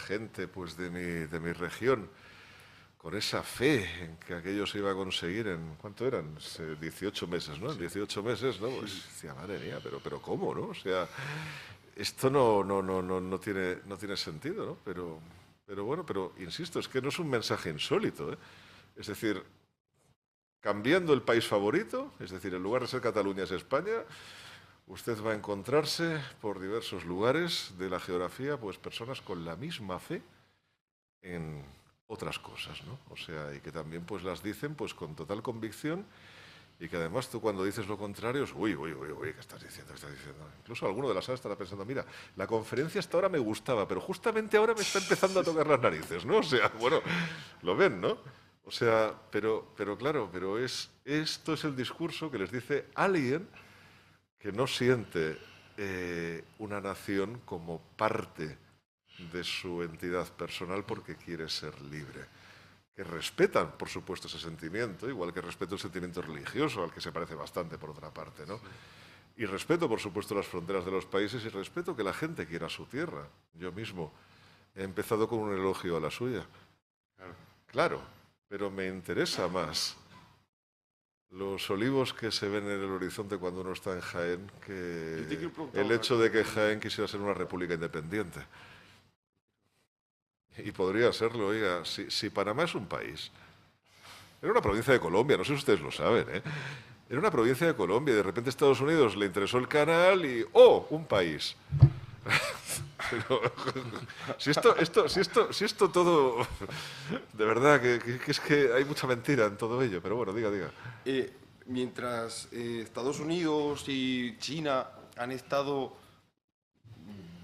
gente pues de mi región con esa fe en que aquello se iba a conseguir en, ¿cuánto eran? 18 meses, ¿no? En 18 meses, ¿no? Pues decía, madre mía, pero ¿cómo, no? O sea, esto no tiene sentido, ¿no? Pero bueno, insisto, es que no es un mensaje insólito, ¿eh? Es decir, cambiando el país favorito, es decir, en lugar de ser Cataluña es España, usted va a encontrarse por diversos lugares de la geografía, pues personas con la misma fe en otras cosas, ¿no? O sea, y que también pues las dicen pues con total convicción y que además tú cuando dices lo contrario es, uy, ¿qué estás diciendo? Incluso alguno de las salas estará pensando, mira, la conferencia hasta ahora me gustaba, pero justamente ahora me está empezando a tocar las narices, ¿no? O sea, bueno, lo ven, ¿no? O sea, pero claro, esto es el discurso que les dice alguien que no siente una nación como parte de su entidad personal porque quiere ser libre. Que respetan, por supuesto, ese sentimiento, igual que respeto el sentimiento religioso, al que se parece bastante, por otra parte, ¿no? Y respeto, por supuesto, las fronteras de los países y respeto que la gente quiera su tierra. Yo mismo he empezado con un elogio a la suya. Claro, pero me interesa más los olivos que se ven en el horizonte cuando uno está en Jaén que el hecho de que Jaén quisiera ser una república independiente. Y podría serlo, oiga, si Panamá es un país, era una provincia de Colombia, no sé si ustedes lo saben, ¿eh? Era una provincia de Colombia y de repente a Estados Unidos le interesó el canal y ¡oh! Un país. Pero, si esto todo... De verdad, que es que hay mucha mentira en todo ello, pero bueno, diga. Mientras Estados Unidos y China han estado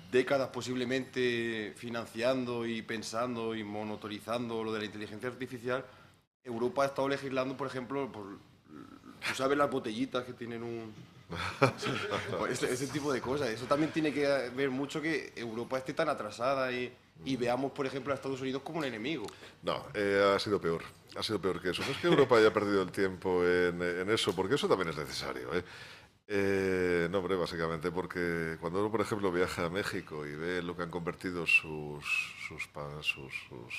décadas posiblemente financiando y pensando y monitorizando lo de la inteligencia artificial, Europa ha estado legislando, por ejemplo, tú sabes las botellitas que tienen un... ese tipo de cosas. Eso también tiene que ver mucho que Europa esté tan atrasada y veamos, por ejemplo, a Estados Unidos como un enemigo. No, ha sido peor. Ha sido peor que eso. No es que Europa haya perdido el tiempo en eso, porque eso también es necesario, ¿eh? No, hombre, básicamente porque cuando uno, por ejemplo, viaja a México y ve lo que han convertido sus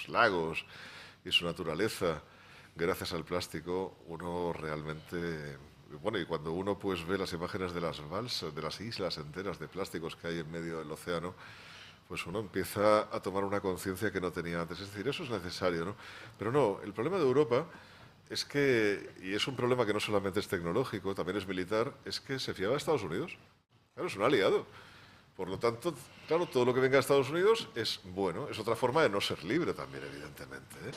lagos y su naturaleza gracias al plástico, uno realmente... Bueno, y cuando uno pues ve las imágenes de las balsas, de las islas enteras de plásticos que hay en medio del océano, pues uno empieza a tomar una conciencia que no tenía antes. Es decir, eso es necesario, ¿no? Pero no, el problema de Europa es que, y es un problema que no solamente es tecnológico, también es militar, es que se fiaba a Estados Unidos. Claro, es un aliado. Por lo tanto, claro, todo lo que venga de Estados Unidos es bueno. Es otra forma de no ser libre también, evidentemente, ¿eh?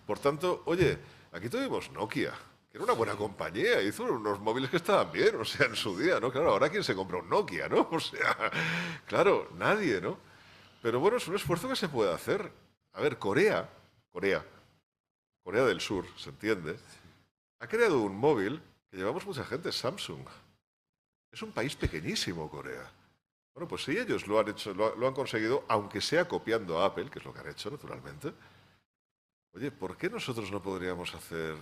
Por tanto, oye, aquí tuvimos Nokia, que era una buena compañía, hizo unos móviles que estaban bien, o sea, en su día, ¿no? Claro, ahora ¿quién se compra un Nokia, no? O sea, claro, nadie, ¿no? Pero bueno, es un esfuerzo que se puede hacer. A ver, Corea del Sur, ¿se entiende? Ha creado un móvil que llevamos mucha gente, Samsung. Es un país pequeñísimo, Corea. Bueno, pues si ellos lo han hecho, lo han conseguido, aunque sea copiando a Apple, que es lo que han hecho, naturalmente. Oye, ¿por qué nosotros no podríamos hacer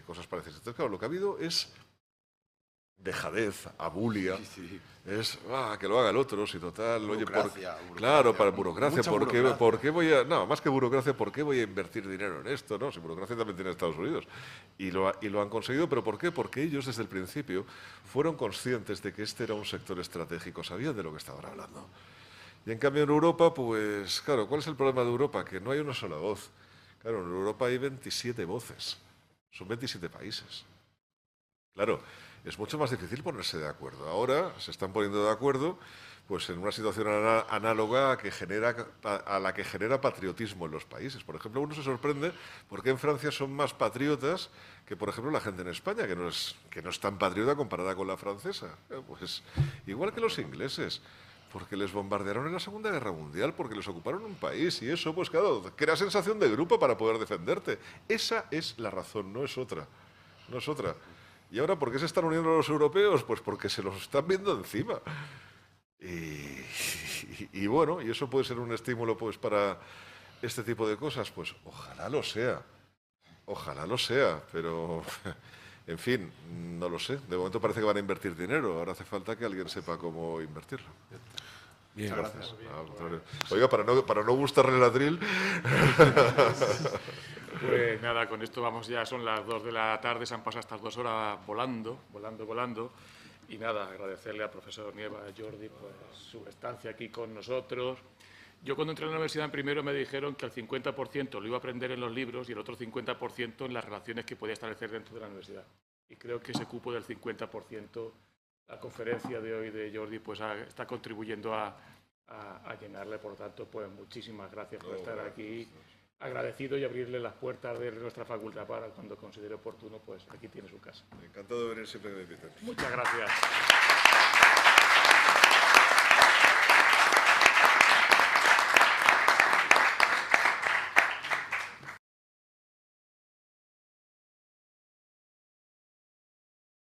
cosas parecidas? Entonces, claro, lo que ha habido es dejadez, abulia. Sí. Es, que lo haga el otro, si total... Burocracia, claro, para burocracia. mucha ¿Por qué voy a...? No, más que burocracia, ¿por qué voy a invertir dinero en esto? No, si burocracia también tiene Estados Unidos. Y lo han conseguido, ¿pero por qué? Porque ellos desde el principio fueron conscientes de que este era un sector estratégico, sabían de lo que estaban hablando. Y en cambio en Europa, pues claro, ¿cuál es el problema de Europa? Que no hay una sola voz. Claro, en Europa hay 27 voces, son 27 países. Claro, es mucho más difícil ponerse de acuerdo. Ahora se están poniendo de acuerdo pues, en una situación análoga a la que genera patriotismo en los países. Por ejemplo, uno se sorprende porque en Francia son más patriotas que, por ejemplo, la gente en España, que no es tan patriota comparada con la francesa. Pues igual que los ingleses, porque les bombardearon en la Segunda Guerra Mundial, porque les ocuparon un país y eso, pues claro, crea sensación de grupo para poder defenderte. Esa es la razón, no es otra. No es otra. ¿Y ahora por qué se están uniendo los europeos? Pues porque se los están viendo encima. Y bueno, y eso puede ser un estímulo pues para este tipo de cosas. Pues ojalá lo sea. Ojalá lo sea, pero en fin, no lo sé. De momento parece que van a invertir dinero. Ahora hace falta que alguien sepa cómo invertirlo. Bien, gracias. Oiga, para no gustarle el atril. Pues nada, con esto vamos ya, son las 2 de la tarde, se han pasado estas 2 horas volando. Y nada, agradecerle al profesor Nieva, a Jordi, pues, su estancia aquí con nosotros. Yo cuando entré en la universidad en primero me dijeron que el 50% lo iba a aprender en los libros y el otro 50% en las relaciones que podía establecer dentro de la universidad. Y creo que ese cupo del 50%, la conferencia de hoy de Jordi, pues está contribuyendo a llenarle. Por lo tanto, pues muchísimas gracias por estar aquí. Agradecido y abrirle las puertas de nuestra facultad para cuando considere oportuno, pues aquí tiene su casa. Encantado de venir siempre que me inviten. Muchas gracias.